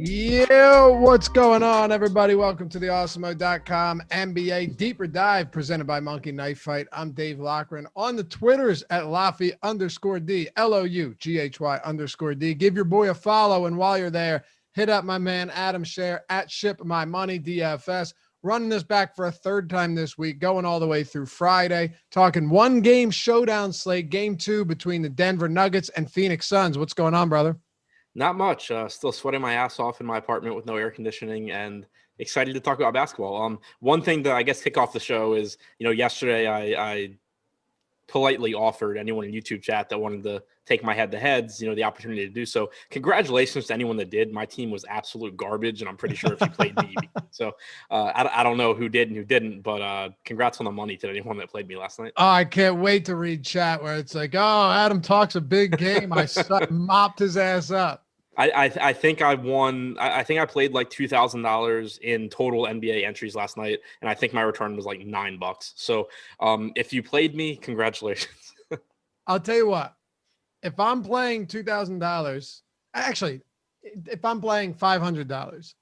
Yo, what's going on, everybody? Welcome to the Awesemo.com NBA Deeper Dive presented by Monkey Knife Fight. I'm Dave Loughran. On the Twitters at Laffy_D, LOUGHY_D. Give your boy a follow, and while you're there, hit up my man Adam Share at ShipMyMoneyDFS. Running this back for a third time this week, going all the way through Friday, talking one-game showdown slate, game 2 between the Denver Nuggets and Phoenix Suns. What's going on, brother? Not much. Still sweating my ass off in my apartment with no air conditioning, and excited to talk about basketball. One thing that I guess kick off the show is, yesterday I politely offered anyone in YouTube chat that wanted to take my head-to-heads, the opportunity to do so. Congratulations to anyone that did. My team was absolute garbage, and I'm pretty sure if you played me, so I don't know who did and who didn't, but congrats on the money to anyone that played me last night. Oh, I can't wait to read chat where it's like, oh, Adam talks a big game. I mopped his ass up. I think I won. I think I played like $2,000 in total NBA entries last night, and I think my return was like $9. So if you played me, congratulations. I'll tell you what. If I'm playing $2,000, actually, if I'm playing $500,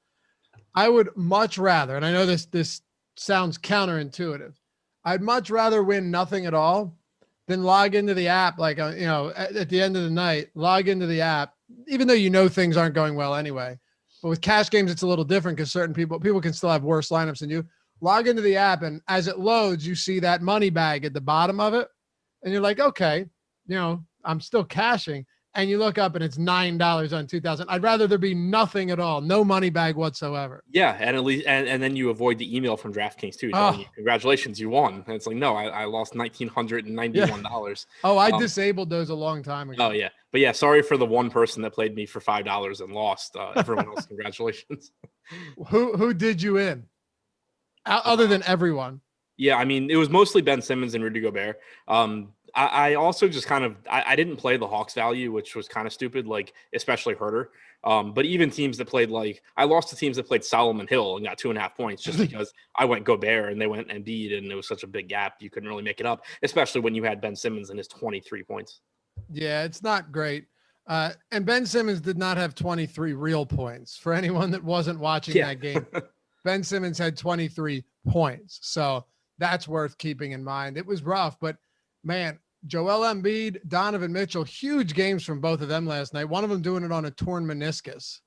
I would much rather, and I know this sounds counterintuitive, I'd much rather win nothing at all than log into the app, like, at the end of the night, log into the app, even though things aren't going well anyway. But with cash games, it's a little different because certain people can still have worse lineups than you. Log into the app, and as it loads, you see that money bag at the bottom of it, and you're like, okay, I'm still cashing. And you look up and it's $9 on 2,000. I'd rather there be nothing at all, no money bag whatsoever. Yeah, and at least and then you avoid the email from DraftKings too, telling you, congratulations, you won. And it's like, no, I lost $1,991. Yeah. Oh, I disabled those a long time ago. Oh yeah, but yeah, sorry for the one person that played me for $5 and lost. Everyone else, congratulations. Who did you in? Other than everyone. Yeah, I mean, it was mostly Ben Simmons and Rudy Gobert. I also just I didn't play the Hawks value, which was kind of stupid, like especially Herter. But even teams that played, like, I lost to teams that played Solomon Hill and got 2.5 points just because I went Gobert and they went Embiid, and it was such a big gap you couldn't really make it up, especially when you had Ben Simmons and his 23 points. Yeah, it's not great. And Ben Simmons did not have 23 real points. For anyone that wasn't watching that game, Ben Simmons had 23 points. So that's worth keeping in mind. It was rough, but man, Joel Embiid, Donovan Mitchell, huge games from both of them last night. One of them doing it on a torn meniscus.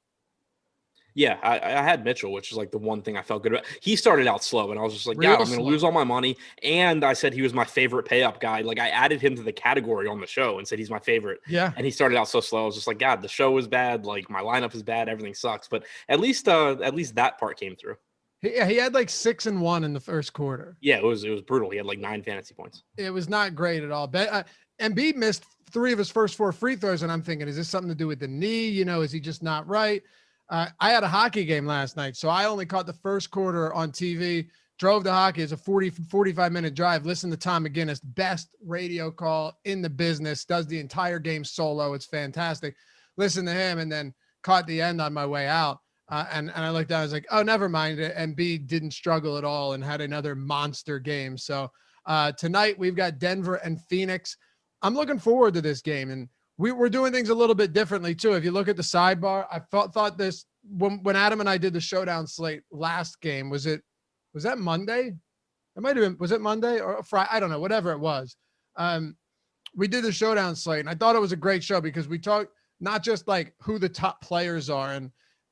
Yeah, I had Mitchell, which is like the one thing I felt good about. He started out slow, and I was just like, I'm going to lose all my money. And I said he was my favorite pay-up guy. Like, I added him to the category on the show and said he's my favorite. Yeah. And he started out so slow. I was just like, God, the show was bad. Like, my lineup is bad. Everything sucks. But at least that part came through. He had like 6 and 1 in the first quarter. Yeah, it was brutal. He had like 9 fantasy points. It was not great at all. Embiid missed 3 of his first 4 free throws, and I'm thinking, is this something to do with the knee? Is he just not right? I had a hockey game last night, so I only caught the first quarter on TV, drove to hockey. It's a 45-minute drive. Listen to Tom McGinnis, best radio call in the business, does the entire game solo. It's fantastic. Listen to him, and then caught the end on my way out. And I looked down, I was like, oh, never mind. Embiid didn't struggle at all and had another monster game. So tonight we've got Denver and Phoenix. I'm looking forward to this game. And we're doing things a little bit differently too. If you look at the sidebar, I thought this when Adam and I did the Showdown slate last game, was that Monday? It might've been, was it Monday or Friday? I don't know, whatever it was. We did the Showdown slate and I thought it was a great show because we talked not just like who the top players are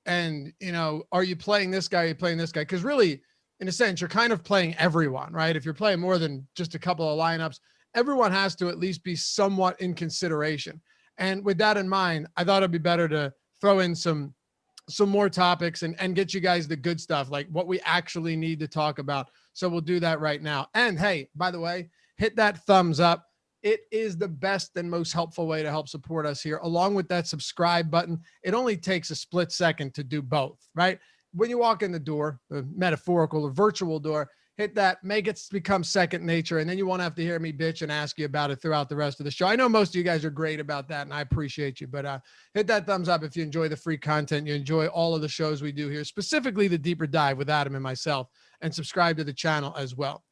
and, you know, are you playing this guy? Are you playing this guy? Because really, in a sense, you're kind of playing everyone, right? If you're playing more than just a couple of lineups, everyone has to at least be somewhat in consideration. And with that in mind, I thought it'd be better to throw in some more topics and get you guys the good stuff, like what we actually need to talk about. So we'll do that right now. And hey, by the way, hit that thumbs up. It is the best and most helpful way to help support us here, along with that subscribe button. It only takes a split second to do both, right? When you walk in the door, the metaphorical or virtual door, hit that, make it become second nature, and then you won't have to hear me bitch and ask you about it throughout the rest of the show. I know most of you guys are great about that, and I appreciate you, but hit that thumbs up if you enjoy the free content, you enjoy all of the shows we do here, specifically the Deeper Dive with Adam and myself, and subscribe to the channel as well.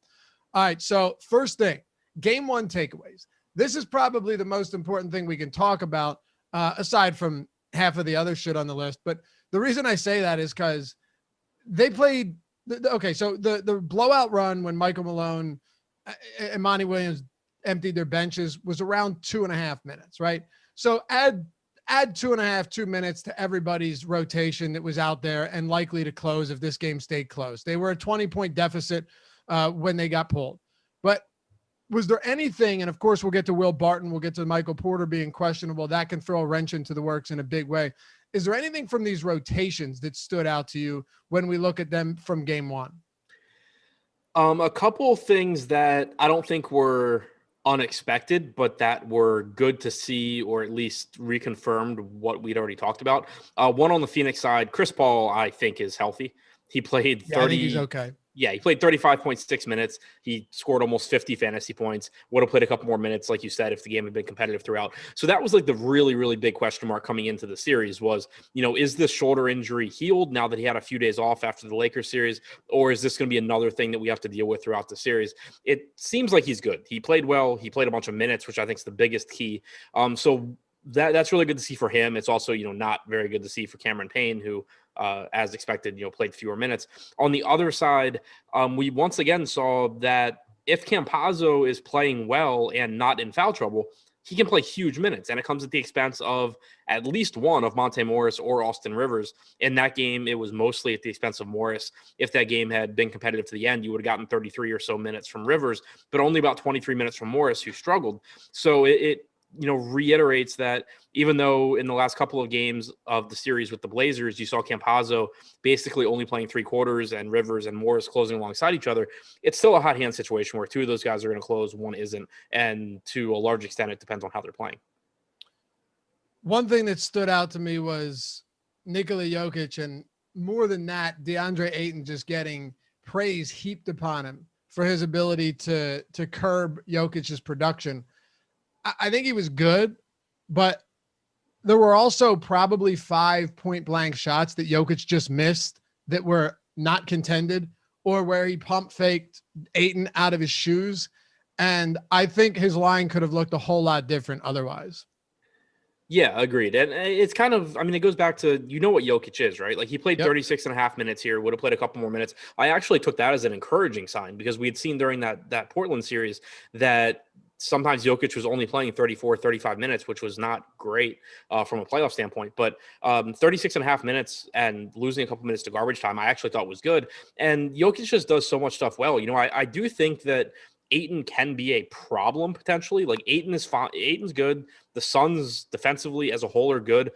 All right, so first thing, Game 1 takeaways. This is probably the most important thing we can talk about, aside from half of the other shit on the list. But the reason I say that is because they played. Okay, so the blowout run when Michael Malone and Monty Williams emptied their benches was around 2.5 minutes, right? So add 2 minutes to everybody's rotation that was out there and likely to close if this game stayed close. They were a 20-point deficit when they got pulled. But was there anything, and of course we'll get to Will Barton, we'll get to Michael Porter being questionable, that can throw a wrench into the works in a big way. Is there anything from these rotations that stood out to you when we look at them from Game 1? A couple of things that I don't think were unexpected, but that were good to see, or at least reconfirmed what we'd already talked about. One on the Phoenix side, Chris Paul, I think, is healthy. He played 30. I think he's okay. Yeah, he played 35.6 minutes. He scored almost 50 fantasy points. Would have played a couple more minutes, like you said, if the game had been competitive throughout. So that was like the really, really big question mark coming into the series was, you know, is this shoulder injury healed now that he had a few days off after the Lakers series, or is this going to be another thing that we have to deal with throughout the series? It seems like he's good. He played well. He played a bunch of minutes, which I think is the biggest key. So that's really good to see for him. It's also, you know, not very good to see for Cameron Payne, who, as expected, you know, played fewer minutes. On the other side, we once again saw that if Campazzo is playing well and not in foul trouble, he can play huge minutes, and it comes at the expense of at least one of Monte Morris or Austin Rivers. In that game, it was mostly at the expense of Morris. If that game had been competitive to the end, you would have gotten 33 or so minutes from Rivers, but only about 23 minutes from Morris, who struggled. So it you know, reiterates that even though in the last couple of games of the series with the Blazers, you saw Campazzo basically only playing 3 quarters and Rivers and Morris closing alongside each other, it's still a hot hand situation where 2 of those guys are going to close, 1 isn't. And to a large extent, it depends on how they're playing. One thing that stood out to me was Nikola Jokic, and more than that, Deandre Ayton just getting praise heaped upon him for his ability to curb Jokic's production. I think he was good, but there were also probably 5 point-blank shots that Jokic just missed that were not contended, or where he pump faked Ayton out of his shoes. And I think his line could have looked a whole lot different otherwise. Yeah, agreed. And it's kind of, I mean, it goes back to, you know what Jokic is, right? Like he played 36.5 minutes here, would have played a couple more minutes. I actually took that as an encouraging sign because we had seen during that Portland series that sometimes Jokic was only playing 34, 35 minutes, which was not great from a playoff standpoint. But 36.5 minutes and losing a couple minutes to garbage time, I actually thought was good. And Jokic just does so much stuff well. You know, I do think that Ayton can be a problem potentially. Like Ayton is fine. Ayton's good. The Suns defensively as a whole are good.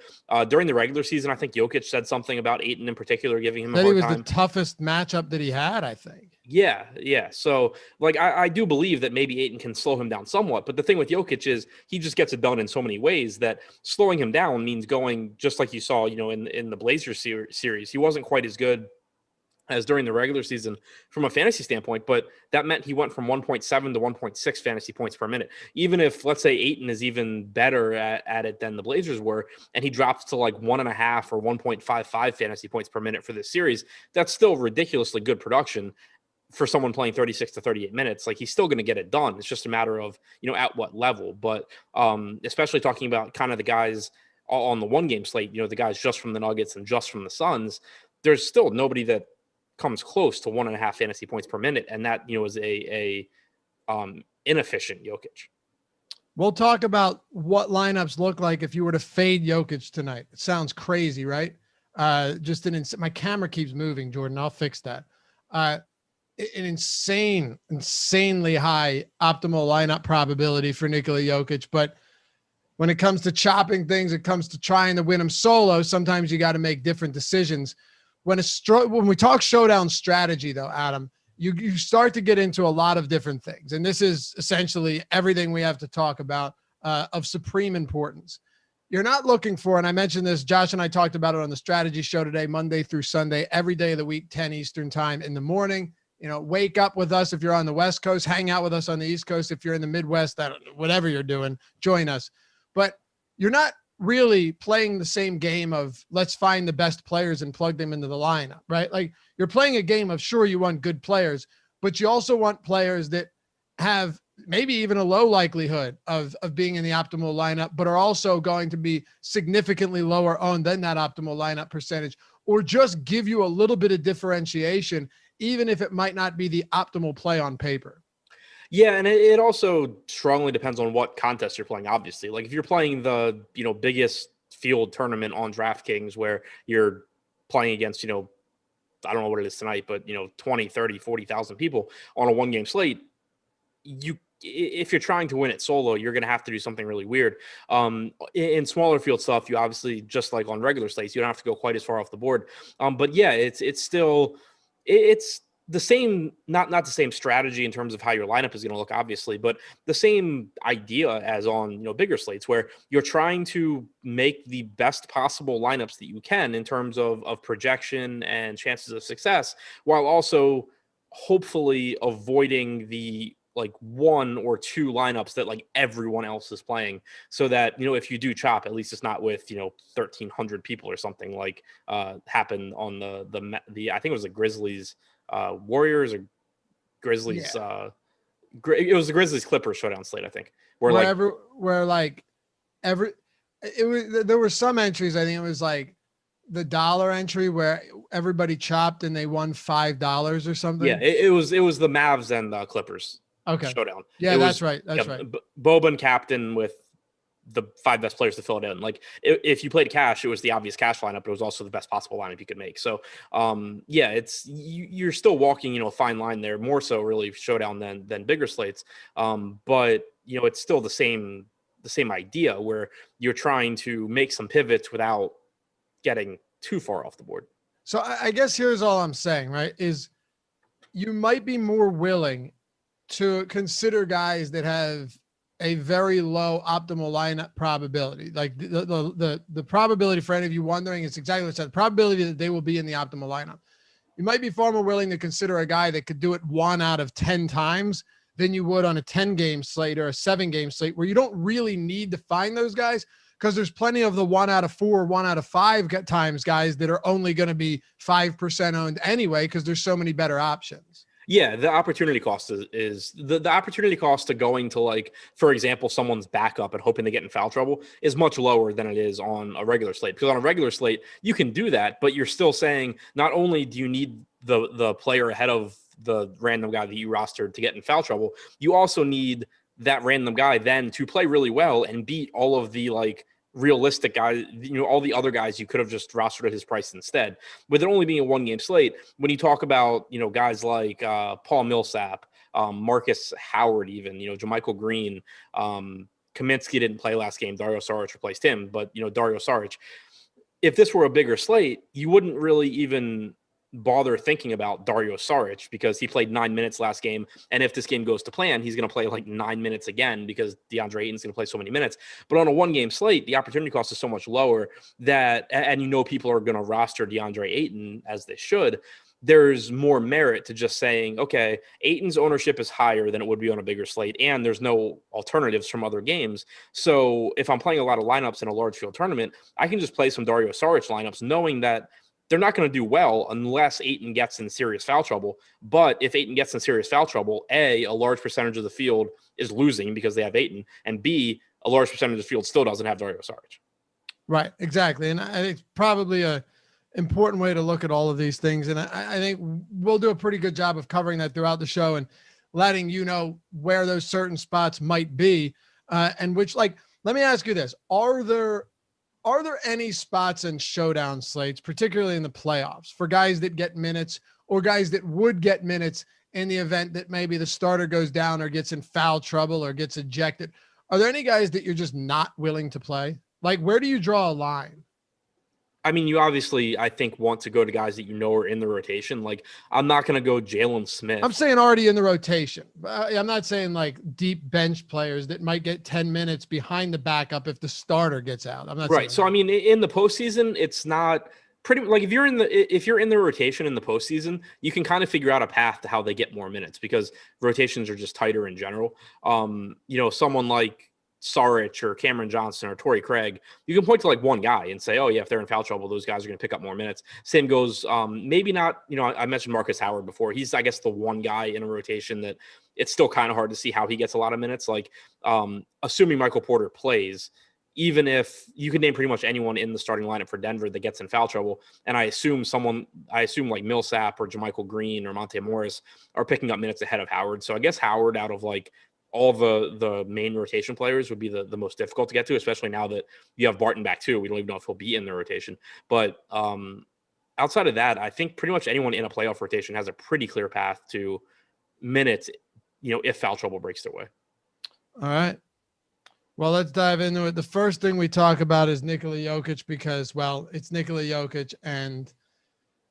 During the regular season, I think Jokic said something about Ayton in particular, giving him a hard time. That was the toughest matchup that he had, I think. Yeah. So, like, I do believe that maybe Ayton can slow him down somewhat. But the thing with Jokic is he just gets it done in so many ways that slowing him down means going just like you saw, you know, in the Blazers series. He wasn't quite as good as during the regular season from a fantasy standpoint, but that meant he went from 1.7 to 1.6 fantasy points per minute. Even if, let's say, Ayton is even better at it than the Blazers were, and he drops to like 1.5 or 1.55 fantasy points per minute for this series, that's still ridiculously good production for someone playing 36 to 38 minutes. Like, he's still going to get it done. It's just a matter of, at what level. But especially talking about kind of the guys on the one game slate, the guys just from the Nuggets and just from the Suns, there's still nobody that comes close to 1.5 fantasy points per minute. And that, is a inefficient Jokic. We'll talk about what lineups look like if you were to fade Jokic tonight. It sounds crazy, right? My camera keeps moving, Jordan. I'll fix that. An insanely high optimal lineup probability for Nikola Jokic. But when it comes to chopping things, it comes to trying to win them solo, sometimes you got to make different decisions. When we talk showdown strategy, though, Adam, you start to get into a lot of different things. And this is essentially everything we have to talk about of supreme importance. You're not looking for, and I mentioned this, Josh and I talked about it on the strategy show today, Monday through Sunday, every day of the week, 10 Eastern time in the morning. Wake up with us if you're on the West Coast, hang out with us on the East Coast. If you're in the Midwest, whatever you're doing, join us. But you're not really playing the same game of let's find the best players and plug them into the lineup, right? Like, you're playing a game of, sure, you want good players, but you also want players that have maybe even a low likelihood of being in the optimal lineup, but are also going to be significantly lower owned than that optimal lineup percentage, or just give you a little bit of differentiation, even if it might not be the optimal play on paper. Yeah, and it also strongly depends on what contest you're playing, obviously. Like, if you're playing the, biggest field tournament on DraftKings where you're playing against, I don't know what it is tonight, but, 20, 30, 40,000 people on a one-game slate, if you're trying to win it solo, you're going to have to do something really weird. In smaller field stuff, you obviously, just like on regular slates, you don't have to go quite as far off the board. But yeah, it's still the same, not the same strategy in terms of how your lineup is going to look, obviously, but the same idea as on, bigger slates, where you're trying to make the best possible lineups that you can in terms of projection and chances of success, while also hopefully avoiding the like one or two lineups that like everyone else is playing, so that, if you do chop, at least it's not with, 1,300 people or something like happened on the I think it was the Grizzlies, Warriors or Grizzlies. Yeah. It was the Grizzlies Clippers showdown slate, I think. There were some entries. I think it was like the dollar entry where everybody chopped and they won $5 or something. Yeah, it was the Mavs and the Clippers. Okay. Showdown. Yeah, that's right. That's right. Boban captain with the 5 best players to fill it in. Like, if you played cash, it was the obvious cash lineup, but it was also the best possible lineup you could make. So, yeah, it's you're still walking, a fine line there, more so really showdown than bigger slates. But it's still the same idea where you're trying to make some pivots without getting too far off the board. So I guess here's all I'm saying, right? Is you might be more willing to consider guys that have a very low optimal lineup probability. Like the probability, for any of you wondering, is exactly what I said. The probability that they will be in the optimal lineup. You might be far more willing to consider a guy that could do it 1 out of 10 times than you would on a 10-game slate or a 7-game slate, where you don't really need to find those guys, because there's plenty of the 1 out of 4, 1 out of 5 times guys that are only going to be 5% owned anyway, because there's so many better options. Yeah, the opportunity cost is the opportunity cost to going to, like, for example, someone's backup and hoping to get in foul trouble is much lower than it is on a regular slate. Because on a regular slate, you can do that, but you're still saying not only do you need the player ahead of the random guy that you rostered to get in foul trouble, you also need that random guy then to play really well and beat all of the, like, realistic guys, all the other guys you could have just rostered at his price instead. With it only being a 1-game slate, when you talk about, guys like Paul Millsap, Marcus Howard, even, JaMychal Green, Kaminsky didn't play last game. Dario Saric replaced him, but, Dario Saric, if this were a bigger slate, you wouldn't really even bother thinking about Dario Saric, because he played 9 minutes last game. And if this game goes to plan, he's going to play like 9 minutes again, because Deandre Ayton's going to play so many minutes. But on a 1-game slate, the opportunity cost is so much lower that, and people are going to roster Deandre Ayton as they should, there's more merit to just saying, okay, Ayton's ownership is higher than it would be on a bigger slate, and there's no alternatives from other games. So if I'm playing a lot of lineups in a large field tournament, I can just play some Dario Saric lineups knowing that they're not going to do well unless Ayton gets in serious foul trouble. But if Ayton gets in serious foul trouble, A, large percentage of the field is losing because they have Ayton, and B, a large percentage of the field still doesn't have Dario Saric. Right, exactly. And I think it's probably a important way to look at all of these things. And I think we'll do a pretty good job of covering that throughout the show and letting you know where those certain spots might be. And which, like, let me ask you this. Are there any spots in showdown slates, particularly in the playoffs, for guys that get minutes or guys that would get minutes in the event that maybe the starter goes down or gets in foul trouble or gets ejected? Are there any guys that you're just not willing to play? Like, where do you draw a line? I mean, you obviously, I think, want to go to guys that you know are in the rotation. Like, I'm not going to go Jalen Smith. I'm saying already in the rotation. I'm not saying like deep bench players that might get 10 minutes behind the backup if the starter gets out. I'm not right. So, I mean, in the postseason, it's not pretty like if you're in the rotation in the postseason, you can kind of figure out a path to how they get more minutes because rotations are just tighter in general. Someone like Saric or Cameron Johnson or Torrey Craig, you can point to like one guy and say, oh yeah, if they're in foul trouble, those guys are going to pick up more minutes. Same goes, maybe not, I mentioned Marcus Howard before. He's, I guess, the one guy in a rotation that it's still kind of hard to see how he gets a lot of minutes. Like, assuming Michael Porter plays, even if you can name pretty much anyone in the starting lineup for Denver that gets in foul trouble. And I assume like Millsap or JaMychal Green or Monte Morris are picking up minutes ahead of Howard. So I guess Howard, out of like all the main rotation players, would be the most difficult to get to, especially now that you have Barton back too. We don't even know if he'll be in the rotation. But outside of that, I think pretty much anyone in a playoff rotation has a pretty clear path to minutes, if foul trouble breaks their way. All right. Well, let's dive into it. The first thing we talk about is Nikola Jokic because, well, it's Nikola Jokic and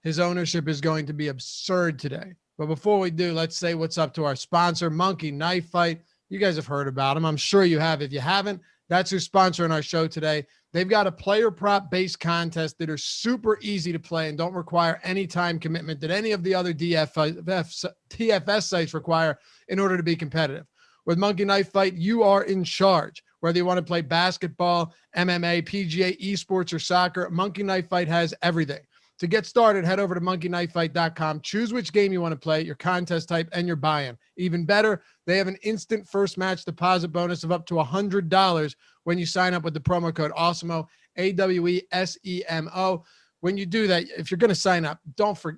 his ownership is going to be absurd today. But before we do, let's say what's up to our sponsor, Monkey Knife Fight. You guys have heard about them. I'm sure you have. If you haven't, that's who's sponsoring our show today. They've got a player prop based contest that are super easy to play and don't require any time commitment that any of the other TFS sites require in order to be competitive. With Monkey Knife Fight, you are in charge. Whether you want to play basketball, MMA, PGA, esports, or soccer, Monkey Knife Fight has everything. To get started, head over to monkeyknifefight.com. Choose which game you want to play, your contest type, and your buy-in. Even better, they have an instant first match deposit bonus of up to $100 when you sign up with the promo code Awesemo, AWESEMO. When you do that, if you're going to sign up,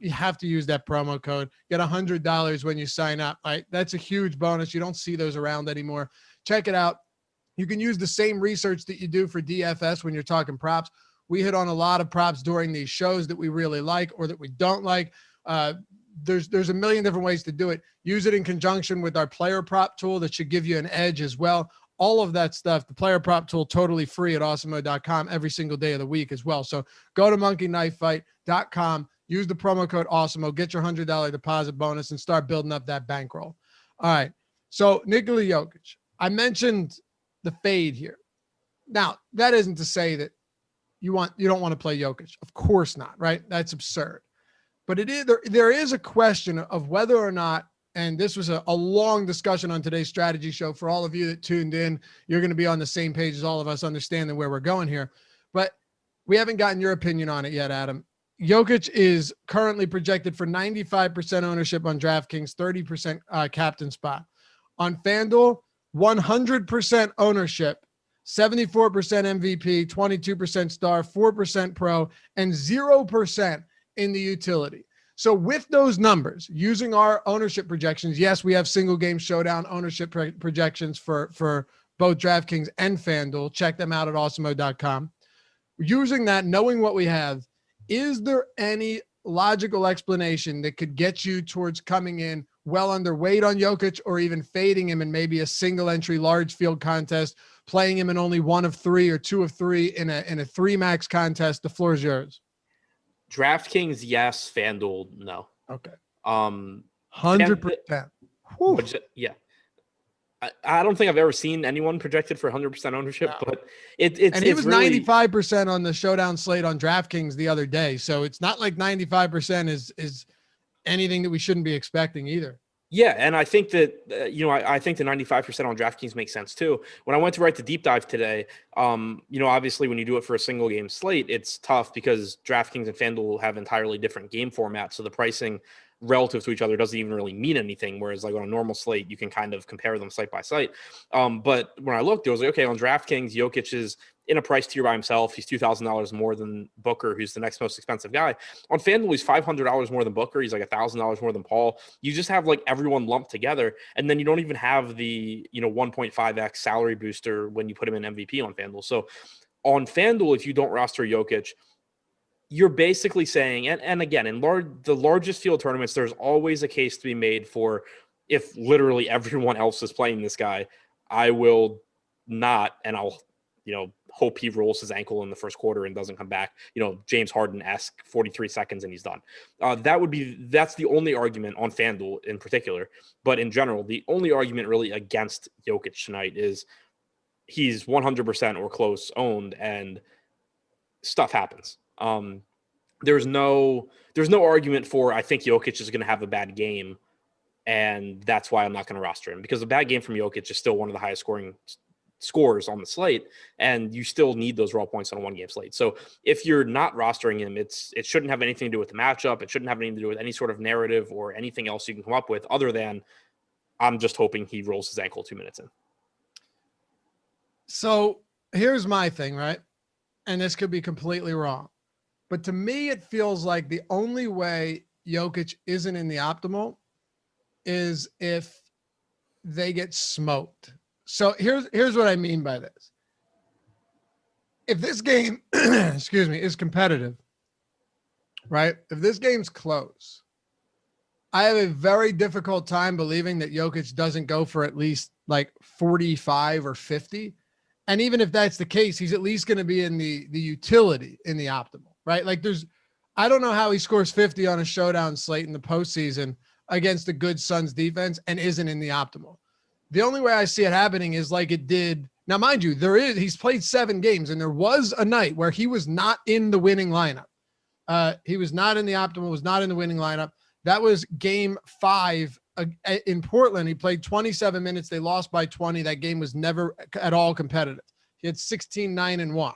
you have to use that promo code. Get $100 when you sign up. Right? That's a huge bonus. You don't see those around anymore. Check it out. You can use the same research that you do for DFS when you're talking props. We hit on a lot of props during these shows that we really like or that we don't like. There's a million different ways to do it. Use it in conjunction with our player prop tool that should give you an edge as well. All of that stuff, the player prop tool, totally free at awesemo.com every single day of the week as well. So go to monkeyknifefight.com, use the promo code Awesemo, get your $100 deposit bonus, and start building up that bankroll. All right. So Nikola Jokic, I mentioned the fade here. Now, that isn't to say that you don't want to play Jokic. Of course not, right? That's absurd. But there is a question of whether or not, and this was a long discussion on today's strategy show. For all of you that tuned in, you're going to be on the same page as all of us, understanding where we're going here. But we haven't gotten your opinion on it yet, Adam. Jokic is currently projected for 95% ownership on DraftKings, 30% captain spot. On FanDuel, 100% ownership, 74% MVP, 22% star, 4% pro, and 0% in the utility. So with those numbers, using our ownership projections, yes, we have single game showdown ownership projections for both DraftKings and FanDuel. Check them out at awesemo.com. Using that, knowing what we have, is there any logical explanation that could get you towards coming in well underweight on Jokic or even fading him in maybe a single entry large field contest, playing him in only 1 of 3 or 2 of 3 in a 3 max contest? The floor is yours. DraftKings, yes. FanDuel, no. Okay. 100%. Yeah. I don't think I've ever seen anyone projected for 100% ownership, but he was really 95% on the showdown slate on DraftKings the other day. So it's not like 95% is anything that we shouldn't be expecting either. Yeah, and I think that I think the 95% on DraftKings makes sense too. When I went to write the deep dive today, obviously when you do it for a single game slate, it's tough because DraftKings and FanDuel have entirely different game formats, so the pricing relative to each other doesn't even really mean anything. Whereas like on a normal slate, you can kind of compare them site by site. But when I looked, it was like, okay, on DraftKings, Jokic is in a price tier by himself. He's $2,000 more than Booker, who's the next most expensive guy. On FanDuel, he's $500 more than Booker. He's like $1,000 more than Paul. You just have like everyone lumped together, and then you don't even have the 1.5x salary booster when you put him in MVP on FanDuel. So on FanDuel, if you don't roster Jokic, you're basically saying, and again, in the largest field tournaments, there's always a case to be made for if literally everyone else is playing this guy, I will not, and I'll, hope he rolls his ankle in the first quarter and doesn't come back, James Harden-esque 43 seconds and he's done. That's the only argument on FanDuel in particular. But in general, the only argument really against Jokic tonight is he's 100% or close owned and stuff happens. There's no argument for, I think Jokic is going to have a bad game and that's why I'm not going to roster him, because a bad game from Jokic is still one of the highest scoring scores on the slate, and you still need those raw points on a 1-game slate. So if you're not rostering him, it shouldn't have anything to do with the matchup. It shouldn't have anything to do with any sort of narrative or anything else you can come up with other than I'm just hoping he rolls his ankle 2 minutes in. So here's my thing, right? And this could be completely wrong, but to me, it feels like the only way Jokic isn't in the optimal is if they get smoked. So here's what I mean by this. If this game, is competitive, right? If this game's close, I have a very difficult time believing that Jokic doesn't go for at least like 45 or 50. And even if that's the case, he's at least going to be in the utility in the optimal, right? Like I don't know how he scores 50 on a showdown slate in the postseason against a good Suns defense and isn't in the optimal. The only way I see it happening is like it did. Now, mind you, he's played 7 games and there was a night where he was not in the winning lineup. He was not in the optimal, was not in the winning lineup. That was game 5 in Portland. He played 27 minutes. They lost by 20. That game was never at all competitive. He had 16, 9, and 1.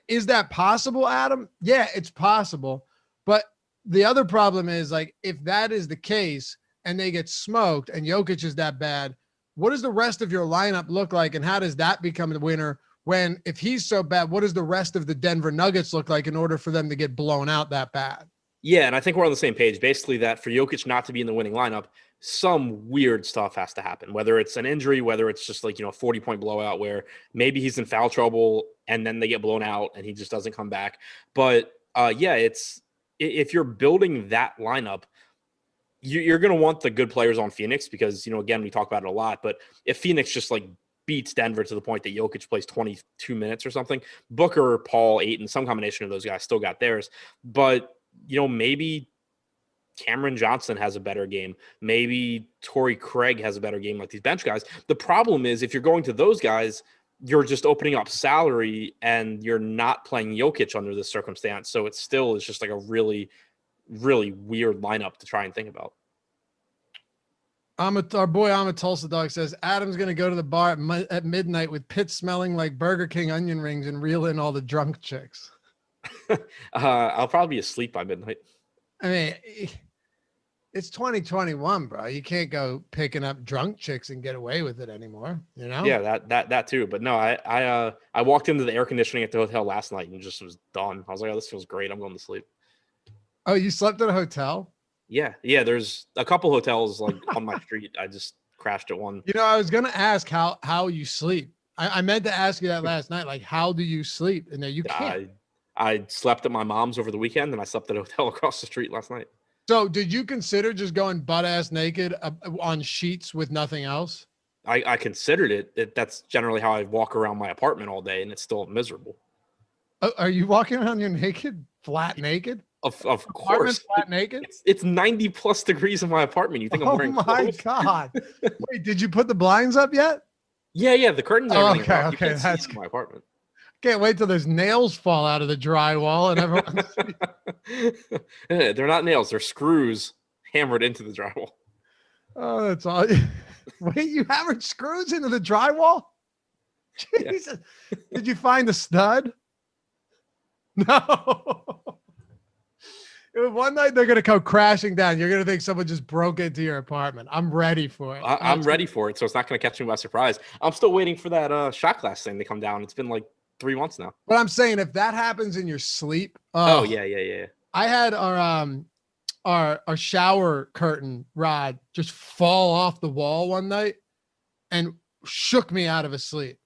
Is that possible, Adam? Yeah, it's possible. But the other problem is, like, if that is the case and they get smoked and Jokic is that bad, what does the rest of your lineup look like? And how does that become the winner when, if he's so bad, what does the rest of the Denver Nuggets look like in order for them to get blown out that bad? Yeah, and I think we're on the same page. Basically, that for Jokic not to be in the winning lineup, some weird stuff has to happen, whether it's an injury, whether it's just like, a 40-point blowout where maybe he's in foul trouble and then they get blown out and he just doesn't come back. But if you're building that lineup, you're going to want the good players on Phoenix because, again, we talk about it a lot, but if Phoenix just like beats Denver to the point that Jokic plays 22 minutes or something, Booker, Paul, Ayton, some combination of those guys still got theirs. But, maybe Cameron Johnson has a better game. Maybe Torrey Craig has a better game, like these bench guys. The problem is if you're going to those guys, you're just opening up salary and you're not playing Jokic under this circumstance. So it still is just like a really, really weird lineup to try and think about. Our boy Amit Tulsa Dog says Adam's going to go to the bar at midnight with pits smelling like Burger King onion rings and reel in all the drunk chicks. I'll probably be asleep by midnight. I mean, it's 2021, bro. You can't go picking up drunk chicks and get away with it anymore. Yeah, that too. But no, I walked into the air conditioning at the hotel last night and just was done. I was like, oh, this feels great. I'm going to sleep. Oh, you slept at a hotel? Yeah. There's a couple hotels like on my street. I just crashed at one. I was gonna ask how you sleep. I meant to ask you that last night. Like, how do you sleep? And you can't. I slept at my mom's over the weekend, and I slept at a hotel across the street last night. So, did you consider just going butt ass naked on sheets with nothing else? I considered it. That's generally how I walk around my apartment all day, and it's still miserable. Are you walking around here naked, flat naked? Of course, flat naked. It's 90 plus degrees in my apartment. You think I'm wearing clothes? God! Wait, did you put the blinds up yet? Yeah. The curtains are okay. That's my apartment. Can't wait till those nails fall out of the drywall and everyone. They're not nails; they're screws. hammered into the drywall. Oh, that's all. Wait, you hammered screws into the drywall? Jesus. Yeah. Did you find the stud? No. One night they're going to come crashing down. You're going to think someone just broke into your apartment. I'm ready for it. I'm ready for it, so it's not going to catch me by surprise. I'm still waiting for that shot glass thing to come down. It's been like 3 months now. But I'm saying if that happens in your sleep. Oh yeah. I had our shower curtain rod just fall off the wall one night and shook me out of a sleep.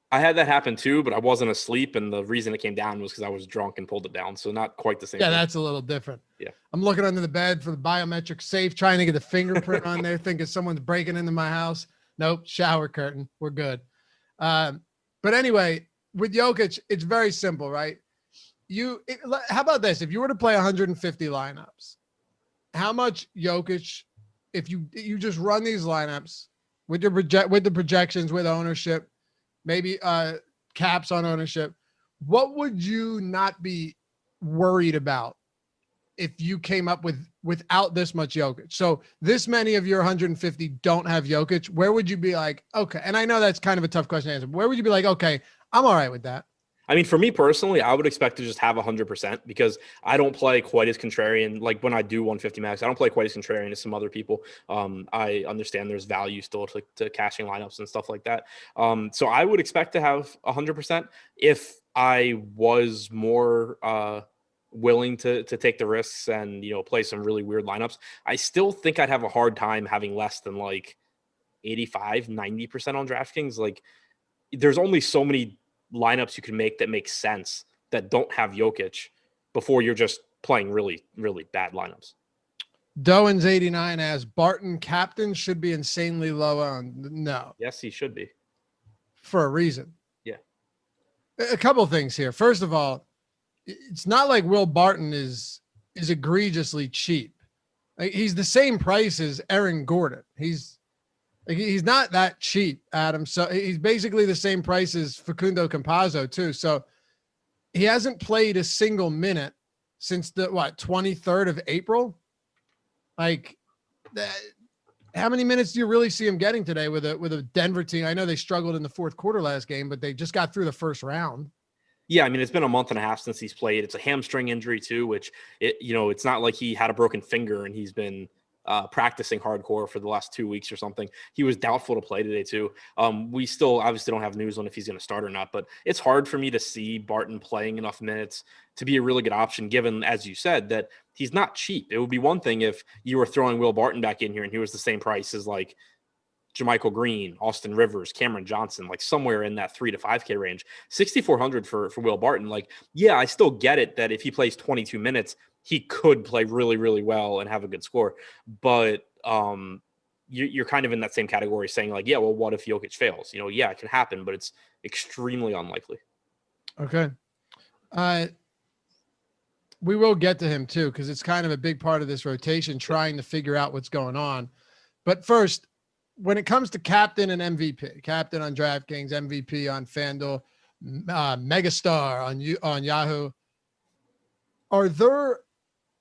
I had that happen too, but I wasn't asleep, and the reason it came down was because I was drunk and pulled it down. So not quite the same. Yeah, thing. that's a little different. Yeah. I'm looking under the bed for the biometric safe, trying to get the fingerprint on there, thinking someone's breaking into my house. Nope, shower curtain. We're good. But anyway, with Jokic, it's very simple, right? How about this? If you were to play 150 lineups, how much Jokic, if you just run these lineups with the projections, with ownership, maybe caps on ownership, what would you not be worried about if you came up without this much Jokic? So this many of your 150 don't have Jokic. Where would you be like, okay? And I know that's kind of a tough question to answer. Where would you be like, okay, I'm all right with that? I mean, for me personally, I would expect to just have 100% because I don't play quite as contrarian. Like when I do 150 max, I don't play quite as contrarian as some other people. I understand there's value still to cashing lineups and stuff like that. So I would expect to have 100% if I was more willing to take the risks and, play some really weird lineups. I still think I'd have a hard time having less than like 85, 90% on DraftKings. Like there's only so many lineups you can make that make sense that don't have Jokic before you're just playing really, really bad lineups. Doan's 89 as Barton captain should be insanely low on. No. Yes, he should be. For a reason. Yeah. A couple of things here. First of all, it's not like Will Barton is egregiously cheap. Like, he's the same price as Aaron Gordon. He's not that cheap, Adam. So he's basically the same price as Facundo Campazzo too. So he hasn't played a single minute since the 23rd of April. Like that, how many minutes do you really see him getting today with a Denver team? I know they struggled in the fourth quarter last game, but they just got through the first round. Yeah, I mean, it's been a month and a half since he's played. It's a hamstring injury too, which it's not like he had a broken finger and he's been practicing hardcore for the last 2 weeks or something. He was doubtful to play today too. We still obviously don't have news on if he's going to start or not, but it's hard for me to see Barton playing enough minutes to be a really good option, given, as you said, that he's not cheap. It would be one thing if you were throwing Will Barton back in here and he was the same price as like Jermichael Green, Austin Rivers, Cameron Johnson, like somewhere in that 3 to 5K range. 6,400 for Will Barton. Like, yeah, I still get it that if he plays 22 minutes, he could play really, really well and have a good score. But you're kind of in that same category saying like, yeah, well, what if Jokic fails? Yeah, it can happen, but it's extremely unlikely. Okay. We will get to him too, because it's kind of a big part of this rotation, trying to figure out what's going on. But first, when it comes to captain and MVP, captain on DraftKings, MVP on Fanduel, megastar on Yahoo, are there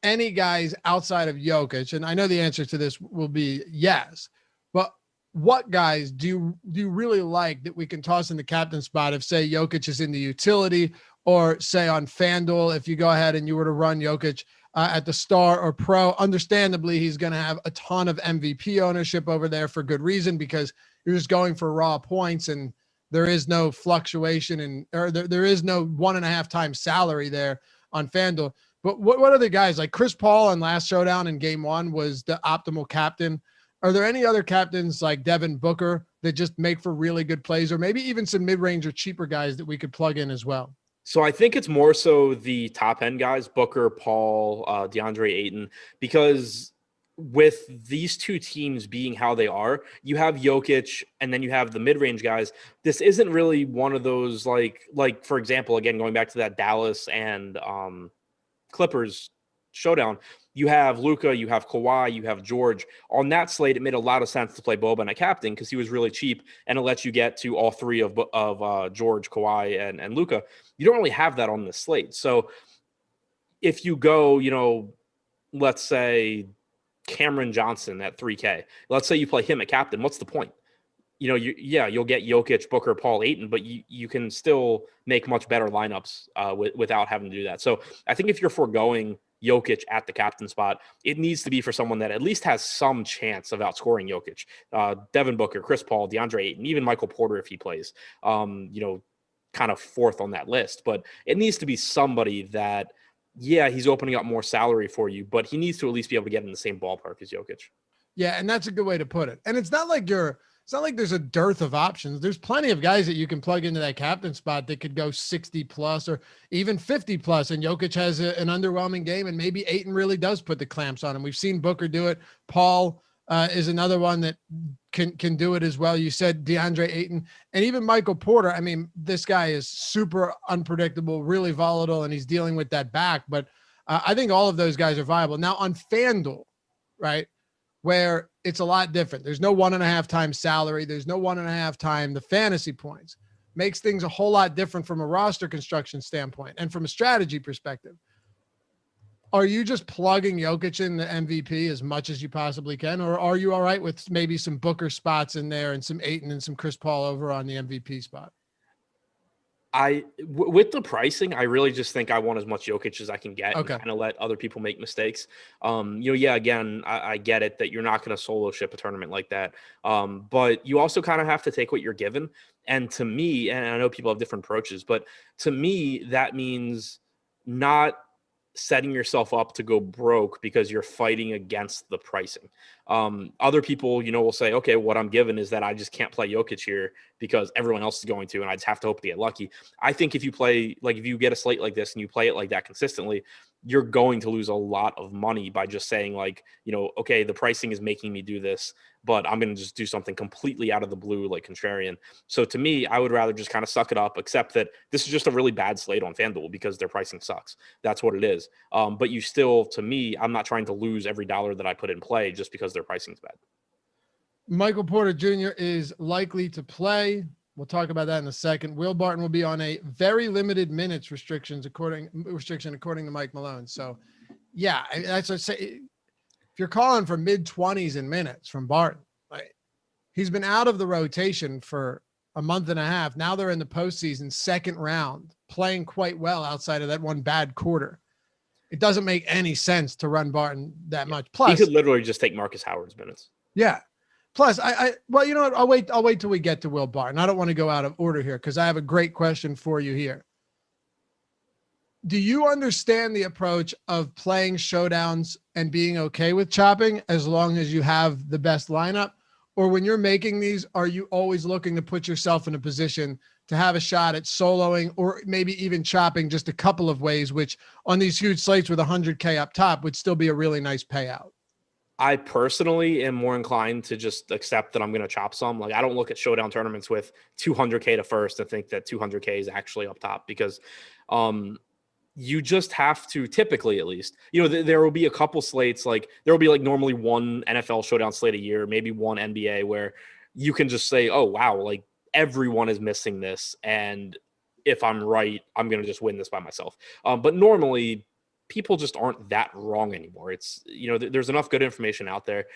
any guys outside of Jokic? And I know the answer to this will be yes, but what guys do you really like that we can toss in the captain spot if, say, Jokic is in the utility, or say on Fanduel, if you go ahead and you were to run Jokic at the star or pro? Understandably, he's going to have a ton of MVP ownership over there for good reason, because you're just going for raw points and there is no fluctuation or there is no 1.5 times salary there on Fanduel. But what other guys, like Chris Paul on last Showdown in game 1 was the optimal captain? Are there any other captains like Devin Booker that just make for really good plays, or maybe even some mid-range or cheaper guys that we could plug in as well? So I think it's more so the top end guys, Booker, Paul, DeAndre Ayton, because with these two teams being how they are, you have Jokic and then you have the mid-range guys. This isn't really one of those like for example, again, going back to that Dallas and Clippers showdown, you have Luka, you have Kawhi, you have George. On that slate, it made a lot of sense to play Boban at captain because he was really cheap and it lets you get to all three of George, Kawhi, and Luka. You don't really have that on this slate. So if you go, let's say Cameron Johnson at 3K. Let's say you play him at captain. What's the point? You know, you'll get Jokic, Booker, Paul, Ayton, but you can still make much better lineups without having to do that. So I think if you're foregoing Jokic at the captain spot, it needs to be for someone that at least has some chance of outscoring Jokic. Devin Booker, Chris Paul, DeAndre Ayton, even Michael Porter if he plays, kind of fourth on that list. But it needs to be somebody that, yeah, he's opening up more salary for you, but he needs to at least be able to get in the same ballpark as Jokic. Yeah, and that's a good way to put it. And it's not like there's a dearth of options. There's plenty of guys that you can plug into that captain spot that could go 60 plus or even 50 plus. And Jokic has an underwhelming game, and maybe Ayton really does put the clamps on him. We've seen Booker do it. Paul is another one that can do it as well. You said DeAndre Ayton and even Michael Porter. I mean, this guy is super unpredictable, really volatile, and he's dealing with that back. But I think all of those guys are viable. Now on FanDuel, right, where it's a lot different. There's no 1.5 times salary. There's no 1.5 times the fantasy points. Makes things a whole lot different from a roster construction standpoint and from a strategy perspective. Are you just plugging Jokic in the MVP as much as you possibly can, or are you all right with maybe some Booker spots in there and some Ayton and some Chris Paul over on the MVP spot? With the pricing, I really just think I want as much Jokic as I can get and kind of let other people make mistakes. Again, I get it that you're not going to solo ship a tournament like that. But you also kind of have to take what you're given. And to me, and I know people have different approaches, but to me, that means not setting yourself up to go broke because you're fighting against the pricing. Other people, will say, okay, what I'm given is that I just can't play Jokic here because everyone else is going to, and I just have to hope to get lucky. I think if you get a slate like this and you play it like that consistently, you're going to lose a lot of money by just saying okay, the pricing is making me do this, but I'm going to just do something completely out of the blue, like contrarian. So to me, I would rather just kind of suck it up, accept that this is just a really bad slate on FanDuel because their pricing sucks. That's what it is. But you still, to me, I'm not trying to lose every dollar that I put in play just because their pricing's bad. Michael Porter Jr. is likely to play. We'll talk about that in a second. Will Barton will be on a very limited minutes restriction according to Mike Malone. So, yeah, that's what I say. If you're calling for mid-20s in minutes from Barton, he's been out of the rotation for a month and a half. Now they're in the postseason, second round, playing quite well outside of that one bad quarter. It doesn't make any sense to run Barton that much. Plus, he could literally just take Marcus Howard's minutes. Yeah. Plus, well, you know what? I'll wait till we get to Will Barton. I don't want to go out of order here because I have a great question for you here. Do you understand the approach of playing showdowns and being okay with chopping as long as you have the best lineup? Or when you're making these, are you always looking to put yourself in a position to have a shot at soloing or maybe even chopping just a couple of ways, which on these huge slates with 100K up top would still be a really nice payout? I personally am more inclined to just accept that I'm going to chop some. I don't look at showdown tournaments with 200K to first and think that 200K is actually up top because you just have to, typically at least, there will be a couple slates, there will be normally one NFL showdown slate a year, maybe one NBA, where you can just say, oh, wow, everyone is missing this. And if I'm right, I'm going to just win this by myself. But normally, people just aren't that wrong anymore. It's, there's enough good information out there,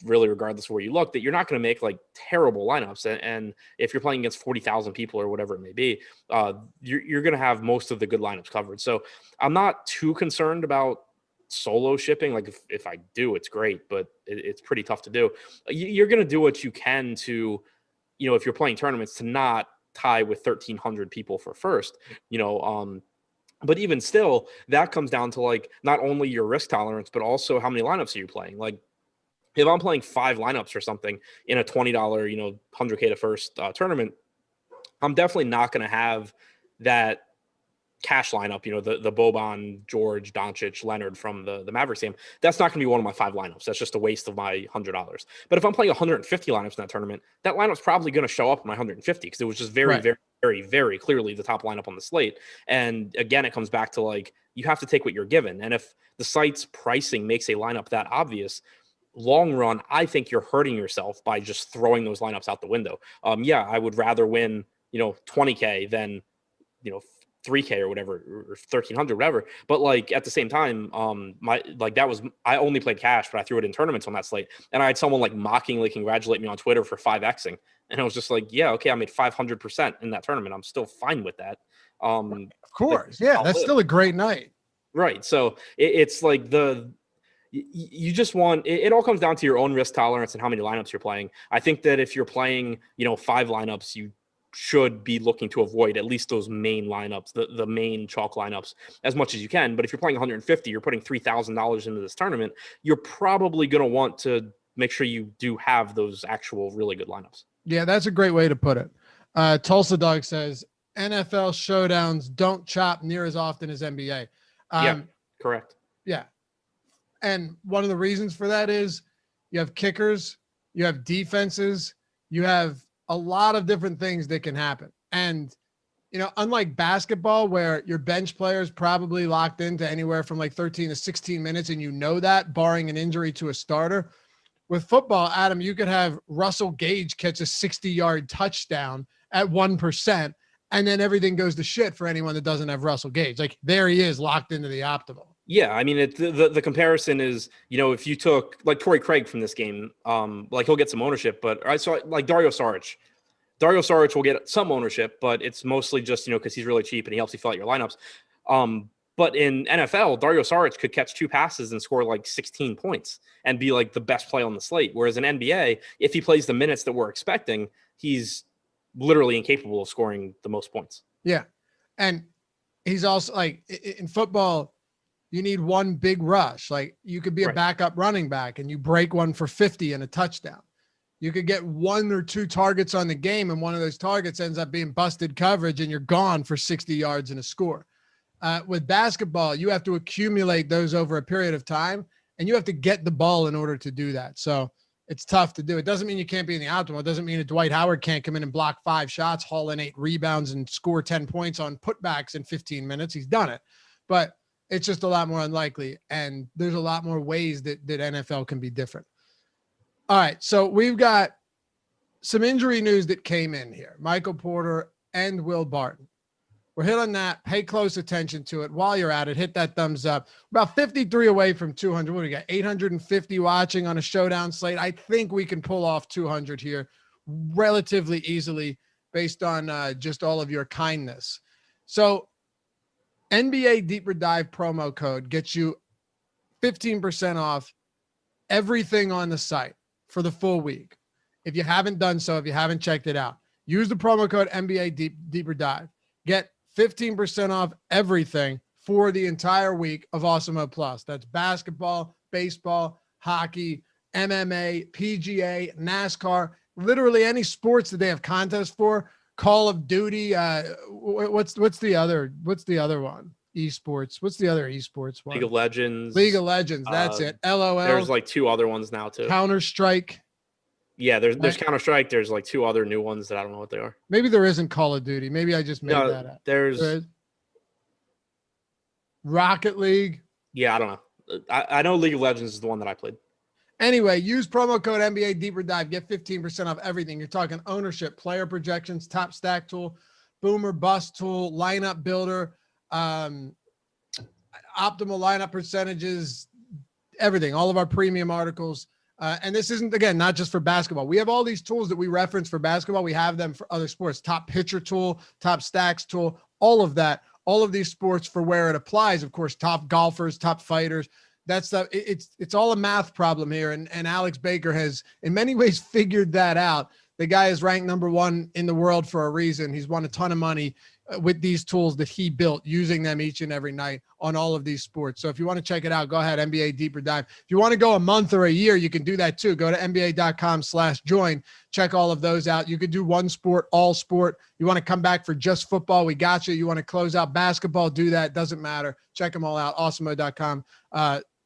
really, regardless of where you look, that you're not going to make terrible lineups. And if you're playing against 40,000 people or whatever it may be, you're going to have most of the good lineups covered. So I'm not too concerned about solo shipping. If I do, it's great, but it's pretty tough to do. You're going to do what you can to, if you're playing tournaments, to not tie with 1,300 people for first, but even still, that comes down to not only your risk tolerance, but also how many lineups are you playing? If I'm playing 5 lineups or something in a $20, 100K to first tournament, I'm definitely not going to have that cash lineup, the Boban, George, Doncic, Leonard from the Mavericks game. That's not going to be one of my 5 lineups. That's just a waste of my $100. But if I'm playing 150 lineups in that tournament, that lineup's probably going to show up in my 150 because it was just very, very, very, very clearly the top lineup on the slate. And again, it comes back to you have to take what you're given. And if the site's pricing makes a lineup that obvious, long run, I think you're hurting yourself by just throwing those lineups out the window. I would rather win, 20K than, 3K or whatever, or 1,300, whatever. But like at the same time, I only played cash, but I threw it in tournaments on that slate. And I had someone like mockingly congratulate me on Twitter for 5xing. And I was just like, yeah, okay, I made 500% in that tournament. I'm still fine with that. Of course. Yeah. That's still a great night. Right. So it's like you just want, it all comes down to your own risk tolerance and how many lineups you're playing. I think that if you're playing, 5 lineups, you should be looking to avoid at least those main lineups, the main chalk lineups, as much as you can. But if you're playing 150, you're putting $3,000 into this tournament, you're probably going to want to make sure you do have those actual really good lineups. Yeah, that's a great way to put it. Tulsa Dog says NFL showdowns don't chop near as often as NBA. Yeah, correct. Yeah. And one of the reasons for that is you have kickers, you have defenses, you have a lot of different things that can happen. And, unlike basketball where your bench player is probably locked into anywhere from like 13 to 16 minutes, and that barring an injury to a starter, with football, Adam, you could have Russell Gage catch a 60-yard touchdown at 1%, and then everything goes to shit for anyone that doesn't have Russell Gage. Like there he is locked into the optimal. Yeah, I mean, the comparison is, if you took like Torrey Craig from this game, like he'll get some ownership, but I saw like Dario Saric. Dario Saric will get some ownership, but it's mostly just, because he's really cheap and he helps you fill out your lineups. But in NFL, Dario Saric could catch 2 passes and score like 16 points and be like the best play on the slate. Whereas in NBA, if he plays the minutes that we're expecting, he's literally incapable of scoring the most points. Yeah. And he's also like in football, you need one big rush. Like you could be a backup running back and you break one for 50 and a touchdown. You could get 1 or 2 targets on the game, and one of those targets ends up being busted coverage and you're gone for 60 yards and a score. With basketball, you have to accumulate those over a period of time, and you have to get the ball in order to do that. So it's tough to do. It doesn't mean you can't be in the optimal. It doesn't mean that Dwight Howard can't come in and block 5 shots, haul in 8 rebounds, and score 10 points on putbacks in 15 minutes. He's done it. But it's just a lot more unlikely, and there's a lot more ways that NFL can be different. All right, so we've got some injury news that came in here. Michael Porter and Will Barton. We're hit on that. Pay close attention to it. While you're at it, hit that thumbs up. About 53 away from 200. What do we got? 850 watching on a showdown slate. I think we can pull off 200 here relatively easily based on just all of your kindness. So NBA Deeper Dive promo code gets you 15% off everything on the site for the full week. If you haven't done so, if you haven't checked it out, use the promo code NBA Deeper Dive. Get 15% off everything for the entire week of Awesemo Plus. That's basketball, baseball, hockey, MMA, PGA, NASCAR, literally any sports that they have contests for. Call of Duty. What's the other one? Esports. What's the other esports one? League of Legends. League of Legends. That's it. LOL. There's like 2 other ones now too. Counter-Strike. Yeah, there's Counter-Strike. There's like 2 other new ones that I don't know what they are. Maybe there isn't Call of Duty. Maybe I just made that up. There is Rocket League. Yeah, I don't know. I know League of Legends is the one that I played. Anyway, use promo code NBA Deeper Dive. Get 15% off everything. You're talking ownership, player projections, top stack tool, boomer bust tool, lineup builder, optimal lineup percentages, everything, all of our premium articles. And this isn't, again, not just for basketball. We have all these tools that we reference for basketball. We have them for other sports, top pitcher tool, top stacks tool, all of that, all of these sports for where it applies. Of course, top golfers, top fighters. That's the, it's all a math problem here. And Alex Baker has in many ways figured that out. The guy is ranked #1 in the world for a reason. He's won a ton of money with these tools that he built, using them each and every night on all of these sports. So if you want to check it out, go ahead, NBA Deeper Dive. If you want to go a month or a year, you can do that too. Go to nba.com/join. Check all of those out. You could do one sport, all sport. You want to come back for just football, we got you. You want to close out basketball, do that. Doesn't matter. Check them all out. Awesemo.com.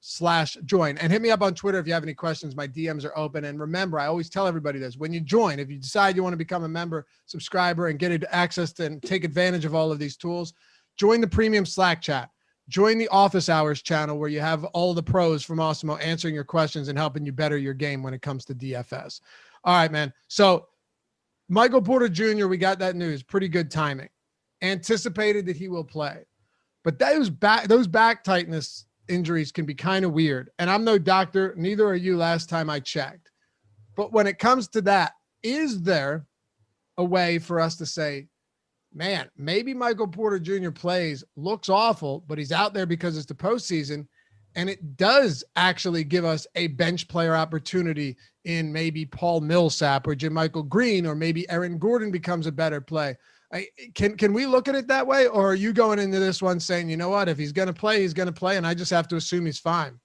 /join, and hit me up on Twitter if you have any questions. My DMs are open. And remember, I always tell everybody this: when you join, if you decide you want to become a member, subscriber, and get access to and take advantage of all of these tools, join the premium Slack chat, join the office hours channel where you have all the pros from Awesemo answering your questions and helping you better your game when it comes to DFS. All right, man. So Michael Porter Jr., we got that news. Pretty good timing. anticipated that he will play. But those back tightness injuries can be kind of weird. And I'm no doctor, neither are you last time I checked. But when it comes to that, is there a way for us to say, man, maybe Michael Porter Jr. plays, looks awful, but he's out there because it's the postseason, and it does actually give us a bench player opportunity in maybe Paul Millsap or JaMychal Green, or maybe Aaron Gordon becomes a better play. Can we look at it that way, or are you going into this one saying, you know what, if he's going to play, he's going to play, and I just have to assume he's fine?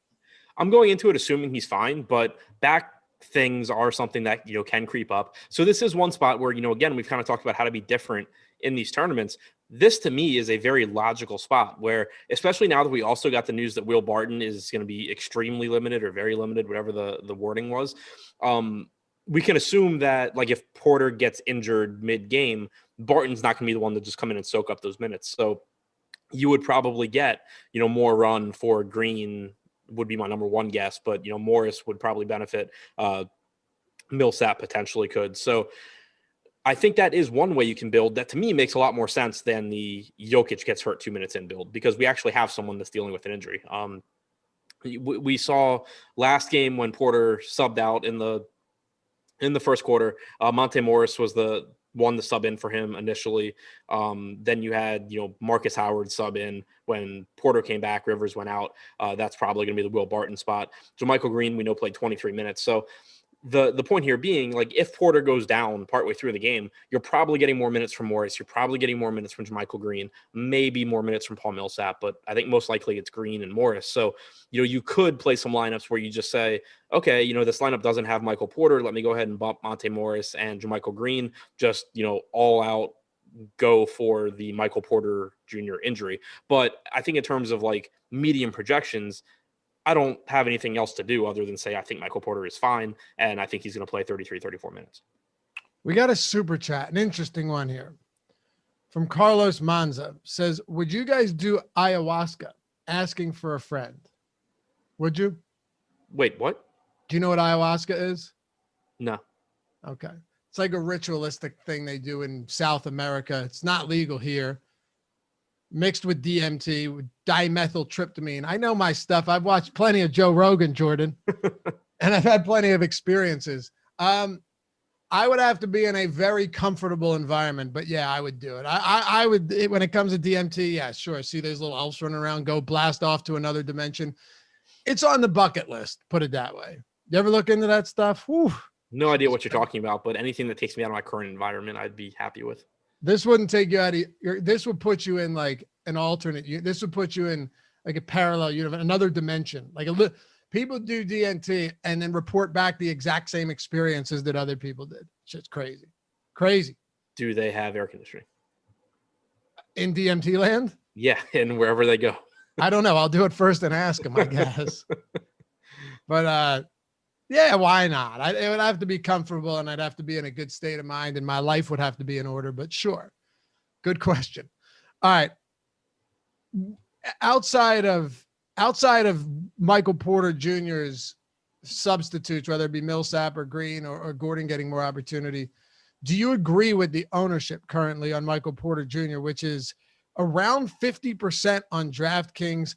I'm going into it assuming he's fine, but back things are something that, can creep up. So this is one spot where, again, we've kind of talked about how to be different in these tournaments. This to me is a very logical spot where, especially now that we also got the news that Will Barton is going to be extremely limited or very limited, whatever the wording was. We can assume that, like, if Porter gets injured mid-game, Barton's not going to be the one to just come in and soak up those minutes. So you would probably get, more run for Green would be my number one guess, but, Morris would probably benefit. Millsap potentially could. So I think that is one way you can build that, to me, makes a lot more sense than the Jokic gets hurt 2 minutes in build, because we actually have someone that's dealing with an injury. We saw last game when Porter subbed out in the first quarter, Monte Morris was the one to sub in for him initially. Then you had, Marcus Howard sub in when Porter came back, Rivers went out. That's probably going to be the Will Barton spot. JaMychal Green, we know, played 23 minutes. So the point here being, like, if Porter goes down partway through the game, you're probably getting more minutes from Morris. You're probably getting more minutes from JaMychal Green, maybe more minutes from Paul Millsap, but I think most likely it's Green and Morris. So, you could play some lineups where you just say, okay, this lineup doesn't have Michael Porter. Let me go ahead and bump Monte Morris and JaMychal Green, just, all out go for the Michael Porter Jr. injury. But I think in terms of, like, medium projections, I don't have anything else to do other than say I think Michael Porter is fine, and I think he's going to play 33, 34 minutes. We got a super chat, an interesting one here from Carlos Manza. Says, would you guys do ayahuasca? Asking for a friend. Would you? Wait, what? Do you know what ayahuasca is? No. Okay. It's like a ritualistic thing they do in South America. It's not legal here. Mixed with DMT, with dimethyltryptamine. I know my stuff. I've watched plenty of Joe Rogan, Jordan, and I've had plenty of experiences. I would have to be in a very comfortable environment, but yeah, I would do it. I would, when it comes to DMT, yeah, sure. See those little elves running around, go blast off to another dimension. It's on the bucket list, put it that way. You ever look into that stuff? Whew. No idea what you're talking about, but anything that takes me out of my current environment, I'd be happy with. This wouldn't take you out of this would put you in like an alternate. This would put you in like a parallel universe, another dimension. Like people do DMT and then report back the exact same experiences that other people did. It's just crazy. Crazy. Do they have air conditioning in DMT land? Yeah. And wherever they go. I don't know. I'll do it first and ask them, I guess. But, yeah, why not? It would have to be comfortable, and I'd have to be in a good state of mind, and my life would have to be in order, but sure. Good question. All right. Outside of Michael Porter Jr.'s substitutes, whether it be Millsap or Green or Gordon getting more opportunity, do you agree with the ownership currently on Michael Porter Jr., which is around 50% on Draftkings,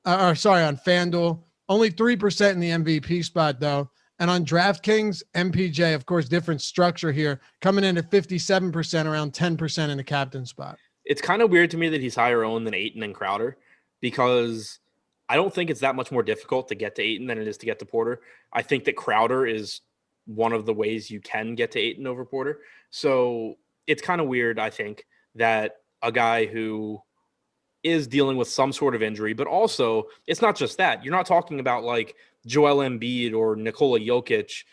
on Fanduel? Only 3% in the MVP spot, though. And on DraftKings, MPJ, of course, different structure here, coming in at 57%, around 10% in the captain spot. It's kind of weird to me that he's higher owned than Ayton and Crowder, because I don't think it's that much more difficult to get to Ayton than it is to get to Porter. I think that Crowder is one of the ways you can get to Ayton over Porter. So it's kind of weird, I think, that a guy who is dealing with some sort of injury, but also it's not just that. You're not talking about like Joel Embiid or Nikola Jokic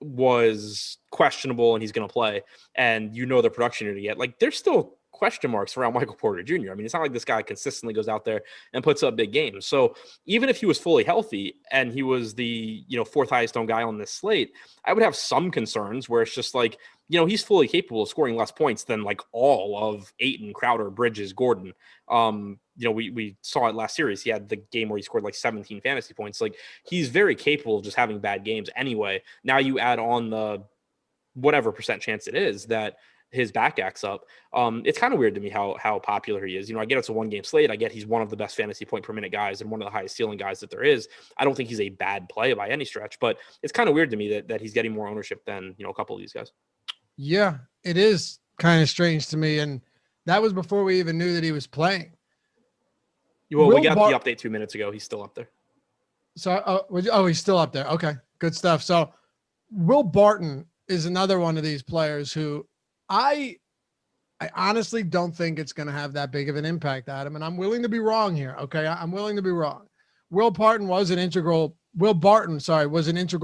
was questionable and he's going to play, and the production you're going to get. Like, there's still question marks around Michael Porter Jr. I mean, it's not like this guy consistently goes out there and puts up big games. So even if he was fully healthy and he was the, fourth highest owned guy on this slate, I would have some concerns where it's just like, he's fully capable of scoring less points than like all of Ayton, Crowder, Bridges, Gordon. We saw it last series. He had the game where he scored like 17 fantasy points. Like, he's very capable of just having bad games anyway. Now you add on the whatever percent chance it is that his back acts up. It's kind of weird to me how popular he is. You know, I get it's a 1-game slate. I get he's one of the best fantasy point per minute guys and one of the highest ceiling guys that there is. I don't think he's a bad play by any stretch, but it's kind of weird to me that he's getting more ownership than, you know, a couple of these guys. Yeah, it is kind of strange to me. And that was before we even knew that he was playing. Well, we got the update 2 minutes ago. He's still up there. So, he's still up there. Okay, good stuff. So Will Barton is another one of these players who I honestly don't think it's going to have that big of an impact, Adam. And I'm willing to be wrong here. Okay. I'm willing to be wrong. Will Barton was an integral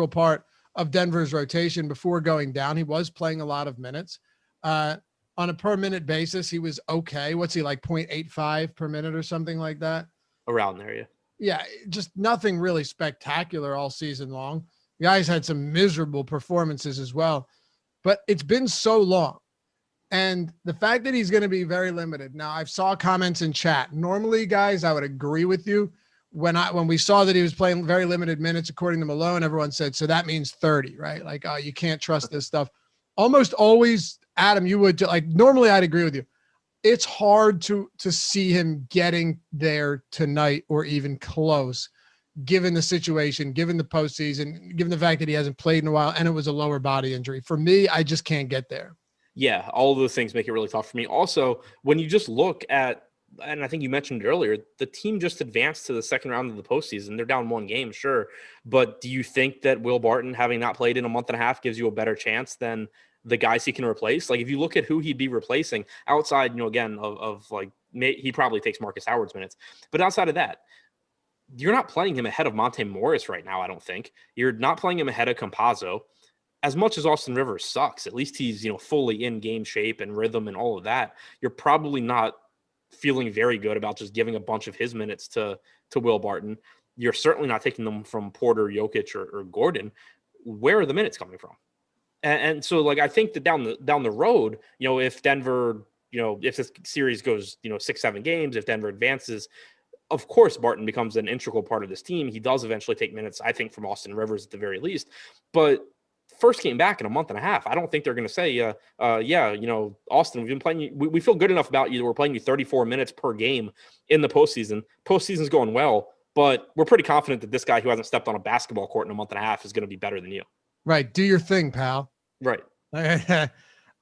part of Denver's rotation before going down. He was playing a lot of minutes. On a per minute basis, he was okay. What's he like 0.85 per minute or something like that? Around there. Yeah. Yeah. Just nothing really spectacular all season long. The guys had some miserable performances as well, but it's been so long. And the fact that he's going to be very limited. Now, I've saw comments in chat. Normally, guys, I would agree with you. When we saw that he was playing very limited minutes, according to Malone, everyone said, so that means 30, right? Like, oh, you can't trust this stuff. Almost always, Adam, you would like, normally I'd agree with you. It's hard to see him getting there tonight or even close, given the situation, given the postseason, given the fact that he hasn't played in a while, and it was a lower body injury. For me, I just can't get there. Yeah, all of those things make it really tough for me. Also, when you just look at, and I think you mentioned earlier, the team just advanced to the second round of the postseason. They're down 1 game, sure. But do you think that Will Barton, having not played in a month and a half, gives you a better chance than the guys he can replace? Like, if you look at who he'd be replacing outside, you know, again, of like, he probably takes Marcus Howard's minutes. But outside of that, you're not playing him ahead of Monte Morris right now, I don't think. You're not playing him ahead of Campazzo. As much as Austin Rivers sucks, at least he's, you know, fully in game shape and rhythm and all of that. You're probably not feeling very good about just giving a bunch of his minutes to Will Barton. You're certainly not taking them from Porter, Jokic, or Gordon. Where are the minutes coming from? And so, like, I think that down the road, you know, if Denver, you know, if this series goes, you know, 6-7 games, if Denver advances, of course, Barton becomes an integral part of this team. He does eventually take minutes, I think, from Austin Rivers at the very least. But first came back in a month and a half, I don't think they're going to say, yeah, you know, Austin, we've been playing you. We feel good enough about you that we're playing you 34 minutes per game in the postseason. Postseason's going well, but we're pretty confident that this guy who hasn't stepped on a basketball court in a month and a half is going to be better than you. Right. Do your thing, pal. Right. I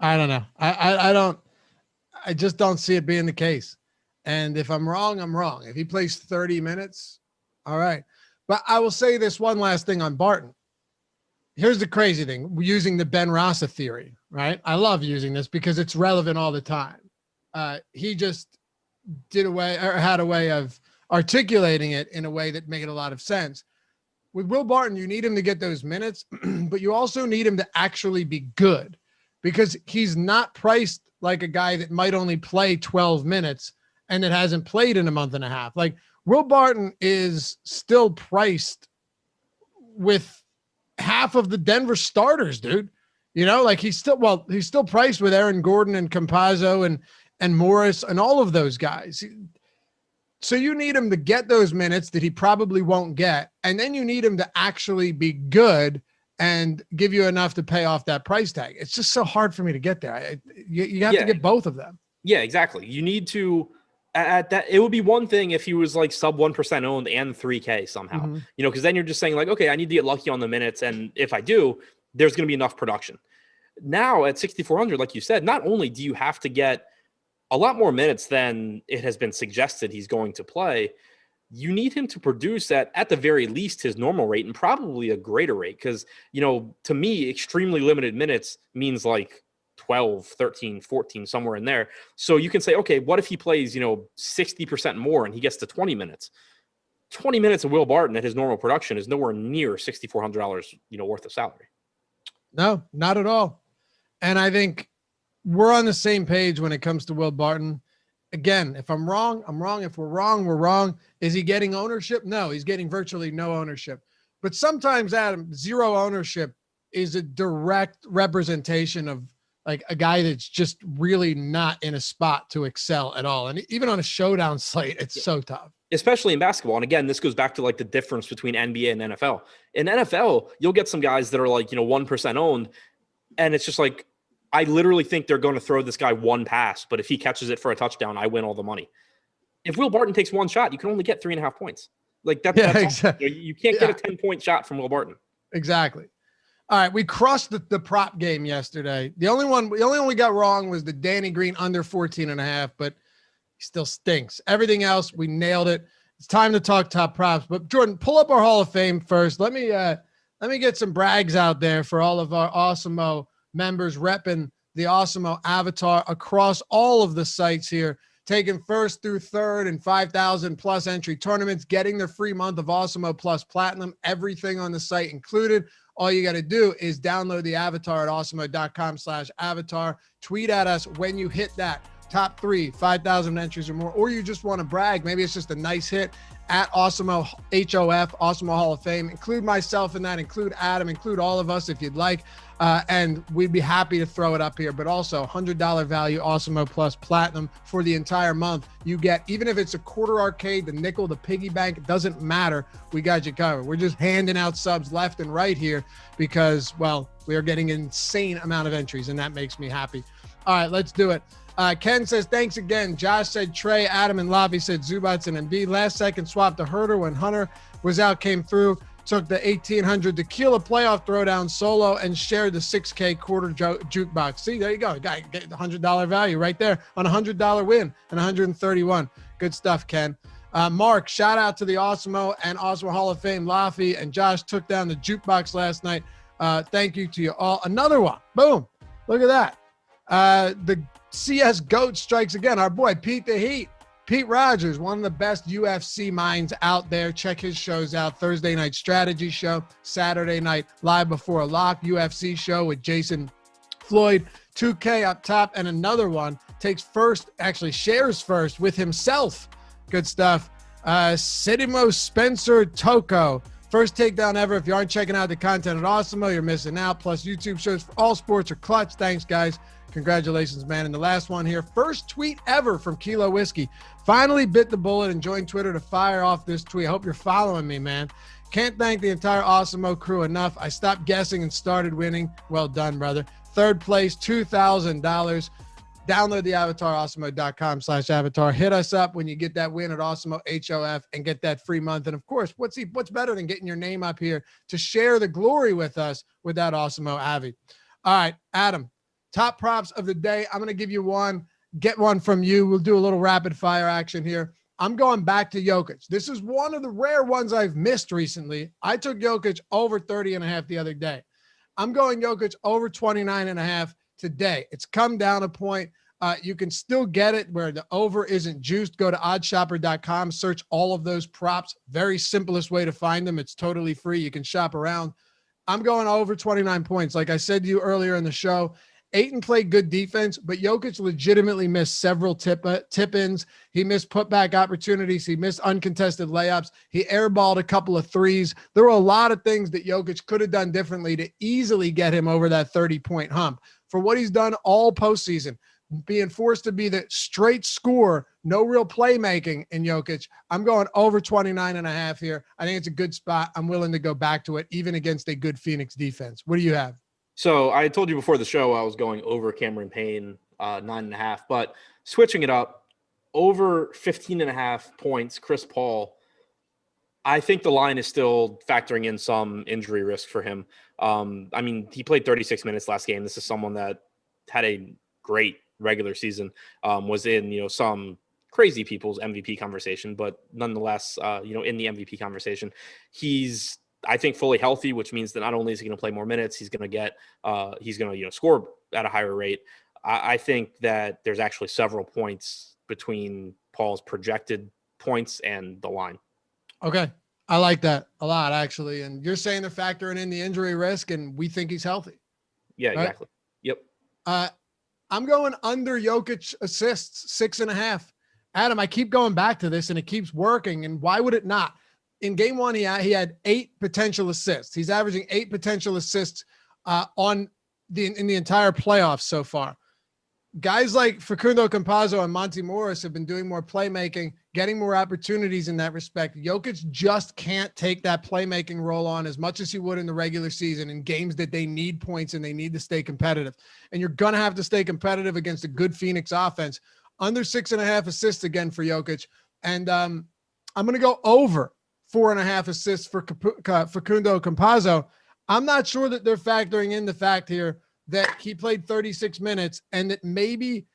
don't know. I just don't see it being the case. And if I'm wrong, I'm wrong. If he plays 30 minutes, all right. But I will say this one last thing on Barton. Here's the crazy thing. We're using the Ben Rasa theory, right? I love using this because it's relevant all the time. He just had a way of articulating it in a way that made a lot of sense. With Will Barton, you need him to get those minutes, but you also need him to actually be good because he's not priced like a guy that might only play 12 minutes and that hasn't played in a month and a half. Like, Will Barton is still priced with half of the Denver starters, dude. You know, like he's still priced with Aaron Gordon and Campazzo and Morris and all of those guys. So you need him to get those minutes that he probably won't get. And then you need him to actually be good and give you enough to pay off that price tag. It's just so hard for me to get there. You have to get both of them. Yeah, exactly. You need to, at that, it would be one thing if he was like sub 1% owned and 3K somehow, you know, because then you're just saying like, okay, I need to get lucky on the minutes. And if I do, there's going to be enough production. Now at 6,400, like you said, not only do you have to get a lot more minutes than it has been suggested he's going to play, you need him to produce at the very least his normal rate and probably a greater rate. Because, you know, to me, extremely limited minutes means like 12, 13, 14, somewhere in there. So you can say, okay, what if he plays, you know, 60% more and he gets to 20 minutes? 20 minutes of Will Barton at his normal production is nowhere near $6,400, you know, worth of salary. No, not at all. And I think we're on the same page when it comes to Will Barton. Again, if I'm wrong, I'm wrong. If we're wrong, we're wrong. Is he getting ownership? No, he's getting virtually no ownership. But sometimes, Adam, zero ownership is a direct representation of like a guy that's just really not in a spot to excel at all. And even on a showdown slate, it's so tough. Especially in basketball. And again, this goes back to like the difference between NBA and NFL. In NFL, you'll get some guys that are like, you know, 1% owned. And it's just like, I literally think they're going to throw this guy one pass, but if he catches it for a touchdown, I win all the money. If Will Barton takes one shot, you can only get 3.5 points. Like that's exactly. You can't get a 10-point shot from Will Barton. Exactly. All right, we crushed the prop game yesterday. The only one we got wrong was the Danny Green under 14.5, but he still stinks. Everything else, we nailed it. It's time to talk top props. But Jordan, pull up our Hall of Fame first. Let me get some brags out there for all of our Awesemo members repping the Awesemo avatar across all of the sites here, taking first through third and 5,000 plus entry tournaments, getting their free month of Awesemo plus platinum, everything on the site included. All you got to do is download the avatar at awesemo.com/avatar. Tweet at us when you hit that top 3, 5,000 entries or more, or you just want to brag. Maybe it's just a nice hit at Awesemo HOF, Awesemo Hall of Fame. Include myself in that, include Adam, include all of us if you'd like. And we'd be happy to throw it up here, but also $100 value Awesemo plus platinum for the entire month. You get, even if it's a quarter arcade, the nickel, the piggy bank, it doesn't matter. We got you covered. We're just handing out subs left and right here because, well, we are getting an insane amount of entries and that makes me happy. All right, let's do it. Ken says, thanks again. Josh said Trey, Adam and Lavi said Zubats and Embiid. Last second swap to Herter when Hunter was out, came through, took the 1,800 tequila playoff throwdown solo and shared the 6K quarter jukebox. See, there you go. Got the $100 value right there on a $100 win and 131. Good stuff, Ken. Mark, shout out to the Awesemo and Awesemo Hall of Fame. Lafi and Josh took down the jukebox last night. Thank you to you all. Another one. Boom. Look at that. The CS GOAT strikes again. Our boy, Pete the Heat. Pete Rogers, one of the best UFC minds out there. Check his shows out. Thursday night strategy show, Saturday night live before a lock UFC show with Jason Floyd, 2K up top, and another one takes first, actually shares first with himself. Good stuff. Sidimo Spencer Toko, first takedown ever. If you aren't checking out the content at Awesemo, you're missing out. Plus YouTube shows for all sports are clutch. Thanks, guys. Congratulations, man. And the last one here, first tweet ever from Kilo Whiskey. Finally bit the bullet and joined Twitter to fire off this tweet. I hope you're following me, man. Can't thank the entire Awesemo crew enough. I stopped guessing and started winning. Well done, brother. Third place, $2,000. Download the avatar, awesemo.com/avatar. Hit us up when you get that win at Awesemo HOF and get that free month. And of course, what's better than getting your name up here to share the glory with us with that Awesemo Avi? All right, Adam. Top props of the day. I'm going to give you one, get one from you. We'll do a little rapid fire action here. I'm going back to Jokic. This is one of the rare ones I've missed recently. I took Jokic over 30.5 the other day. I'm going Jokic over 29.5 today. It's come down a point. You can still get it where the over isn't juiced. Go to oddshopper.com, search all of those props. Very simplest way to find them. It's totally free. You can shop around. I'm going over 29 points. Like I said to you earlier in the show, Ayton played good defense, but Jokic legitimately missed several tip-ins. He missed putback opportunities. He missed uncontested layups. He airballed a couple of threes. There were a lot of things that Jokic could have done differently to easily get him over that 30-point hump. For what he's done all postseason, being forced to be the straight scorer, no real playmaking in Jokic, I'm going over 29.5 here. I think it's a good spot. I'm willing to go back to it, even against a good Phoenix defense. What do you have? So I told you before the show I was going over Cameron Payne, 9.5, but switching it up, over 15.5 points, Chris Paul. I think the line is still factoring in some injury risk for him. I mean, he played 36 minutes last game. This is someone that had a great regular season, was in, some crazy people's MVP conversation, but nonetheless, in the MVP conversation, he's, I think, fully healthy, which means that not only is he going to play more minutes, he's going to score at a higher rate. I think that there's actually several points between Paul's projected points and the line. Okay. I like that a lot, actually. And you're saying they're factoring in the injury risk, and we think he's healthy. Yeah, right? Exactly. Yep. I'm going under Jokic assists, 6.5. Adam, I keep going back to this, and it keeps working. And why would it not? In game one, he had 8 potential assists. He's averaging 8 potential assists in the entire playoffs so far. guys like Facundo Campazzo and Monty Morris have been doing more playmaking, getting more opportunities in that respect. Jokic just can't take that playmaking role on as much as he would in the regular season in games that they need points and they need to stay competitive. And you're going to have to stay competitive against a good Phoenix offense. Under 6.5 assists again for Jokic. And I'm going to go over 4.5 assists for Facundo Campazzo. I'm not sure that they're factoring in the fact here that he played 36 minutes and that maybe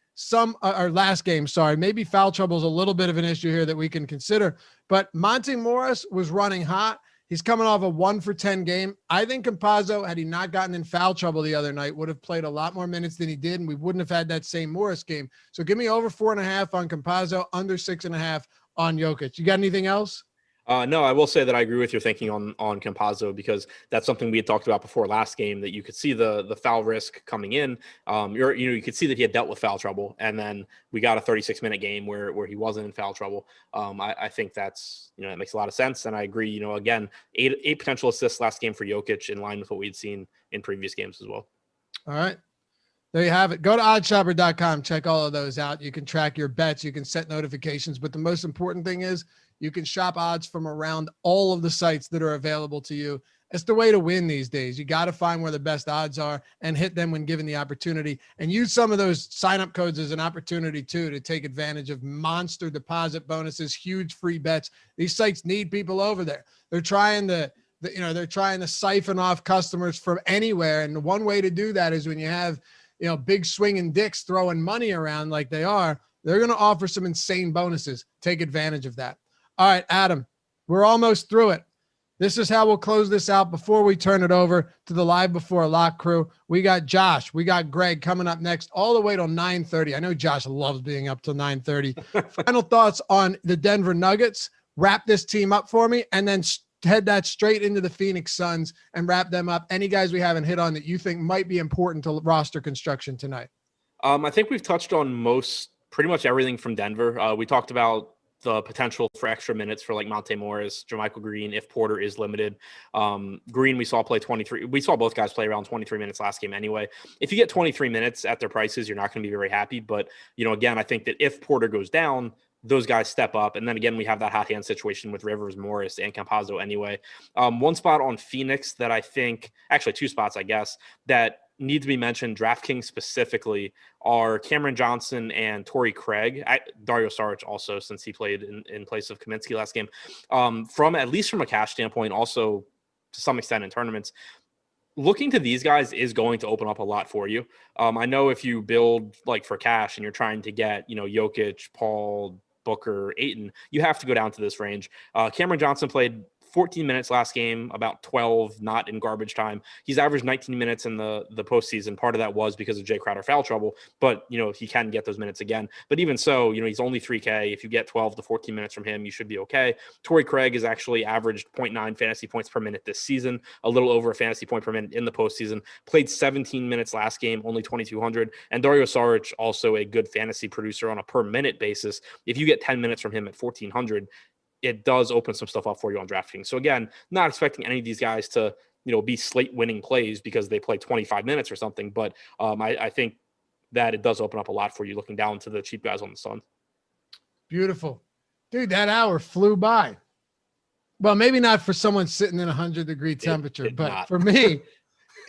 maybe foul trouble is a little bit of an issue here that we can consider. But Monty Morris was running hot. He's coming off a 1 for 10 game. I think Campazzo, had he not gotten in foul trouble the other night, would have played a lot more minutes than he did, and we wouldn't have had that same Morris game. So give me over 4.5 on Campazzo, under 6.5 on Jokic. You got anything else? No, I will say that I agree with your thinking on Campazzo, because that's something we had talked about before last game, that you could see the foul risk coming in. You could see that he had dealt with foul trouble, and then we got a 36-minute game where he wasn't in foul trouble. I think that's, that makes a lot of sense, and I agree. Again, eight potential assists last game for Jokic, in line with what we'd seen in previous games as well. All right. There you have it. Go to oddshopper.com. Check all of those out. You can track your bets. You can set notifications. But the most important thing is you can shop odds from around all of the sites that are available to you. It's the way to win these days. You got to find where the best odds are and hit them when given the opportunity, and use some of those sign-up codes as an opportunity too, to take advantage of monster deposit bonuses, huge free bets. These sites need people over there. They're trying to siphon off customers from anywhere. And one way to do that is when you have, big swinging dicks throwing money around like they are, they're going to offer some insane bonuses. Take advantage of that. All right, Adam, we're almost through it. This is how we'll close this out before we turn it over to the Live Before Lock crew. We got Josh, we got Greg coming up next all the way till 9:30. I know Josh loves being up till 9:30. Final thoughts on the Denver Nuggets. Wrap this team up for me, and then head that straight into the Phoenix Suns and wrap them up. Any guys we haven't hit on that you think might be important to roster construction tonight? I think we've touched on pretty much everything from Denver. We talked about the potential for extra minutes for like Monte Morris, JaMychal Green, if Porter is limited. Green, we saw play 23. We saw both guys play around 23 minutes last game anyway. If you get 23 minutes at their prices, you're not going to be very happy. But, again, I think that if Porter goes down, those guys step up. And then again, we have that hot hand situation with Rivers, Morris, and Campazzo anyway. One spot on Phoenix that I think, actually two spots, I guess, that need to be mentioned, DraftKings specifically, are Cameron Johnson and Torrey Craig. Dario Saric also, since he played in place of Kaminsky last game. At least from a cash standpoint, also to some extent in tournaments, looking to these guys is going to open up a lot for you. I know if you build like for cash and you're trying to get, Jokic, Paul, Booker, Ayton, you have to go down to this range. Cameron Johnson played 14 minutes last game, about 12 not in garbage time. He's averaged 19 minutes in the postseason. Part of that was because of Jay Crowder foul trouble, but he can get those minutes again. But even so, he's only 3K. If you get 12 to 14 minutes from him, you should be okay. Torrey Craig has actually averaged 0.9 fantasy points per minute this season, a little over a fantasy point per minute in the postseason. Played 17 minutes last game, only 2,200. And Dario Saric, also a good fantasy producer on a per minute basis. If you get 10 minutes from him at 1,400, it does open some stuff up for you on DraftKings. So again, not expecting any of these guys to, be slate winning plays because they play 25 minutes or something. But I think that it does open up a lot for you looking down to the cheap guys on the Suns. Beautiful. Dude, that hour flew by. Well, maybe not for someone sitting in 100-degree temperature, but not. For me,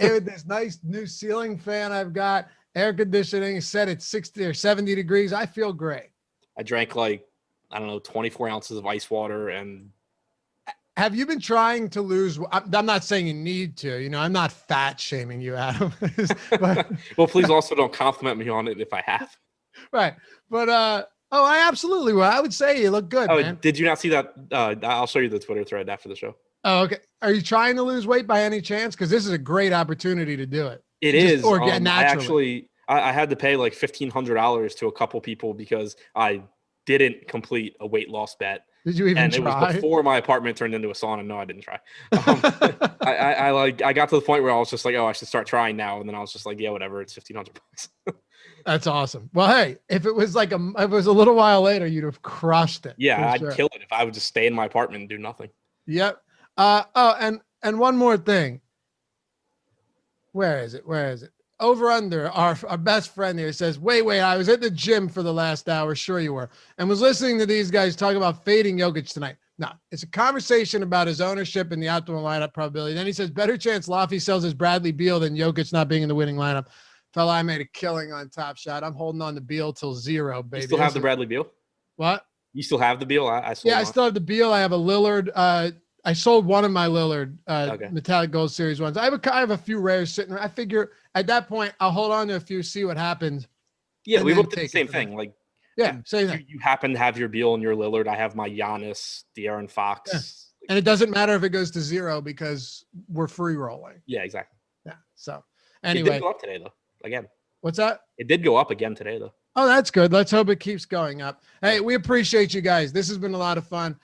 with this nice new ceiling fan I've got, air conditioning set at 60 or 70 degrees, I feel great. I drank 24 ounces of ice water. And have you been trying to lose? I'm not saying you need to, I'm not fat shaming you, Adam. But, well, please also don't compliment me on it if I have. Right. But, I absolutely will. I would say you look good, man. Did you not see that? I'll show you the Twitter thread after the show. Oh, okay. Are you trying to lose weight by any chance? Because this is a great opportunity to do it. It is. Or get naturally. I had to pay like $1,500 to a couple people because I didn't complete a weight loss bet. Did you even try? It was before my apartment turned into a sauna. No, I didn't try. I got to the point where I was just like, oh, I should start trying now. And then I was just like, yeah, whatever. It's $1,500. That's awesome. Well, hey, if it was if it was a little while later, you'd have crushed it. Yeah, I'd kill it if I would just stay in my apartment and do nothing. Yep. And one more thing. Where is it? over under, our best friend here says, wait, I was at the gym for the last hour. Sure you were. And was listening to these guys talk about fading Jokic tonight. No, it's a conversation about his ownership and the optimal lineup probability. Then he says, better chance Lofty sells his Bradley Beal than Jokic not being in the winning lineup. Fella, I made a killing on Top Shot. I'm holding on to Beal till 0, baby. You still have the Bradley Beal? What? You still have the Beal? I still have the Beal. I have a Lillard. I sold one of my Lillard Metallic Gold Series ones. I have a few rares sitting. I figure at that point I'll hold on to a few, see what happens. Yeah, we both did the same thing. Like, same thing. You happen to have your Beal and your Lillard. I have my Giannis, De'Aaron Fox. Yeah. And it doesn't matter if it goes to 0 because we're free rolling. Yeah, exactly. Yeah. So anyway, it did go up today though. Again, what's that? It did go up again today though. Oh, that's good. Let's hope it keeps going up. Hey, we appreciate you guys. This has been a lot of fun.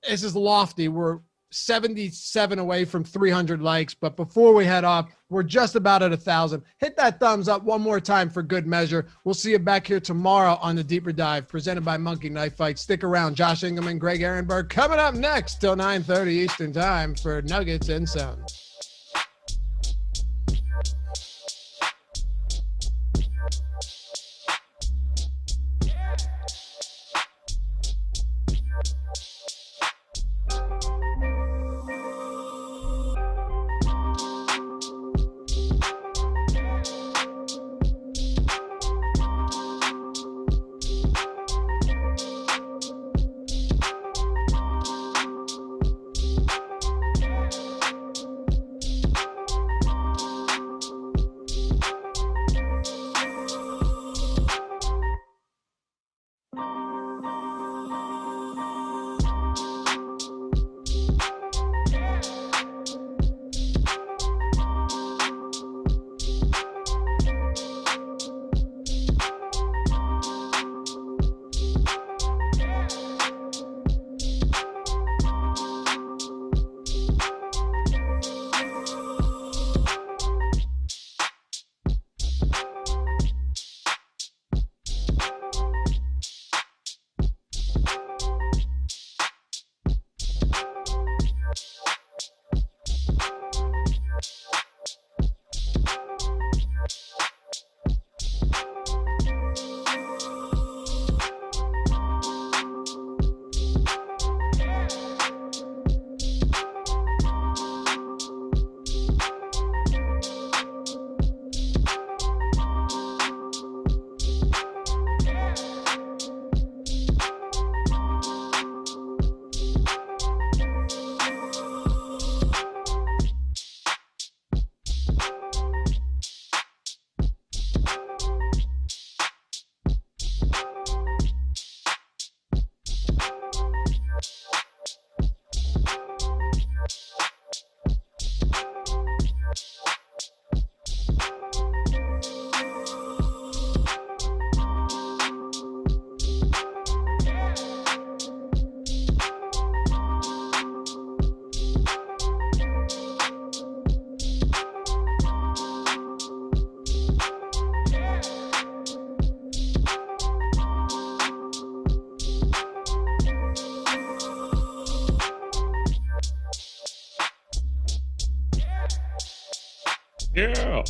This is Lofty. We're 77 away from 300 likes, but before we head off, we're just about at 1,000. Hit that thumbs up one more time for good measure. We'll see you back here tomorrow on the Deeper Dive presented by Monkey Knife Fight. Stick around. Josh Engelman, Greg Ehrenberg coming up next till 9:30 Eastern time for Nuggets and Suns. Yeah.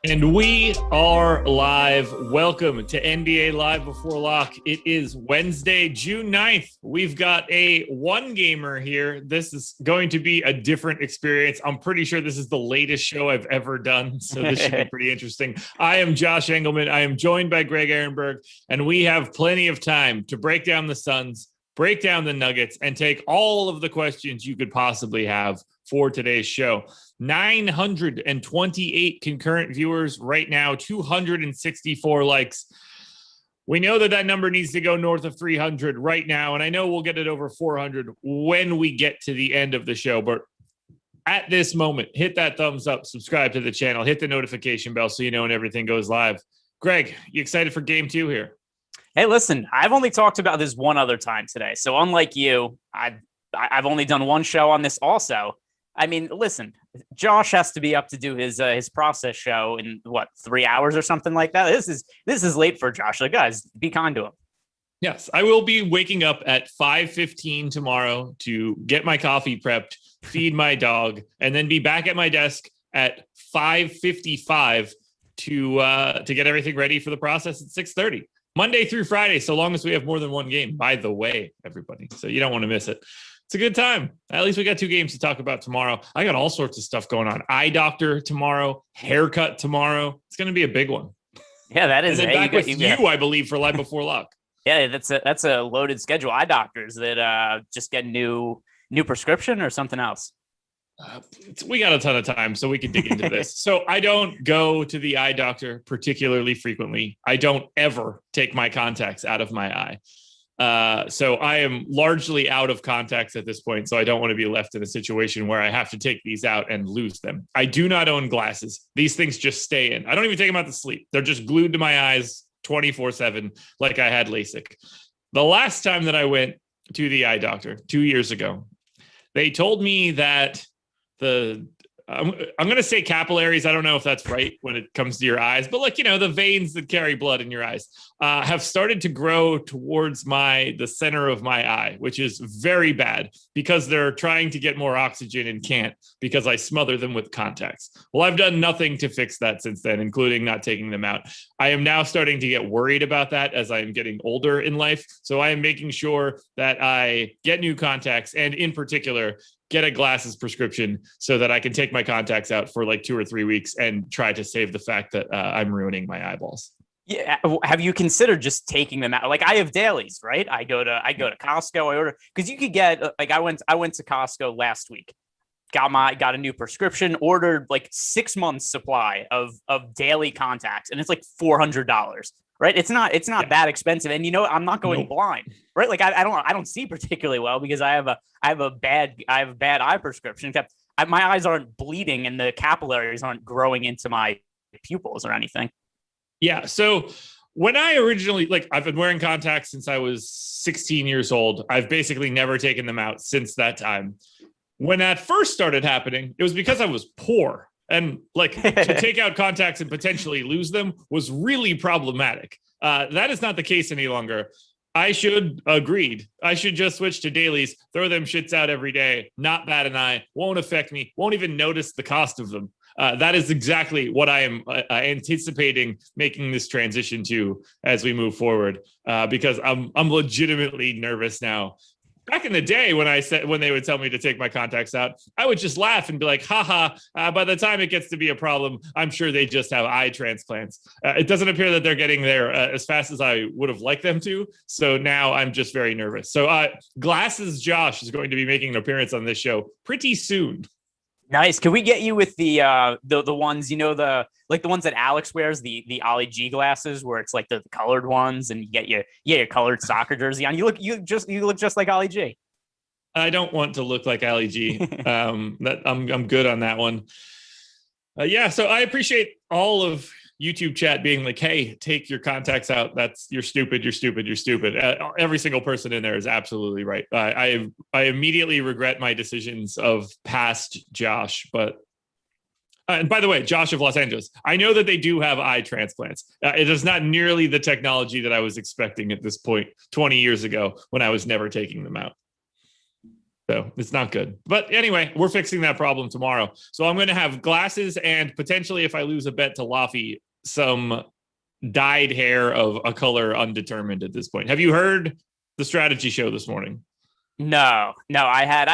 And we are live. Welcome to NBA Live Before Lock. It is Wednesday, June 9th. We've got a one-gamer here. This is going to be a different experience. I'm pretty sure this is the latest show I've ever done, so this should be pretty interesting. I am Josh Engelman. I am joined by Greg Ehrenberg, and we have plenty of time to break down the Suns, break down the Nuggets, and take all of the questions you could possibly have for today's show. 928 concurrent viewers right now, 264 likes. We know that number needs to go north of 300 right now, and I know we'll get it over 400 when we get to the end of the show. But at this moment, hit that thumbs up, subscribe to the channel, hit the notification bell so you know when everything goes live. Greg, you excited for game 2 here? Hey, listen, I've only talked about this one other time today. So unlike you, I've only done one show on this also. I mean, listen, Josh has to be up to do his process show in 3 hours or something like that. This is late for Josh. Like, guys, be kind to him. Yes, I will be waking up at 5:15 tomorrow to get my coffee prepped, feed my dog, and then be back at my desk at 5:55 to get everything ready for the process at 6:30. Monday through Friday, so long as we have more than one game, by the way, everybody. So you don't want to miss it. It's a good time. At least we got 2 games to talk about tomorrow. I got all sorts of stuff going on. Eye doctor tomorrow, haircut tomorrow. It's going to be a big one. Yeah, that is. And then back with you, I believe, for Live Before Lock. Yeah, that's a loaded schedule. Eye doctors that just get new prescription or something else. We got a ton of time, so we can dig into this. So I don't go to the eye doctor particularly frequently. I don't ever take my contacts out of my eye. So I am largely out of contacts at this point. So I don't want to be left in a situation where I have to take these out and lose them. I do not own glasses. These things just stay in. I don't even take them out to sleep. They're just glued to my eyes 24/7, like I had LASIK. The last time that I went to the eye doctor 2 years ago, they told me that I'm going to say capillaries. I don't know if that's right when it comes to your eyes, but the veins that carry blood in your eyes have started to grow towards the center of my eye, which is very bad because they're trying to get more oxygen and can't because I smother them with contacts. Well, I've done nothing to fix that since then, including not taking them out. I am now starting to get worried about that as I am getting older in life. So I am making sure that I get new contacts and in particular, get a glasses prescription so that I can take my contacts out for 2 or 3 weeks and try to save the fact that I'm ruining my eyeballs. Yeah. Have you considered just taking them out? I have dailies, right? I go to Costco. I order because you could get I went to Costco last week, got a new prescription, ordered 6 months supply of daily contacts, and it's $400. Right. It's not that expensive. And, I'm not going blind. Right. I don't see particularly well because I have a bad eye prescription. In fact, my eyes aren't bleeding and the capillaries aren't growing into my pupils or anything. Yeah. So when I originally, I've been wearing contacts since I was 16 years old. I've basically never taken them out since that time. When that first started happening, it was because I was poor. And to take out contacts and potentially lose them was really problematic. That is not the case any longer. I should just switch to dailies, throw them shits out every day, not bat an eye, won't affect me, won't even notice the cost of them. That is exactly what I am anticipating making this transition to as we move forward, because I'm legitimately nervous now. Back in the day when they would tell me to take my contacts out, I would just laugh and be like, haha, by the time it gets to be a problem, I'm sure they just have eye transplants. It doesn't appear that they're getting there as fast as I would have liked them to. So now I'm just very nervous. So Glasses Josh is going to be making an appearance on this show pretty soon. Nice. Can we get you with the ones, the ones that Alex wears, the Ollie G glasses, where it's the colored ones, and you get your colored soccer jersey on. You look just like Ollie G. I don't want to look like Ollie G. I'm good on that one. So I appreciate all of YouTube chat being like, hey, take your contacts out. You're stupid. Every single person in there is absolutely right. I immediately regret my decisions of past Josh, but and by the way, Josh of Los Angeles, I know that they do have eye transplants. It is not nearly the technology that I was expecting at this point 20 years ago when I was never taking them out. So it's not good. But anyway, we're fixing that problem tomorrow. So I'm going to have glasses and potentially, if I lose a bet to Laffy, some dyed hair of a color undetermined at this point. Have you heard the strategy show this morning? No, I had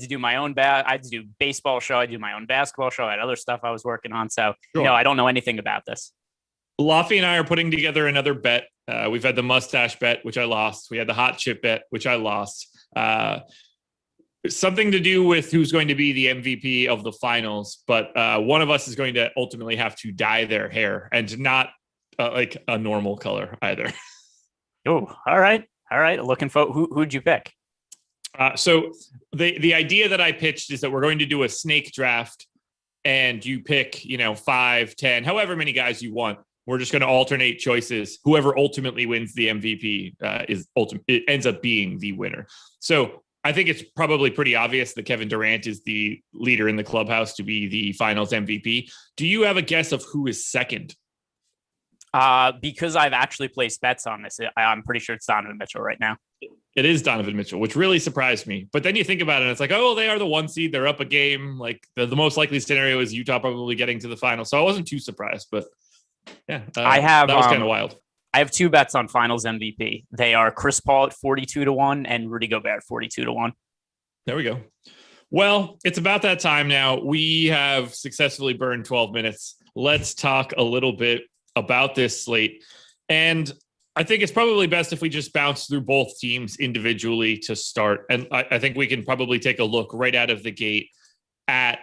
to do my own I had to do baseball show. I do my own basketball show. I had other stuff I was working on. So, sure. I don't know anything about this. Laffy and I are putting together another bet. We've had the mustache bet, which I lost. We had the hot chip bet, which I lost. Something to do with who's going to be the MVP of the finals. But one of us is going to ultimately have to dye their hair, and not a normal color either. Oh, all right. Looking for who'd you pick? So the idea that I pitched is that we're going to do a snake draft, and you pick, 5, 10, however many guys you want. We're just going to alternate choices. Whoever ultimately wins the MVP it ends up being the winner. So I think it's probably pretty obvious that Kevin Durant is the leader in the clubhouse to be the finals MVP. Do you have a guess of who is second? Because I've actually placed bets on this, I'm pretty sure it's Donovan Mitchell right now. It is Donovan Mitchell, which really surprised me. But then you think about it, and it's like, oh, they are the 1 seed. They're up a game. Like the most likely scenario is Utah probably getting to the final. So I wasn't too surprised. But yeah, that was kind of wild. I have 2 bets on finals MVP. They are Chris Paul at 42-1 and Rudy Gobert at 42-1. There we go. Well, it's about that time now. We have successfully burned 12 minutes. Let's talk a little bit about this slate. And I think it's probably best if we just bounce through both teams individually to start. And I think we can probably take a look right out of the gate at,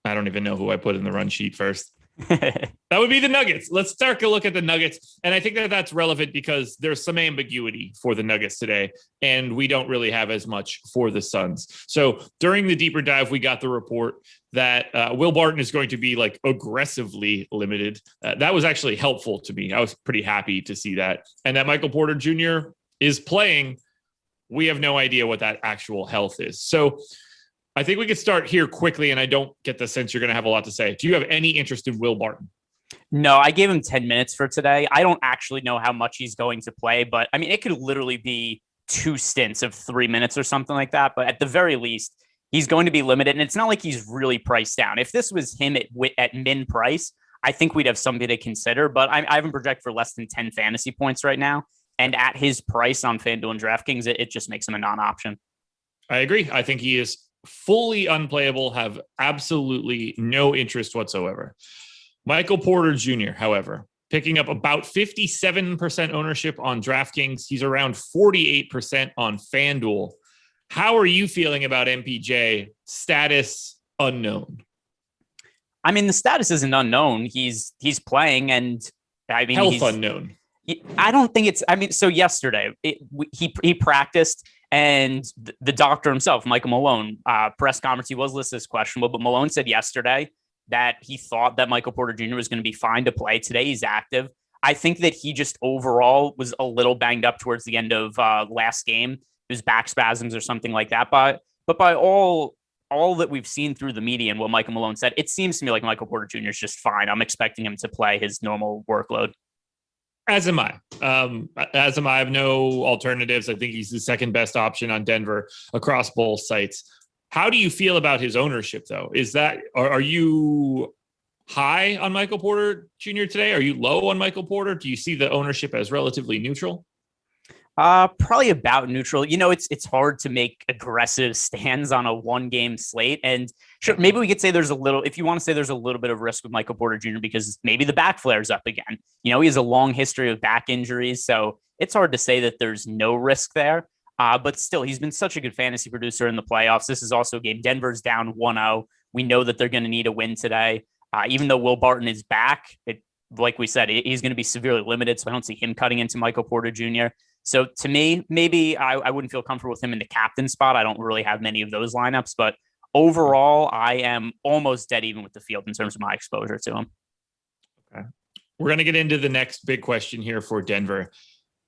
I don't even know who I put in the run sheet first. That would be the Nuggets. Let's take a look at the Nuggets. And I think that that's relevant because there's some ambiguity for the Nuggets today, and we don't really have as much for the Suns. So during the deeper dive, we got the report that Will Barton is going to be like aggressively limited. That was actually helpful to me. I was pretty happy to see that. And that Michael Porter Jr. is playing. We have no idea what that actual health is. So I think we could start here quickly, and I don't get the sense you're going to have a lot to say. Do you have any interest in Will Barton? No, I gave him 10 minutes for today. I don't actually know how much he's going to play, but I mean, it could literally be 2 stints of 3 minutes or something like that. But at the very least, he's going to be limited, and it's not like he's really priced down. If this was him at min price, I think we'd have something to consider, but I have him projected for less than 10 fantasy points right now. And at his price on Fanduel and Draftkings, it just makes him a non-option. I agree. I think he is fully unplayable, have absolutely no interest whatsoever. Michael Porter Jr., however, picking up about 57% ownership on DraftKings. He's around 48% on FanDuel. How are you feeling about MPJ? Status unknown. I mean, the status isn't unknown. He's playing, and I mean, health unknown. I don't think it's. I mean, so yesterday he practiced. And the doctor himself, Michael Malone, press conference, he was listed as questionable, but Malone said yesterday that he thought that Michael Porter Jr. was going to be fine to play. Today he's active. I think that he just overall was a little banged up towards the end of last game. It was back spasms or something like that. But by all that we've seen through the media and what Michael Malone said, it seems to me like Michael Porter Jr. is just fine. I'm expecting him to play his normal workload. As am I. I have no alternatives. I think he's the second best option on Denver across both sites. How do you feel about his ownership, though? Are you high on Michael Porter Jr. today? Are you low on Michael Porter? Do you see the ownership as relatively neutral? Probably about neutral. You know, it's hard to make aggressive stands on a 1-game slate. And sure, maybe we could say there's a little, if you want to say there's a little bit of risk with Michael Porter Jr. because maybe the back flares up again. You know, he has a long history of back injuries, so it's hard to say that there's no risk there. But still, he's been such a good fantasy producer in the playoffs. This is also a game. Denver's down 1-0. We know that they're going to need a win today. Even though Will Barton is back, like we said, he's going to be severely limited, so I don't see him cutting into Michael Porter Jr. So to me, maybe I wouldn't feel comfortable with him in the captain spot. I don't really have many of those lineups, but overall, I am almost dead even with the field in terms of my exposure to him. Okay. We're going to get into the next big question here for Denver.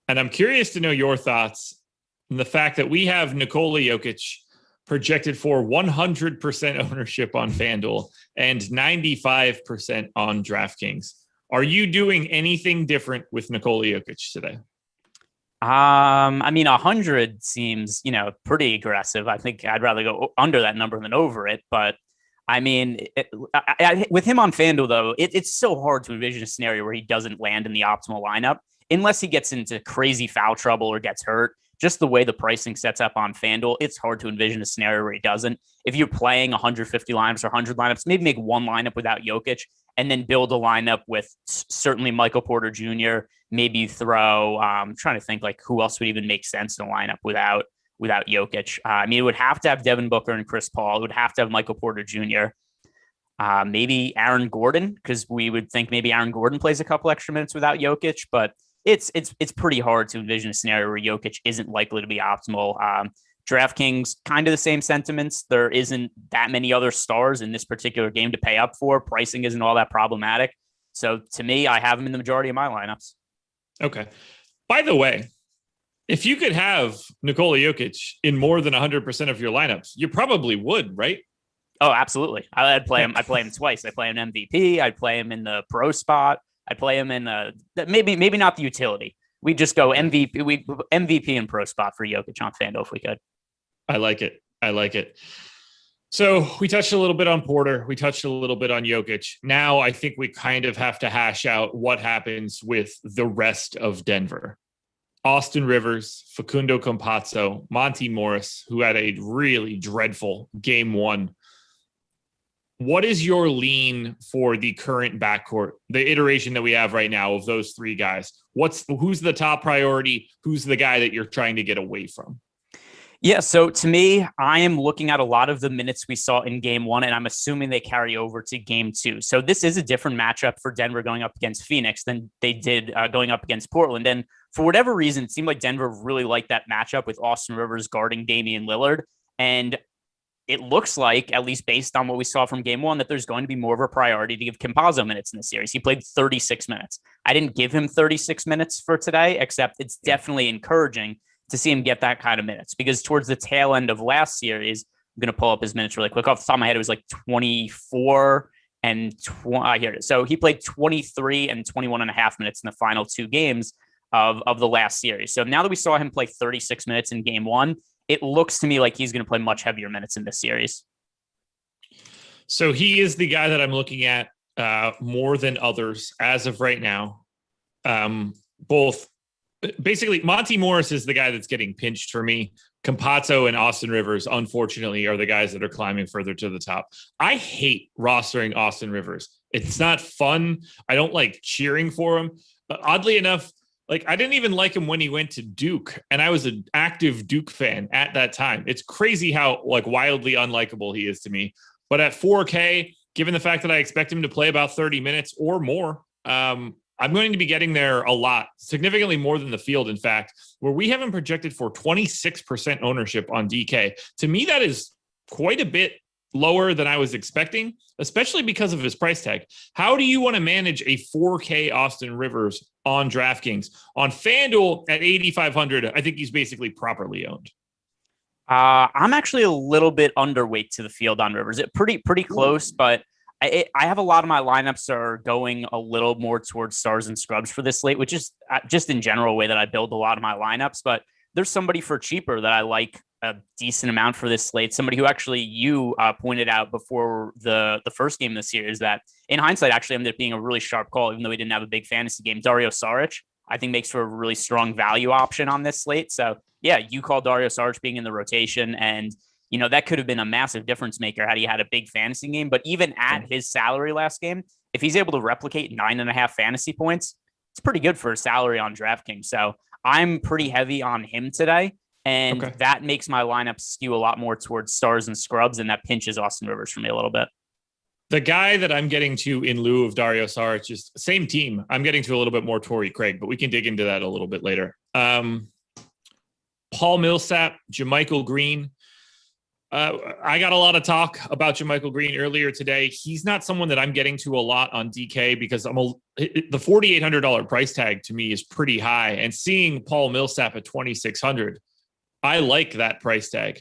And I'm curious to know your thoughts on the fact that we have Nikola Jokic projected for 100% ownership on FanDuel and 95% on DraftKings. Are you doing anything different with Nikola Jokic today? I mean, 100 seems, pretty aggressive. I think I'd rather go under that number than over it. But I mean, with him on FanDuel, though, it's so hard to envision a scenario where he doesn't land in the optimal lineup unless he gets into crazy foul trouble or gets hurt. Just the way the pricing sets up on FanDuel, it's hard to envision a scenario where he doesn't. If you're playing 150 lineups or 100 lineups, maybe make one lineup without Jokic and then build a lineup with certainly Michael Porter Jr. Maybe you throw, I'm trying to think like who else would even make sense in a lineup without Jokic. I mean, it would have to have Devin Booker and Chris Paul. It would have to have Michael Porter Jr. Maybe Aaron Gordon, because we would think maybe Aaron Gordon plays a couple extra minutes without Jokic, but it's pretty hard to envision a scenario where Jokic isn't likely to be optimal. DraftKings, kind of the same sentiments. There isn't that many other stars in this particular game to pay up for. Pricing isn't all that problematic. So to me, I have him in the majority of my lineups. Okay. By the way, If you could have Nikola Jokic in more than 100% of your lineups, you probably would, right? Oh, absolutely. I'd play him. I play him twice. I play him MVP. I'd play him in the pro spot. I'd play him in maybe not the utility. We just go MVP. We MVP and pro spot for Jokic on Fanduel if we could. I like it. So we touched a little bit on Porter. We touched a little bit on Jokic. Now I think we kind of have to hash out what happens with the rest of Denver. Austin Rivers, Facundo Campazzo, Monty Morris, who had a really dreadful game one. What is your lean for the current backcourt, the iteration that we have right now of those three guys? Who's the top priority? Who's the guy that you're trying to get away from? Yeah, so to me, I am looking at a lot of the minutes we saw in game one, and I'm assuming they carry over to game two. So this is a different matchup for Denver going up against Phoenix than they did going up against Portland. And for whatever reason, it seemed like Denver really liked that matchup with Austin Rivers guarding Damian Lillard. And it looks like, at least based on what we saw from game one, that there's going to be more of a priority to give Campazzo minutes in the series. He played 36 minutes. I didn't give him 36 minutes for today, except it's definitely encouraging to see him get that kind of minutes, because towards the tail end of last series, I'm going to pull up his minutes really quick. Off the top of my head, it was like 24 and 20. Here it is. So he played 23 and 21 and a half minutes in the final two games of the last series. So now that we saw him play 36 minutes in game one, it looks to me like he's going to play much heavier minutes in this series. So he is the guy that I'm looking at more than others as of right now. Basically, Monty Morris is the guy that's getting pinched for me. Campazzo and Austin Rivers, unfortunately, are the guys that are climbing further to the top. I hate rostering Austin Rivers. It's not fun. I don't like cheering for him. But oddly enough, I didn't even like him when he went to Duke, and I was an active Duke fan at that time. It's crazy how wildly unlikable he is to me. But at 4K, given the fact that I expect him to play about 30 minutes or more, I'm going to be getting there a lot, significantly more than the field, in fact, where we have him projected for 26% ownership on DK. To me, that is quite a bit lower than I was expecting, especially because of his price tag. How do you want to manage a 4K Austin Rivers on DraftKings? On FanDuel at 8,500, I think he's basically properly owned. I'm actually a little bit underweight to the field on Rivers. Pretty close, but I have a lot of my lineups are going a little more towards stars and scrubs for this slate, which is just in general a way that I build a lot of my lineups. But there's somebody for cheaper that I like a decent amount for this slate. Somebody who actually you pointed out before the first game of the series that in hindsight actually ended up being a really sharp call, even though he didn't have a big fantasy game. Dario Saric, I think, makes for a really strong value option on this slate. So yeah, you call Dario Saric being in the rotation, and that could have been a massive difference maker had he had a big fantasy game. But even at his salary last game, if he's able to replicate 9.5 fantasy points, it's pretty good for a salary on DraftKings. So I'm pretty heavy on him today. And that makes my lineup skew a lot more towards stars and scrubs. And that pinches Austin Rivers for me a little bit. The guy that I'm getting to in lieu of Dario Saric is same team. I'm getting to a little bit more Torrey Craig, but we can dig into that a little bit later. Paul Millsap, JaMychal Green. I got a lot of talk about JaMychal Green earlier today. He's not someone that I'm getting to a lot on DK because the $4,800 price tag to me is pretty high. And seeing Paul Millsap at 2,600, I like that price tag.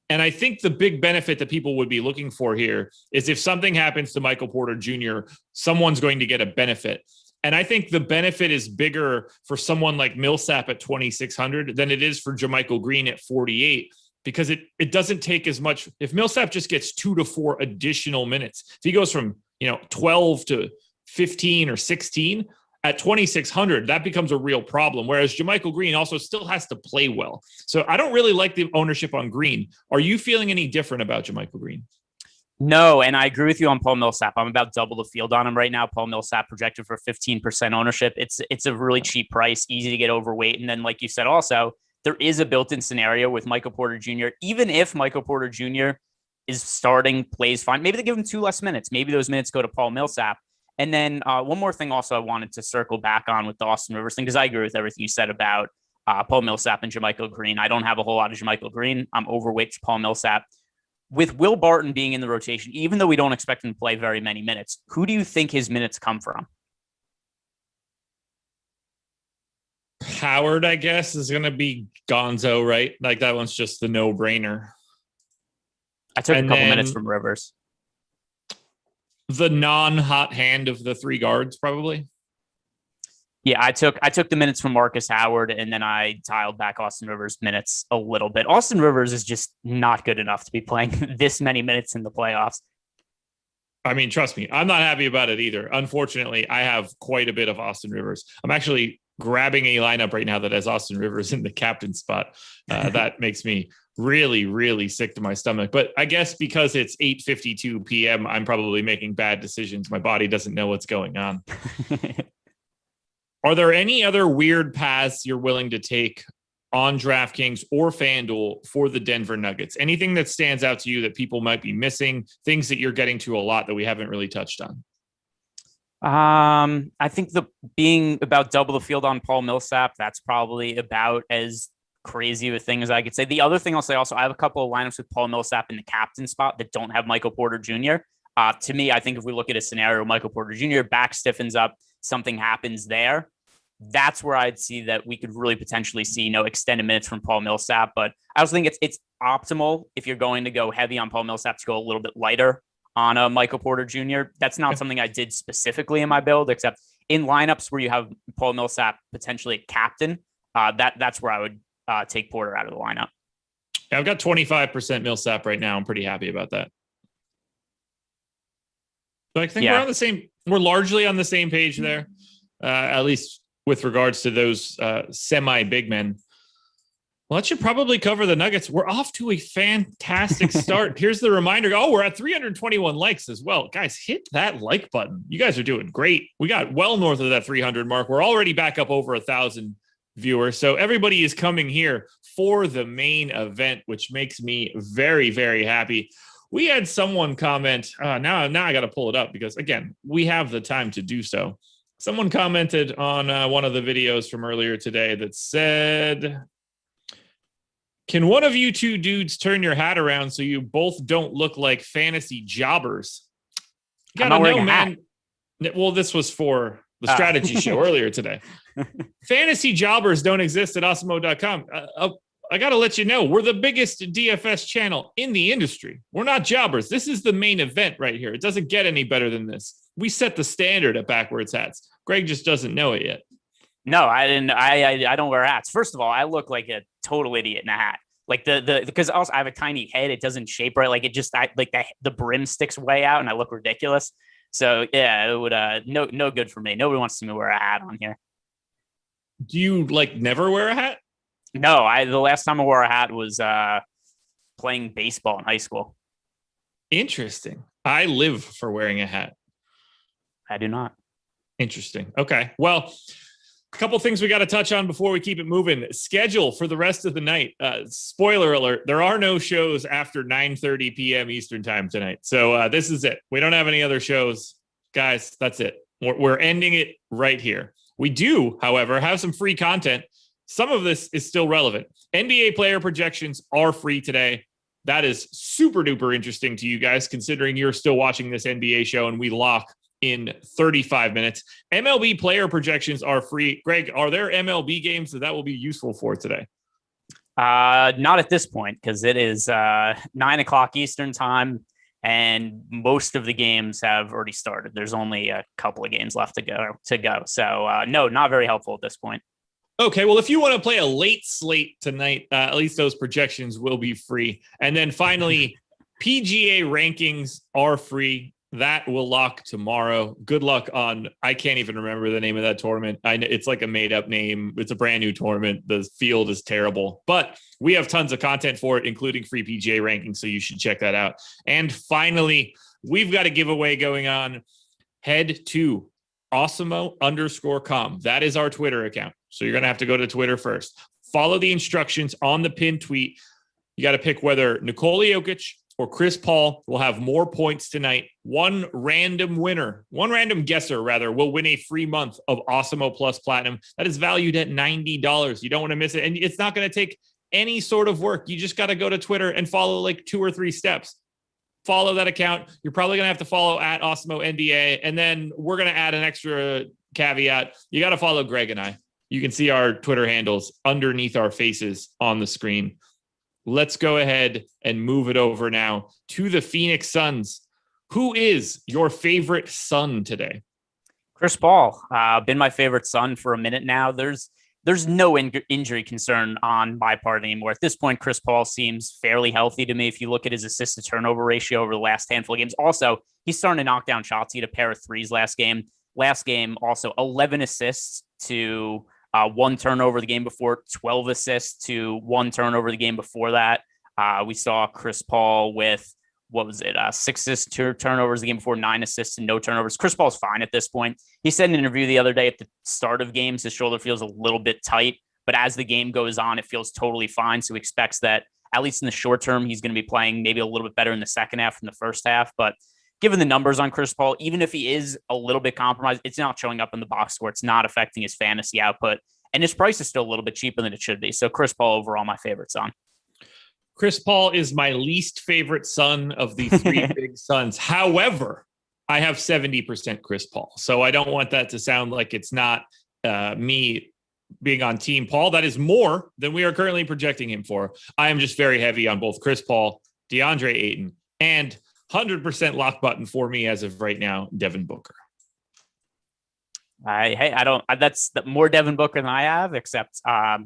And I think the big benefit that people would be looking for here is if something happens to Michael Porter Jr., someone's going to get a benefit. And I think the benefit is bigger for someone like Millsap at 2,600 than it is for JaMychal Green at 48, because it doesn't take as much. If Millsap just gets 2 to 4 additional minutes, if he goes from 12 to 15 or 16 at 2,600, that becomes a real problem. Whereas JaMychal Green also still has to play well. So I don't really like the ownership on Green. Are you feeling any different about JaMychal Green? No, and I agree with you on Paul Millsap. I'm about double the field on him right now. Paul Millsap projected for 15% ownership. It's a really cheap price, easy to get overweight. And then, like you said, also, there is a built-in scenario with Michael Porter Jr. Even if Michael Porter Jr. is starting, plays fine, maybe they give him 2 less minutes. Maybe those minutes go to Paul Millsap. And then one more thing also I wanted to circle back on with the Austin Rivers thing, because I agree with everything you said about Paul Millsap and JaMychal Green. I don't have a whole lot of JaMychal Green. I'm overweight to Paul Millsap. With Will Barton being in the rotation, even though we don't expect him to play very many minutes, who do you think his minutes come from? Howard, I guess, is going to be Gonzo, right? Like that one's just the no-brainer. I took a couple minutes from Rivers. The non-hot hand of the 3 guards, probably. Yeah, I took the minutes from Marcus Howard, and then I dialed back Austin Rivers' minutes a little bit. Austin Rivers is just not good enough to be playing this many minutes in the playoffs. I mean, trust me, I'm not happy about it either. Unfortunately, I have quite a bit of Austin Rivers. I'm actually grabbing a lineup right now that has Austin Rivers in the captain spot. That makes me really, really sick to my stomach. But I guess because it's 8:52 p.m., I'm probably making bad decisions. My body doesn't know what's going on. Are there any other weird paths you're willing to take on DraftKings or Fanduel for the Denver Nuggets? Anything that stands out to you that people might be missing, things that you're getting to a lot that we haven't really touched on? I think the being about double the field on Paul Millsap, that's probably about as crazy of a thing as I could say. The other thing I'll say also, I have a couple of lineups with Paul Millsap in the captain spot that don't have Michael Porter Jr. To me, I think if we look at a scenario, Michael Porter Jr. back stiffens up, something happens there. That's where I'd see that we could really potentially see, extended minutes from Paul Millsap. But I also think it's optimal if you're going to go heavy on Paul Millsap to go a little bit lighter on Michael Porter Jr. That's not something I did specifically in my build, except in lineups where you have Paul Millsap potentially a captain. That's where I would take Porter out of the lineup. Yeah, I've got 25% Millsap right now. I'm pretty happy about that. So I think we're largely on the same page there, at least with regards to those semi big men. Well, that should probably cover the Nuggets. We're off to a fantastic start. Here's the reminder. Oh, we're at 321 likes as well. Guys, hit that like button. You guys are doing great. We got well north of that 300 mark. We're already back up over 1,000 viewers. So everybody is coming here for the main event, which makes me very, very happy. We had someone comment. Now I got to pull it up because, again, we have the time to do so. Someone commented on one of the videos from earlier today that said, can one of you two dudes turn your hat around so you both don't look like fantasy jobbers? Gotta know, man. Well, this was for the strategy show earlier today. Fantasy jobbers don't exist at Awesemo.com. I got to let you know, we're the biggest DFS channel in the industry. We're not jobbers. This is the main event right here. It doesn't get any better than this. We set the standard at Backwards Hats. Greg just doesn't know it yet. No, I didn't. I don't wear hats. First of all, I look like a total idiot in a hat. Like because also I have a tiny head. It doesn't shape right. Like it just the brim sticks way out and I look ridiculous. So yeah, it would no good for me. Nobody wants to see me wear a hat on here. Do you never wear a hat? No, the last time I wore a hat was playing baseball in high school. Interesting. I live for wearing a hat. I do not. Interesting. Okay. Well, a couple things we got to touch on before we keep it moving. Schedule for the rest of the night. Spoiler alert, there are no shows after 9:30 p.m. Eastern time tonight. So this is it. We don't have any other shows. Guys, that's it. We're ending it right here. We do, however, have some free content. Some of this is still relevant. NBA player projections are free today. That is super duper interesting to you guys, considering you're still watching this NBA show and we lock in 35 minutes. MLB player projections are free. Greg, are there MLB games that will be useful for today? Not at this point, because it is 9:00 Eastern time and most of the games have already started. There's only a couple of games left to go. So no, not very helpful at this point. Okay, well, if you want to play a late slate tonight, at least those projections will be free. And then finally, PGA rankings are free. That will lock tomorrow. Good luck on, I can't even remember the name of that tournament. It's like a made up name. It's a brand new tournament. The field is terrible, but we have tons of content for it, including free PGA rankings. So you should check that out. And finally, we've got a giveaway going on. Head to Awesemo_com. That is our Twitter account. So you're going to have to go to Twitter first. Follow the instructions on the pinned tweet. You got to pick whether Nikola Jokic or Chris Paul will have more points tonight. One random guesser will win a free month of Awesemo Plus Platinum. That is valued at $90. You don't want to miss it. And it's not going to take any sort of work. You just got to go to Twitter and follow 2 or 3 steps. Follow that account. You're probably going to have to follow at Awesemo NBA. And then we're going to add an extra caveat. You got to follow Greg and I. You can see our Twitter handles underneath our faces on the screen. Let's go ahead and move it over now to the Phoenix Suns. Who is your favorite Sun today? Chris Paul, been my favorite Sun for a minute now. There's no injury concern on my part anymore. At this point, Chris Paul seems fairly healthy to me. If you look at his assist to turnover ratio over the last handful of games, also he's starting to knock down shots. He had a pair of threes last game. Last game, also 11 assists to 1 turnover the game before, 12 assists to 1 turnover the game before that. We saw Chris Paul with, 6 assists, 2 turnovers the game before, 9 assists and no turnovers. Chris Paul's fine at this point. He said in an interview the other day at the start of games, his shoulder feels a little bit tight, but as the game goes on, it feels totally fine. So he expects that, at least in the short term, he's going to be playing maybe a little bit better in the second half than the first half. But given the numbers on Chris Paul, even if he is a little bit compromised, it's not showing up in the box score. It's not affecting his fantasy output. And his price is still a little bit cheaper than it should be. So Chris Paul overall, my favorite Sun. Chris Paul is my least favorite Sun of the 3 big Suns. However, I have 70% Chris Paul. So I don't want that to sound like it's not me being on Team Paul. That is more than we are currently projecting him for. I am just very heavy on both Chris Paul, DeAndre Ayton, and 100% lock button for me as of right now, Devin Booker. That's more Devin Booker than I have, except, I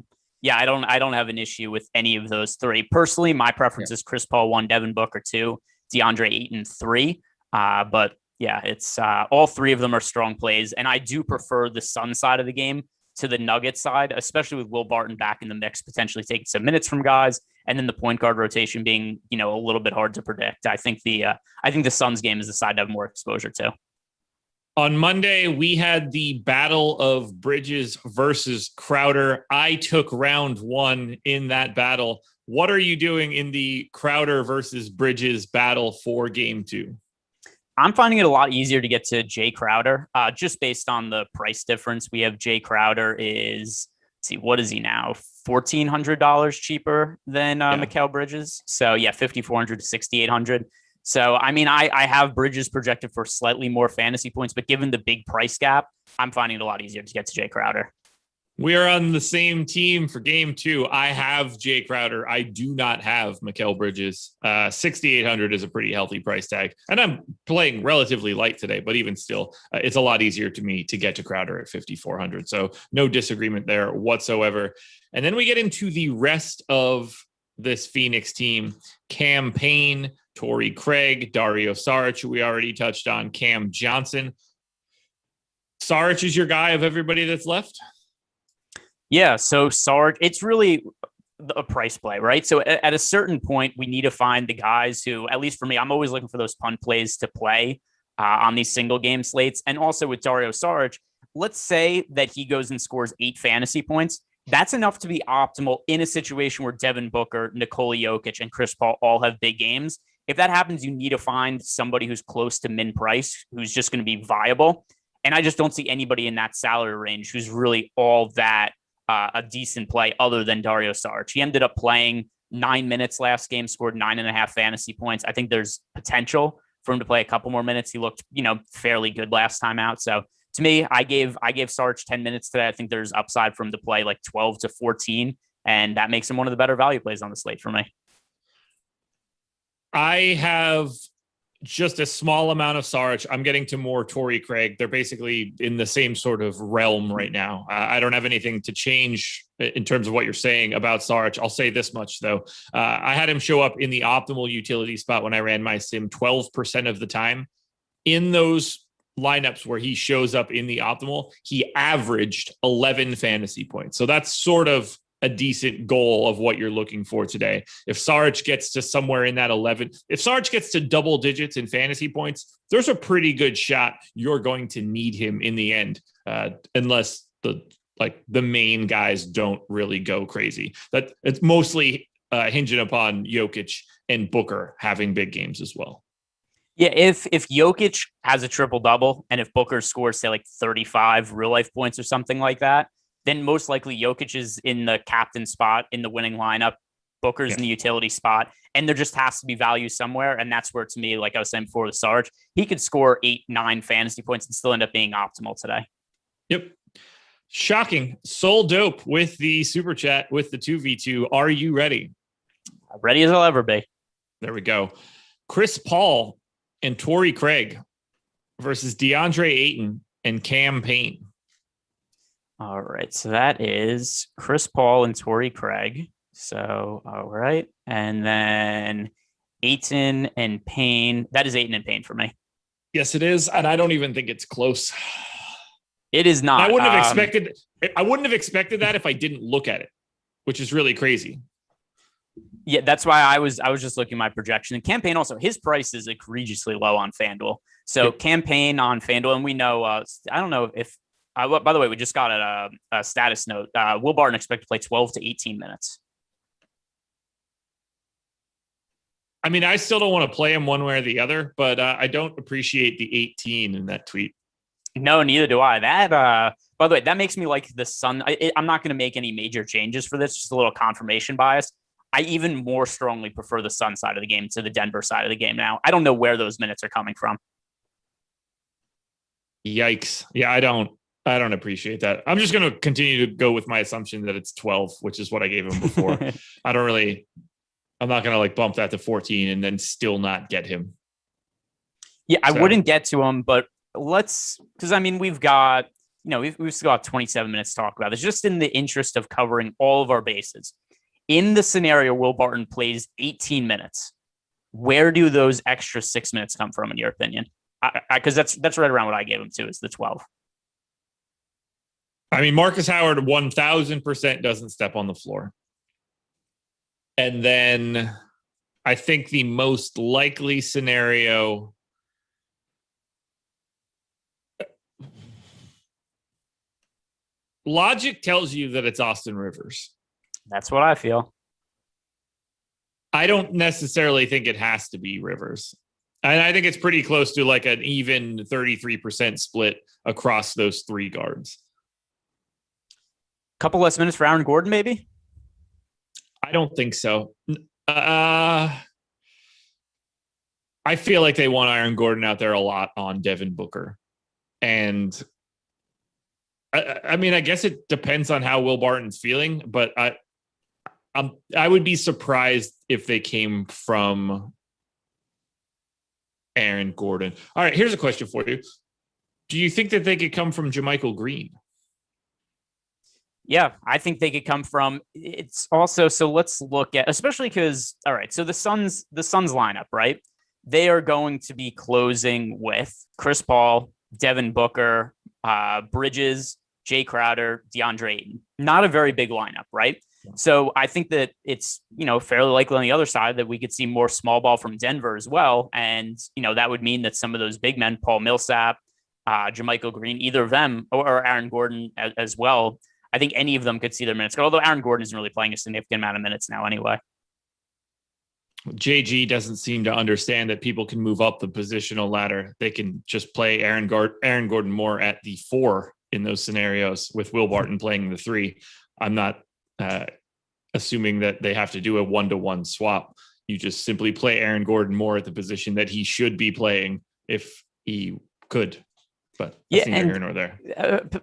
don't have an issue with any of those 3. Personally, my preference is Chris Paul 1, Devin Booker 2, DeAndre Ayton 3. But yeah, it's all 3 of them are strong plays. And I do prefer the Sun side of the game to the Nuggets side, especially with Will Barton back in the mix, potentially taking some minutes from guys. And then the point guard rotation being, a little bit hard to predict. I think the Suns game is the side to have more exposure to. On Monday, we had the battle of Bridges versus Crowder. I took round 1 in that battle. What are you doing in the Crowder versus Bridges battle for game 2? I'm finding it a lot easier to get to Jay Crowder, just based on the price difference. We have Jay Crowder what is he now? $1,400 cheaper than Mikal Bridges. So yeah, $5,400 to $6,800. So, I have Bridges projected for slightly more fantasy points, but given the big price gap, I'm finding it a lot easier to get to Jay Crowder. We are on the same team for game 2. I have Jay Crowder. I do not have Mikal Bridges. 6,800 is a pretty healthy price tag. And I'm playing relatively light today, but even still, it's a lot easier to me to get to Crowder at 5,400. So no disagreement there whatsoever. And then we get into the rest of this Phoenix team. Cam Payne, Torrey Craig, Dario Saric, who we already touched on, Cam Johnson. Saric is your guy of everybody that's left? Yeah, so Saric, it's really a price play, right? So at a certain point, we need to find the guys who, at least for me, I'm always looking for those punt plays to play on these single game slates. And also with Dario Saric, let's say that he goes and scores 8 fantasy points. That's enough to be optimal in a situation where Devin Booker, Nikola Jokic, and Chris Paul all have big games. If that happens, you need to find somebody who's close to min price, who's just going to be viable. And I just don't see anybody in that salary range who's really all that a decent play other than Dario Saric. He ended up playing 9 minutes last game, scored 9.5 fantasy points. I think there's potential for him to play a couple more minutes. He looked, fairly good last time out. So to me, I gave Saric 10 minutes today. I think there's upside for him to play like 12 to 14, and that makes him one of the better value plays on the slate for me. I have just a small amount of Saric. I'm getting to more Torrey Craig. They're basically in the same sort of realm right now. I don't have anything to change in terms of what you're saying about Saric. I'll say this much, though. I had him show up in the optimal utility spot when I ran my sim 12% of the time. In those lineups where he shows up in the optimal, he averaged 11 fantasy points. So that's sort of a decent goal of what you're looking for today. If Saric gets to somewhere in that 11, if Saric gets to double digits in fantasy points, there's a pretty good shot you're going to need him in the end, unless the main guys don't really go crazy. That it's mostly hinging upon Jokic and Booker having big games as well. Yeah, if Jokic has a triple double and if Booker scores say like 35 real life points or something like that, then most likely Jokic is in the captain spot in the winning lineup. Booker's in the utility spot, and there just has to be value somewhere. And that's where, to me, like I was saying before with Sarge, he could score 8-9 fantasy points and still end up being optimal today. Yep. Shocking. Soul Dope with the super chat with the 2v2. Are you ready? Ready as I'll ever be. There we go. Chris Paul and Torrey Craig versus DeAndre Ayton and Cam Payne. All right. So that is Chris Paul and Torrey Craig. So, all right. And then Ayton and Payne. That is Ayton and Payne for me. Yes, it is. And I don't even think it's close. It is not. I wouldn't have expected that if I didn't look at it, which is really crazy. Yeah, that's why I was just looking at my projection. And Cam Payne also, his price is egregiously low on FanDuel. So Cam Payne on FanDuel, and we know, I don't know if, by the way, we just got a status note. Will Barton expect to play 12 to 18 minutes? I mean, I still don't want to play him one way or the other, but I don't appreciate the 18 in that tweet. No, neither do I. That, by the way, that makes me like the Sun. I'm not going to make any major changes for this, just a little confirmation bias. I even more strongly prefer the Sun side of the game to the Denver side of the game now. I don't know where those minutes are coming from. Yikes. Yeah, I don't appreciate that. I'm just going to continue to go with my assumption that it's 12, which is what I gave him before. I'm not going to like bump that to 14 and then still not get him. Yeah, I wouldn't get to him, but because I mean, we've got, we've still got 27 minutes to talk about this, just in the interest of covering all of our bases. In the scenario, Will Barton plays 18 minutes. Where do those extra 6 minutes come from, in your opinion? Because that's right around what I gave him too, is the 12. I mean, Marcus Howard 1000% doesn't step on the floor. And then I think the most likely scenario, logic tells you that it's Austin Rivers. That's what I feel. I don't necessarily think it has to be Rivers. And I think it's pretty close to like an even 33% split across those three guards. Couple less minutes for Aaron Gordon, maybe? I don't think so. I feel like they want Aaron Gordon out there a lot on Devin Booker. And I mean, I guess it depends on how Will Barton's feeling, but I would be surprised if they came from Aaron Gordon. All right, here's a question for you. Do you think that they could come from JaMychal Green? Yeah, I think they could come from. It's also, so let's look at, especially because, all right, so the Suns lineup, right? They are going to be closing with Chris Paul, Devin Booker, Bridges, Jay Crowder, DeAndre Ayton. Not a very big lineup, right? So I think that it's, fairly likely on the other side that we could see more small ball from Denver as well. And, that would mean that some of those big men, Paul Millsap, JaMychal Green, either of them or Aaron Gordon as well, I think any of them could see their minutes. Although Aaron Gordon isn't really playing a significant amount of minutes now anyway. JG doesn't seem to understand that people can move up the positional ladder. They can just play Aaron Gordon more at the 4 in those scenarios with Will Barton playing the 3. I'm not assuming that they have to do a 1-to-1 swap. You just simply play Aaron Gordon more at the position that he should be playing if he could. But that's neither here nor there.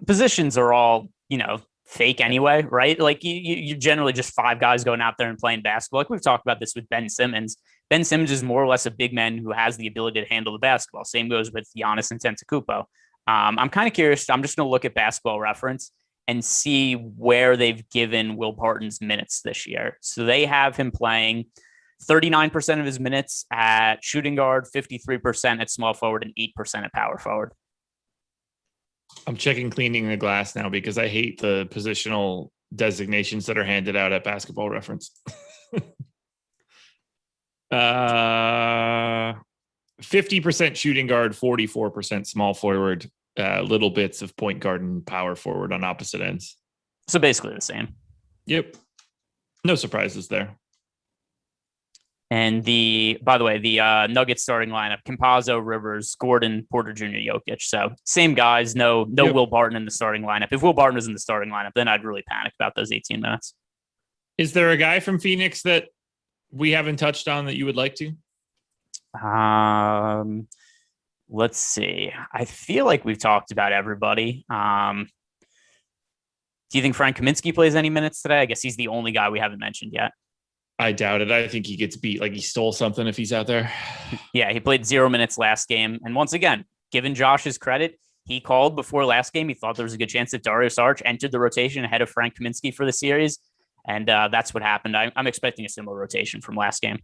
Positions are all, fake anyway, right? Like you generally just 5 guys going out there and playing basketball. Like we've talked about this with Ben Simmons. Ben Simmons is more or less a big man who has the ability to handle the basketball. Same goes with Giannis Antetokounmpo. I'm kind of curious. I'm just going to look at Basketball Reference and see where they've given Will Barton's minutes this year. So they have him playing 39% of his minutes at shooting guard, 53% at small forward, and 8% at power forward. I'm checking Cleaning the Glass now because I hate the positional designations that are handed out at Basketball Reference. 50% shooting guard, 44% small forward, little bits of point guard and power forward on opposite ends. So basically the same. Yep. No surprises there. And by the way, the Nuggets starting lineup: Campazzo, Rivers, Gordon, Porter Jr., Jokic. So same guys. No Will Barton in the starting lineup. If Will Barton was in the starting lineup, then I'd really panic about those 18 minutes. Is there a guy from Phoenix that we haven't touched on that you would like to? Let's see. I feel like we've talked about everybody. Do you think Frank Kaminsky plays any minutes today? I guess he's the only guy we haven't mentioned yet. I doubt it. I think he gets beat like he stole something if he's out there. Yeah, he played 0 minutes last game. And once again, given Josh's credit, he called before last game. He thought there was a good chance that Dario Saric entered the rotation ahead of Frank Kaminsky for the series. And that's what happened. I'm expecting a similar rotation from last game.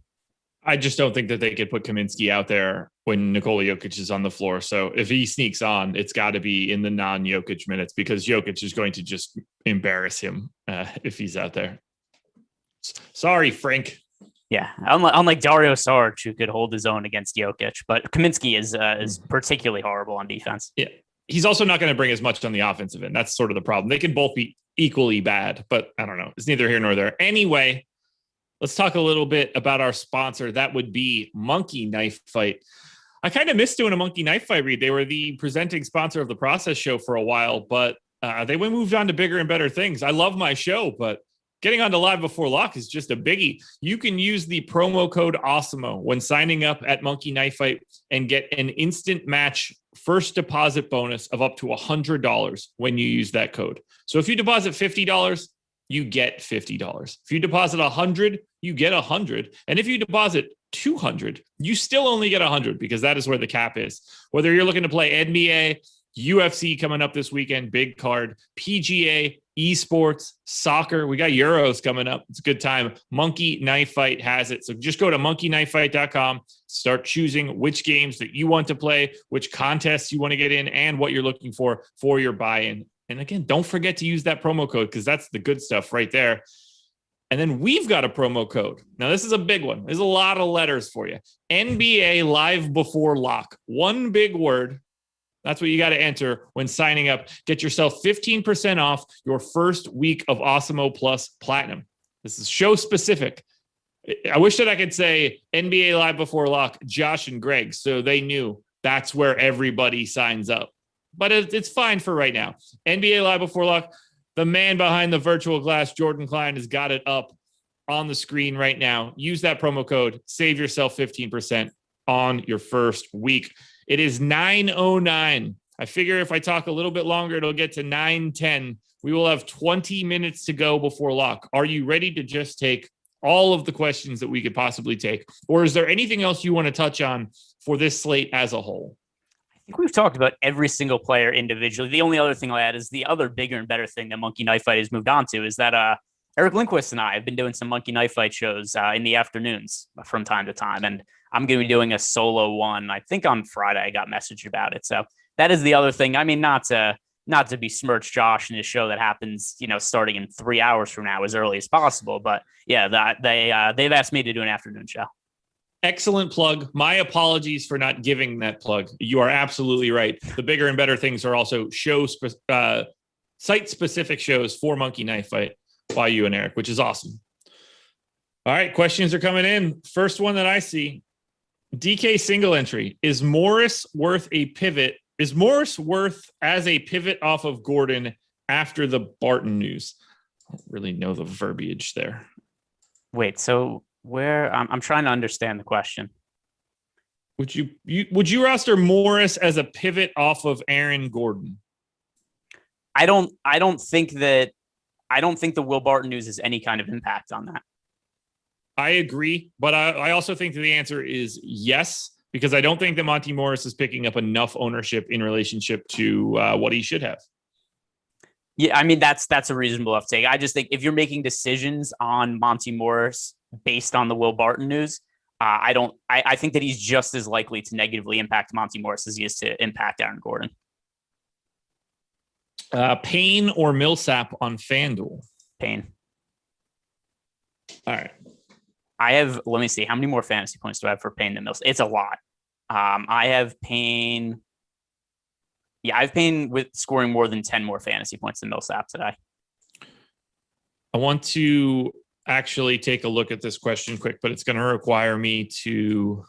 I just don't think that they could put Kaminsky out there when Nikola Jokic is on the floor. So if he sneaks on, it's got to be in the non-Jokic minutes because Jokic is going to just embarrass him if he's out there. Sorry, Frank. Yeah, unlike Dario Saric, who could hold his own against Jokic, but Kaminsky is particularly horrible on defense. Yeah, he's also not going to bring as much on the offensive end. That's sort of the problem. They can both be equally bad, but I don't know. It's neither here nor there. Anyway, let's talk a little bit about our sponsor. That would be Monkey Knife Fight. I kind of missed doing a Monkey Knife Fight read. They were the presenting sponsor of the Process Show for a while, but they moved on to bigger and better things. I love my show, but getting on to Live Before Lock is just a biggie. You can use the promo code Awesemo when signing up at Monkey Knife Fight and get an instant match first deposit bonus of up to $100 when you use that code. So if you deposit $50, you get $50. If you deposit $100, you get $100. And if you deposit $200, you still only get $100 because that is where the cap is. Whether you're looking to play NBA, UFC coming up this weekend, big card, PGA, esports, soccer. We got Euros coming up. It's a good time. Monkey Knife Fight has it. So just go to monkeyknifefight.com, start choosing which games that you want to play, which contests you want to get in, and what you're looking for your buy-in. And again, don't forget to use that promo code because that's the good stuff right there. And then we've got a promo code. Now, this is a big one. There's a lot of letters for you. NBA Live Before Lock. One big word. That's what you got to enter when signing up. Get yourself 15% off your first week of Awesemo Plus Platinum. This is show specific. I wish that I could say NBA Live Before Lock, Josh and Greg, so they knew that's where everybody signs up. But it's fine for right now. NBA Live Before Lock, the man behind the virtual glass, Jordan Klein, has got it up on the screen right now. Use that promo code. Save yourself 15% on your first week. It is 9:09. I figure if I talk a little bit longer, it'll get to 9:10. We will have 20 minutes to go before lock. Are you ready to just take all of the questions that we could possibly take? Or is there anything else you want to touch on for this slate as a whole? I think we've talked about every single player individually. The only other thing I'll add is the other bigger and better thing that Monkey Knife Fight has moved on to is that Eric Lindquist and I have been doing some Monkey Knife Fight shows in the afternoons from time to time. And I'm going to be doing a solo one. I think on Friday I got messaged about it. So that is the other thing. I mean, not to besmirch Josh and his show that happens, starting in 3 hours from now as early as possible. But yeah, they've asked me to do an afternoon show. Excellent plug. My apologies for not giving that plug. You are absolutely right. The bigger and better things are also site-specific shows for Monkey Knife Fight by you and Eric, which is awesome. All right, questions are coming in. First one that I see, DK single entry. Is Morris worth a pivot? Is Morris worth as a pivot off of Gordon after the Barton news? I don't really know the verbiage there. Wait, so where I'm trying to understand the question. Would you roster Morris as a pivot off of Aaron Gordon? I don't think the Will Barton news has any kind of impact on that. I agree, but I also think that the answer is yes, because I don't think that Monty Morris is picking up enough ownership in relationship to what he should have. Yeah, I mean, that's a reasonable enough take. I just think if you're making decisions on Monty Morris based on the Will Barton news, I think that he's just as likely to negatively impact Monty Morris as he is to impact Aaron Gordon. Payne or Millsap on Fanduel? Payne. All right. Let me see, how many more fantasy points do I have for Payne than Millsap? It's a lot. I have Payne. Yeah, I have Payne with scoring more than 10 more fantasy points than Millsap today. I want to actually take a look at this question quick, but it's going to require me to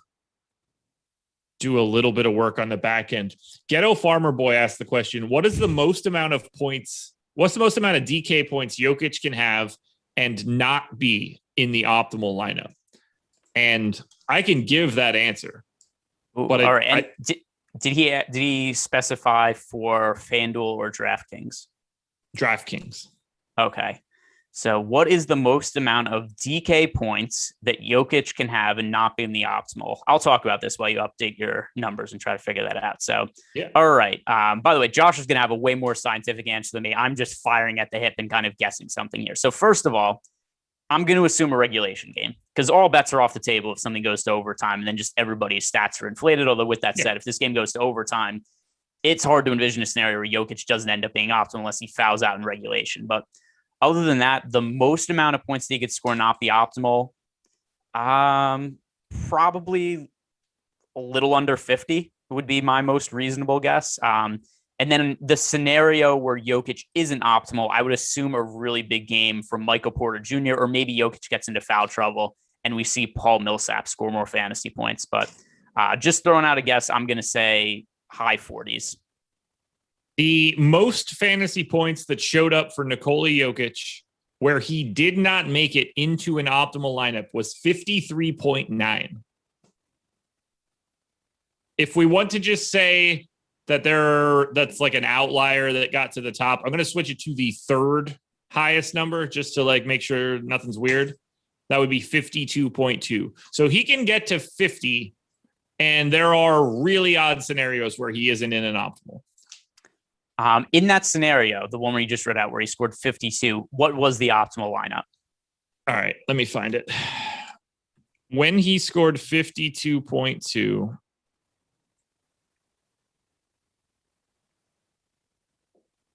do a little bit of work on the back end. Ghetto Farmer Boy asked the question, what's the most amount of DK points Jokic can have and not be in the optimal lineup? And I can give that answer. But all right. Did he specify for FanDuel or DraftKings? DraftKings. Okay. So what is the most amount of DK points that Jokic can have and not be in the optimal? I'll talk about this while you update your numbers and try to figure that out. So, Yeah. All right. By the way, Josh is going to have a way more scientific answer than me. I'm just firing at the hip and kind of guessing something here. So first of all, I'm going to assume a regulation game because all bets are off the table if something goes to overtime and then just everybody's stats are inflated. Although with that said, if this game goes to overtime, it's hard to envision a scenario where Jokic doesn't end up being optimal unless he fouls out in regulation. But other than that, the most amount of points that he could score not be optimal, probably a little under 50 would be my most reasonable guess. And then the scenario where Jokic isn't optimal, I would assume a really big game from Michael Porter Jr. or maybe Jokic gets into foul trouble and we see Paul Millsap score more fantasy points. But just throwing out a guess, I'm going to say high 40s. The most fantasy points that showed up for Nikola Jokic where he did not make it into an optimal lineup was 53.9. If we want to just say that that's like an outlier that got to the top, I'm going to switch it to the third highest number just to like make sure nothing's weird. That would be 52.2. So he can get to 50, and there are really odd scenarios where he isn't in an optimal. In that scenario, the one where you just read out where he scored 52, what was the optimal lineup? All right, let me find it. When he scored 52.2,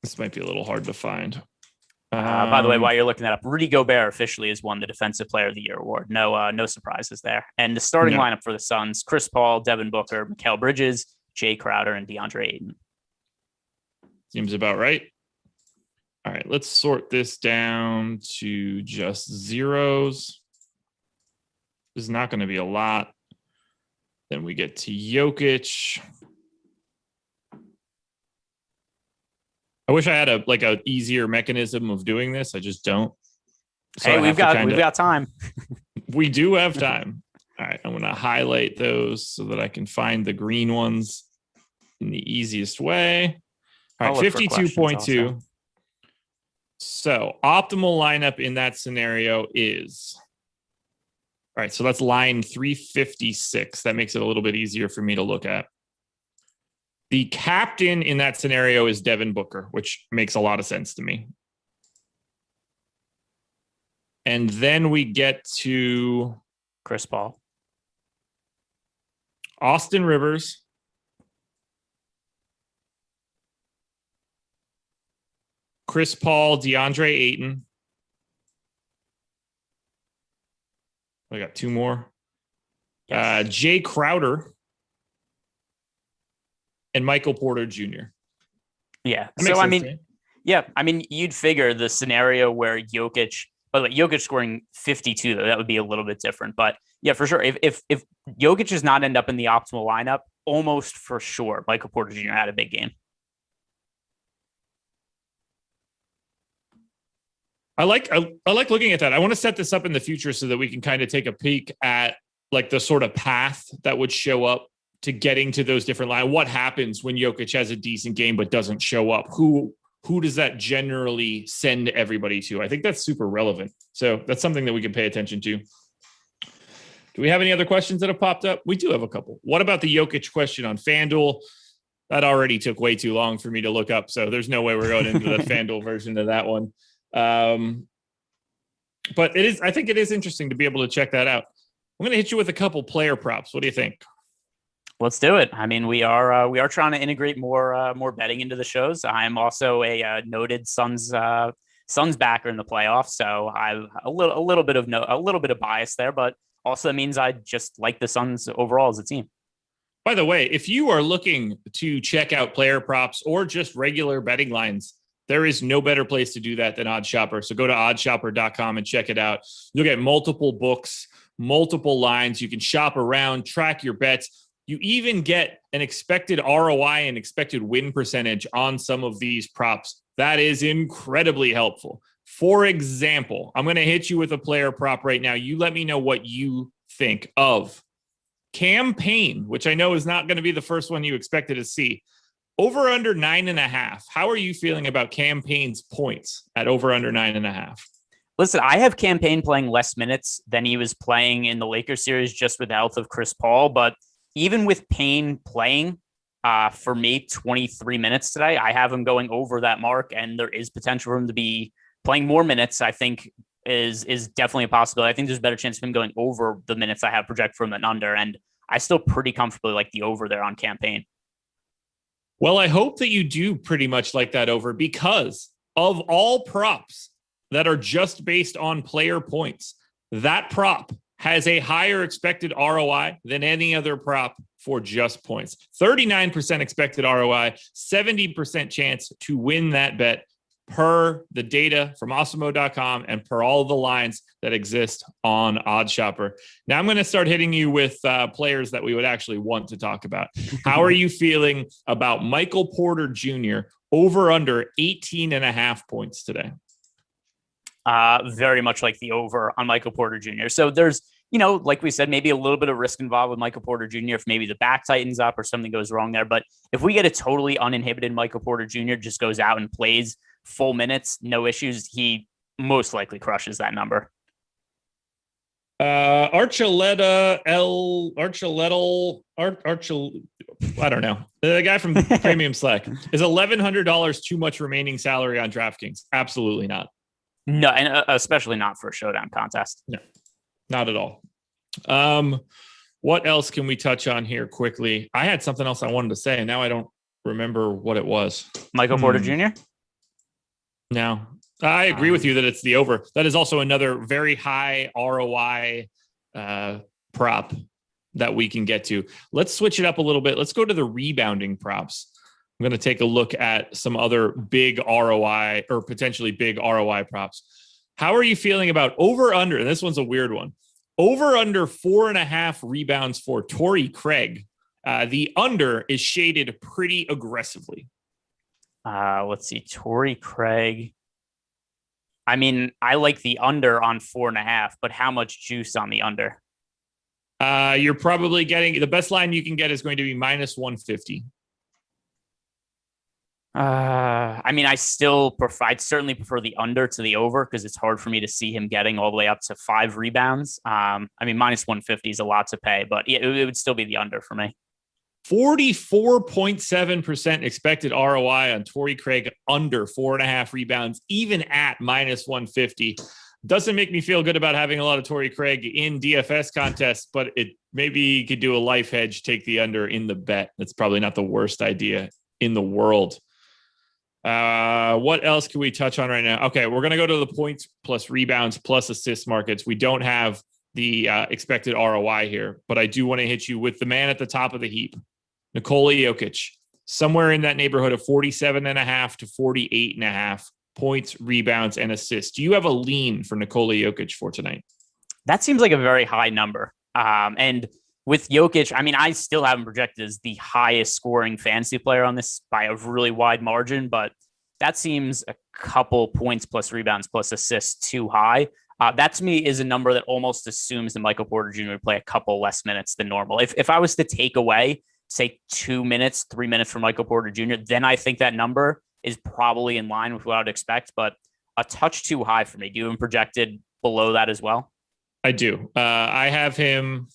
this might be a little hard to find. By the way, while you're looking that up, Rudy Gobert officially has won the Defensive Player of the Year award. No surprises there. And the starting lineup for the Suns: Chris Paul, Devin Booker, Mikal Bridges, Jay Crowder, and DeAndre Ayton. Seems about right. All right, let's sort this down to just zeros. This is not going to be a lot. Then we get to Jokic. I wish I had a easier mechanism of doing this. I just don't. So hey, we've got time. We do have time. All right, I'm going to highlight those so that I can find the green ones in the easiest way. All right, 52.2. So optimal lineup in that scenario is, all right, so that's line 356. That makes it a little bit easier for me to look at. The captain in that scenario is Devin Booker, which makes a lot of sense to me. And then we get to Chris Paul, Austin Rivers, Chris Paul, DeAndre Ayton. I got two more. Yes. Jay Crowder and Michael Porter Jr. Yeah. So, I mean, you'd figure the scenario where Jokic, by the way, Jokic scoring 52, though, that would be a little bit different. But yeah, for sure. If Jokic does not end up in the optimal lineup, almost for sure, Michael Porter Jr. had a big game. I like looking at that. I want to set this up in the future so that we can kind of take a peek at like the sort of path that would show up to getting to those different lines. What happens when Jokic has a decent game but doesn't show up? Who does that generally send everybody to? I think that's super relevant. So that's something that we can pay attention to. Do we have any other questions that have popped up? We do have a couple. What about the Jokic question on Fanduel? That already took way too long for me to look up, so there's no way we're going into the Fanduel version of that one. But I think it is interesting to be able to check that out. I'm going to hit you with a couple player props. What do you think? Let's do it. I mean, we are trying to integrate more betting into the shows. I am also a noted Suns backer in the playoffs, so I've a little bit of bias there, but also means I just like the Suns overall as a team. By the way, if you are looking to check out player props or just regular betting lines, there is no better place to do that than OddsShopper. So go to oddshopper.com and check it out. You'll get multiple books, multiple lines. You can shop around, track your bets. You even get an expected ROI and expected win percentage on some of these props. That is incredibly helpful. For example, I'm going to hit you with a player prop right now. You let me know what you think of Cam Payne, which I know is not going to be the first one you expected to see. Over under 9.5. How are you feeling about Campaign's points at over under 9.5? Listen, I have Campaign playing less minutes than he was playing in the Lakers series just with the health of Chris Paul. But even with Payne playing, for me, 23 minutes today, I have him going over that mark, and there is potential for him to be playing more minutes. I think is definitely a possibility. I think there's a better chance of him going over the minutes I have projected for him than under, and I still pretty comfortably like the over there on Campaign. Well, I hope that you do pretty much like that over, because of all props that are just based on player points, that prop has a higher expected ROI than any other prop for just points. 39% expected ROI, 70% chance to win that bet per the data from Awesemo.com and per all the lines that exist on OddsShopper. Now I'm going to start hitting you with players that we would actually want to talk about. How are you feeling about Michael Porter Jr. over under 18.5 points today? Very much like the over on Michael Porter Jr. So there's, like we said, maybe a little bit of risk involved with Michael Porter Jr. if maybe the back tightens up or something goes wrong there. But if we get a totally uninhibited Michael Porter Jr. just goes out and plays full minutes, no issues, he most likely crushes that number. I don't know. The guy from Premium Slack. Is $1,100 too much remaining salary on DraftKings? Absolutely not. No, and especially not for a Showdown contest. No, not at all. What else can we touch on here quickly? I had something else I wanted to say, and now I don't remember what it was. Michael Porter Jr.? No, I agree with you that it's the over. That is also another very high ROI prop that we can get to. Let's switch it up a little bit. Let's go to the rebounding props. I'm going to take a look at some other big ROI or potentially big ROI props. How are you feeling about over under? And this one's a weird one. Over under 4.5 rebounds for Torrey Craig. The under is shaded pretty aggressively. Let's see. Torrey Craig. I mean, I like the under on 4.5, but how much juice on the under? You're probably getting the best line you can get is going to be minus 150. I mean, I'd certainly prefer the under to the over because it's hard for me to see him getting all the way up to 5 rebounds. I mean, minus 150 is a lot to pay, but it would still be the under for me. 44.7% expected ROI on Torrey Craig under 4.5 rebounds, even at minus 150. Doesn't make me feel good about having a lot of Torrey Craig in DFS contests, but it maybe you could do a life hedge, take the under in the bet. That's probably not the worst idea in the world. What else can we touch on right now? Okay, we're going to go to the points plus rebounds plus assist markets. We don't have the expected ROI here, but I do want to hit you with the man at the top of the heap, Nikola Jokic, somewhere in that neighborhood of 47.5 to 48.5 points, rebounds, and assists. Do you have a lean for Nikola Jokic for tonight? That seems like a very high number. And with Jokic, I mean, I still have him projected as the highest scoring fantasy player on this by a really wide margin, but that seems a couple points plus rebounds plus assists too high. That to me is a number that almost assumes that Michael Porter Jr. would play a couple less minutes than normal. If I was to take away, say 2 minutes, 3 minutes from Michael Porter Jr., then I think that number is probably in line with what I'd expect, but a touch too high for me. Do you have him projected below that as well? I do. I have him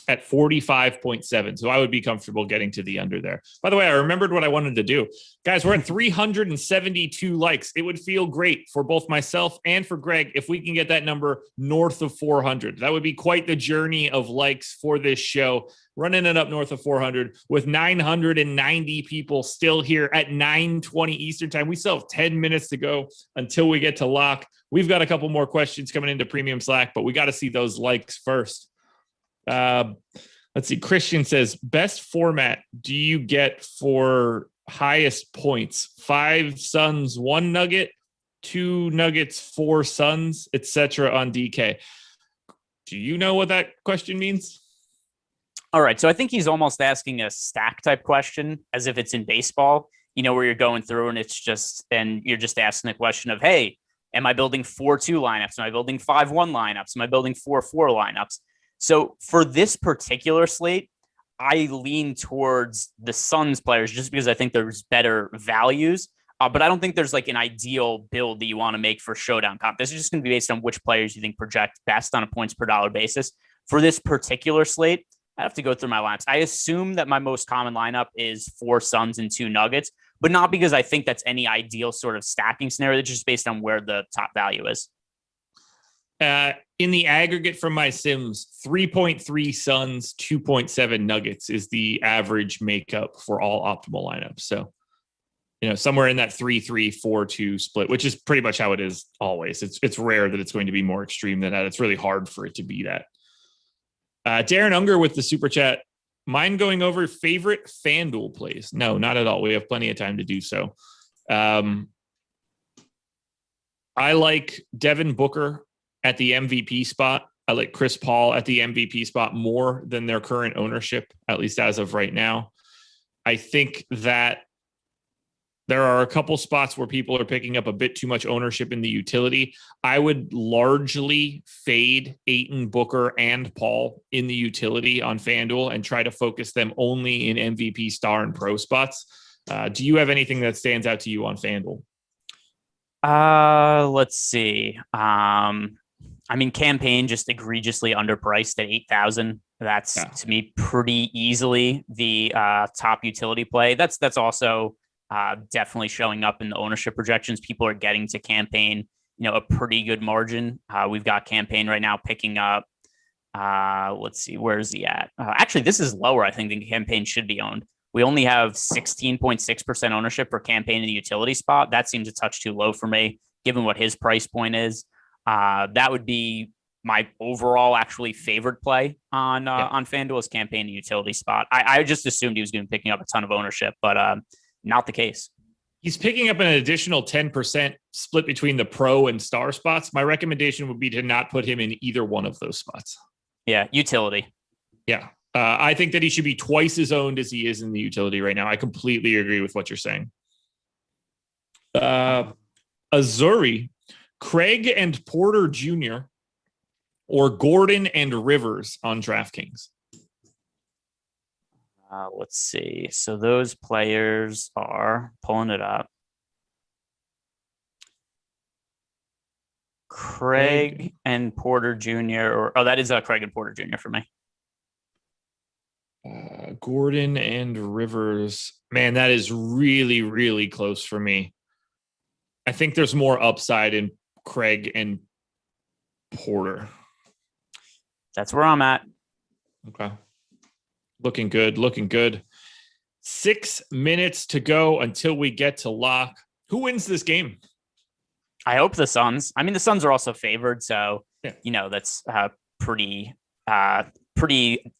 at 45.7. So I would be comfortable getting to the under there. By the way, I remembered what I wanted to do. Guys, we're at 372 likes. It would feel great for both myself and for Greg if we can get that number north of 400. That would be quite the journey of likes for this show. Running it up north of 400 with 990 people still here at 9:20 Eastern time. We still have 10 minutes to go until we get to lock. We've got a couple more questions coming into Premium Slack, but we got to see those likes first. Let's see. Christian says, best format do you get for highest points? 5 Suns, 1 Nugget, 2 Nuggets, 4 Suns, etc. on DK. Do you know what that question means? All right. So I think he's almost asking a stack type question as if it's in baseball, where you're going through and you're just asking the question of, hey, am I building 4-2 lineups? Am I building 5-1 lineups? Am I building 4-4 lineups? So for this particular slate, I lean towards the Suns players just because I think there's better values. But I don't think there's like an ideal build that you want to make for Showdown comp. This is just going to be based on which players you think project best on a points per dollar basis. For this particular slate, I have to go through my lineups. I assume that my most common lineup is 4 Suns and 2 Nuggets, but not because I think that's any ideal sort of stacking scenario. It's just based on where the top value is. In the aggregate from my Sims, 3.3 Suns, 2.7 Nuggets is the average makeup for all optimal lineups. So, somewhere in that 3-3-4-2 split, which is pretty much how it is always. It's rare that it's going to be more extreme than that. It's really hard for it to be that. Darren Unger with the super chat. Mine going over favorite FanDuel plays? No, not at all. We have plenty of time to do so. I like Devin Booker at the MVP spot. I like Chris Paul at the MVP spot more than their current ownership, at least as of right now. I think that there are a couple spots where people are picking up a bit too much ownership in the utility. I would largely fade Ayton, Booker, and Paul in the utility on FanDuel and try to focus them only in MVP, star, and pro spots. Do you have anything that stands out to you on FanDuel? Let's see. Campaign just egregiously underpriced at 8,000. That's to me pretty easily the top utility play. That's also definitely showing up in the ownership projections. People are getting to Campaign, a pretty good margin. We've got Campaign right now picking up. Let's see, where is he at? Actually, this is lower, I think, than Campaign should be owned. We only have 16.6% ownership for Campaign in the utility spot. That seems a touch too low for me, given what his price point is. That would be my overall actually favorite play on FanDuel's Campaign and utility spot. I just assumed he was going to be picking up a ton of ownership, but not the case. He's picking up an additional 10% split between the pro and star spots. My recommendation would be to not put him in either one of those spots. Yeah, utility. Yeah. I think that he should be twice as owned as he is in the utility right now. I completely agree with what you're saying. Azuri, Craig and Porter Jr., or Gordon and Rivers on DraftKings? Let's see. So those players are pulling it up. Craig and Porter Jr. That is Craig and Porter Jr. for me. Gordon and Rivers. Man, that is really, really close for me. I think there's more upside in Craig and Porter. That's where I'm at. Okay. Looking good. 6 minutes to go until we get to lock. Who wins this game? I hope the Suns. The Suns are also favored, so that's pretty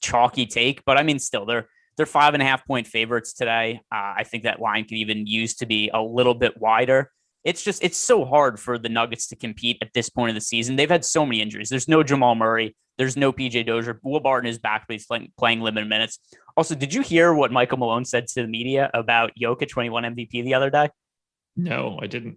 chalky take. But still, they're 5.5 point favorites today. I think that line could even use to be a little bit wider. It's so hard for the Nuggets to compete at this point of the season. They've had so many injuries. There's no Jamal Murray. There's no PJ Dozier. Will Barton is back, but he's playing limited minutes. Also, did you hear what Michael Malone said to the media about Jokic when he won MVP the other day? No, I didn't.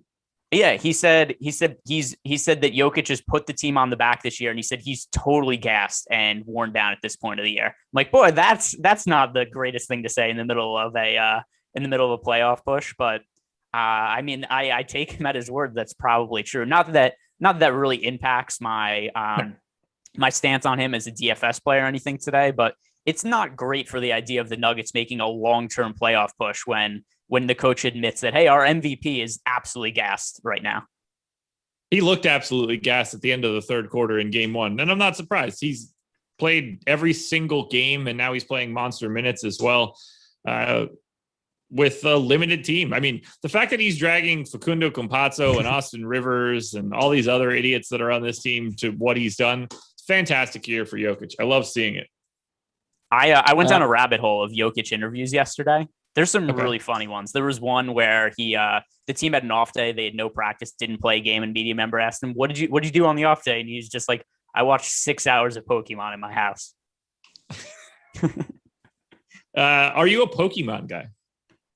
Yeah, he said that Jokic has put the team on the back this year, and he said he's totally gassed and worn down at this point of the year. I'm like, boy, that's not the greatest thing to say in the middle of a playoff push, but I take him at his word. That's probably true. Not that really impacts my my stance on him as a DFS player or anything today, but it's not great for the idea of the Nuggets making a long-term playoff push when the coach admits that, hey, our MVP is absolutely gassed right now. He looked absolutely gassed at the end of the third quarter in game 1. And I'm not surprised. He's played every single game, and now he's playing monster minutes as well with a limited team. The fact that he's dragging Facundo Campazzo and Austin Rivers and all these other idiots that are on this team to what he's done, fantastic year for Jokic. I love seeing it. I went down a rabbit hole of Jokic interviews yesterday. There's some really funny ones. There was one where the team had an off day. They had no practice, didn't play a game, and media member asked him, what did you do on the off day? And he's just like, I watched 6 hours of Pokemon in my house. Are you a Pokemon guy?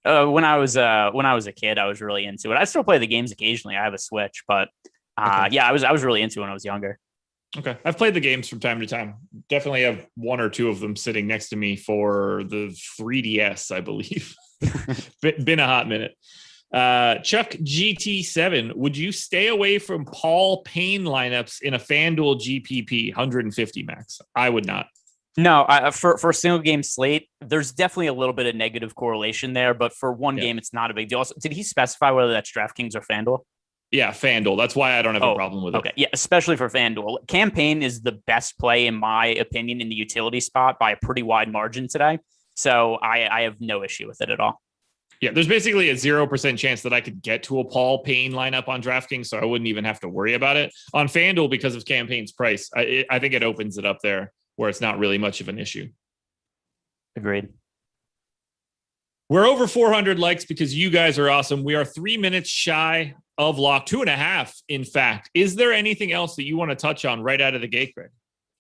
When I was a kid, I was really into it. I still play the games occasionally. I have a Switch, but I was really into it when I was younger. Okay. I've played the games from time to time. Definitely have one or two of them sitting next to me for the 3DS, I believe. Been a hot minute. Chuck GT7, would you stay away from Paul Payne lineups in a FanDuel GPP 150 max? I would not. No, for a single game slate, there's definitely a little bit of negative correlation there, but for one game, it's not a big deal. Also, did he specify whether that's DraftKings or FanDuel? Yeah, FanDuel. That's why I don't have a problem with it. Okay, yeah, especially for FanDuel. Campaign is the best play, in my opinion, in the utility spot by a pretty wide margin today. So I have no issue with it at all. Yeah, there's basically a 0% chance that I could get to a Paul Payne lineup on DraftKings, so I wouldn't even have to worry about it. On FanDuel, because of Campaign's price, I think it opens it up there where it's not really much of an issue. Agreed. We're over 400 likes because you guys are awesome. We are 3 minutes shy of lock, 2.5, in fact. Is there anything else that you want to touch on right out of the gate, Greg?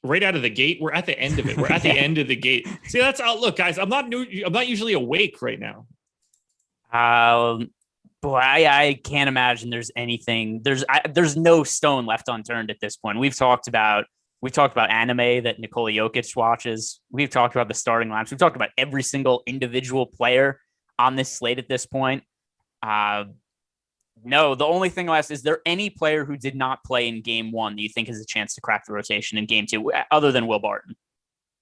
Right out of the gate? We're at the end of it. We're at the end of the gate. See, that's look, guys. I'm not usually awake right now. Boy, I can't imagine there's anything. There's no stone left unturned at this point. We've talked about anime that Nikola Jokic watches. We've talked about the starting lineups. We've talked about every single individual player on this slate at this point. No, the only thing left is there any player who did not play in game one that you think has a chance to crack the rotation in game two, other than Will Barton?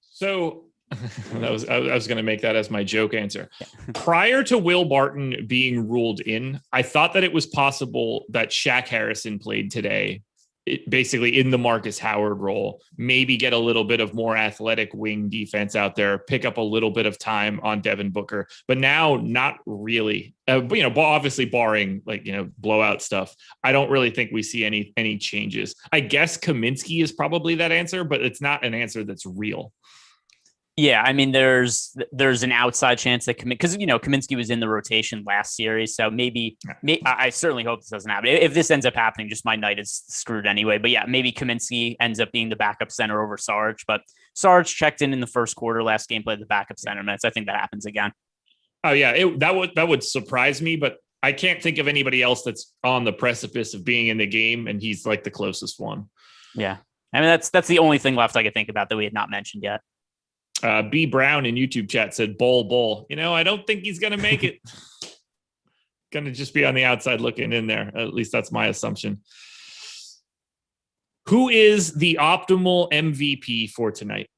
So I was going to make that as my joke answer. Prior to Will Barton being ruled in, I thought that it was possible that Shaq Harrison played today, basically in the Marcus Howard role, maybe get a little bit of more athletic wing defense out there, pick up a little bit of time on Devin Booker, but now not really, obviously barring blowout stuff. I don't really think we see any changes. I guess Kaminsky is probably that answer, but it's not an answer that's real. Yeah, I mean, there's an outside chance that Kaminsky was in the rotation last series, so maybe I certainly hope this doesn't happen. If this ends up happening, just my night is screwed anyway. But yeah, maybe Kaminsky ends up being the backup center over Sarge. But Sarge checked in the first quarter last game, played the backup center minutes. I think that happens again. Oh yeah, that would surprise me, but I can't think of anybody else that's on the precipice of being in the game, and he's like the closest one. Yeah, I mean that's the only thing left I could think about that we had not mentioned yet. B Brown in YouTube chat said Bull. I don't think he's going to make it. Going to just be on the outside looking in there. At least that's my assumption. Who is the optimal MVP for tonight?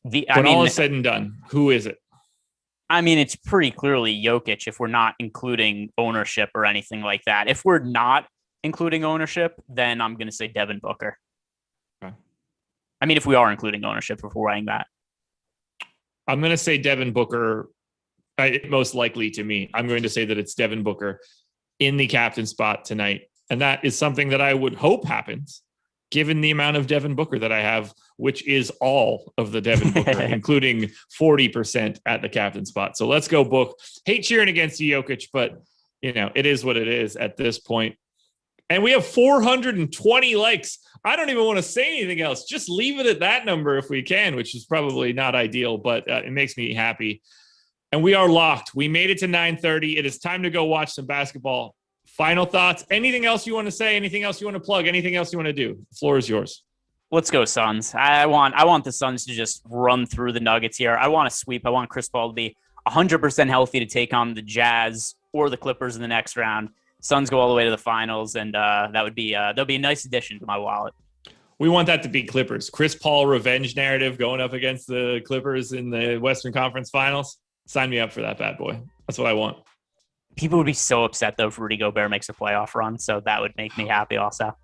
When all is said and done, who is it? I mean, it's pretty clearly Jokic if we're not including ownership or anything like that. If we're not including ownership, then I'm going to say Devin Booker. Okay. I mean, if we are including ownership, if we're writing that. I'm going to say Devin Booker, most likely to me. I'm going to say that it's Devin Booker in the captain spot tonight. And that is something that I would hope happens, given the amount of Devin Booker that I have, which is all of the Devin Booker, including 40% at the captain spot. So let's go, Book. Hate cheering against Jokic, but, it is what it is at this point. And we have 420 likes. I don't even want to say anything else. Just leave it at that number if we can, which is probably not ideal, but it makes me happy. And we are locked. We made it to 9:30. It is time to go watch some basketball. Final thoughts? Anything else you want to say? Anything else you want to plug? Anything else you want to do? The floor is yours. Let's go, Suns. I want the Suns to just run through the Nuggets here. I want to sweep. I want Chris Paul to be 100% healthy to take on the Jazz or the Clippers in the next round. Suns go all the way to the finals, and that'll be a nice addition to my wallet. We want that to be Clippers. Chris Paul revenge narrative going up against the Clippers in the Western Conference Finals. Sign me up for that bad boy. That's what I want. People would be so upset, though, if Rudy Gobert makes a playoff run, so that would make me happy also.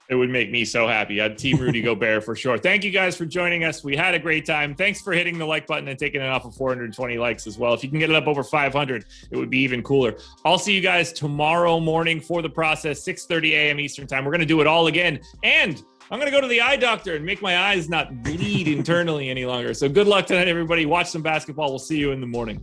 It would make me so happy. I'd team Rudy Gobert for sure. Thank you guys for joining us. We had a great time. Thanks for hitting the like button and taking it off of 420 likes as well. If you can get it up over 500, it would be even cooler. I'll see you guys tomorrow morning for the process, 6:30 a.m. Eastern time. We're going to do it all again. And I'm going to go to the eye doctor and make my eyes not bleed internally any longer. So good luck tonight, everybody. Watch some basketball. We'll see you in the morning.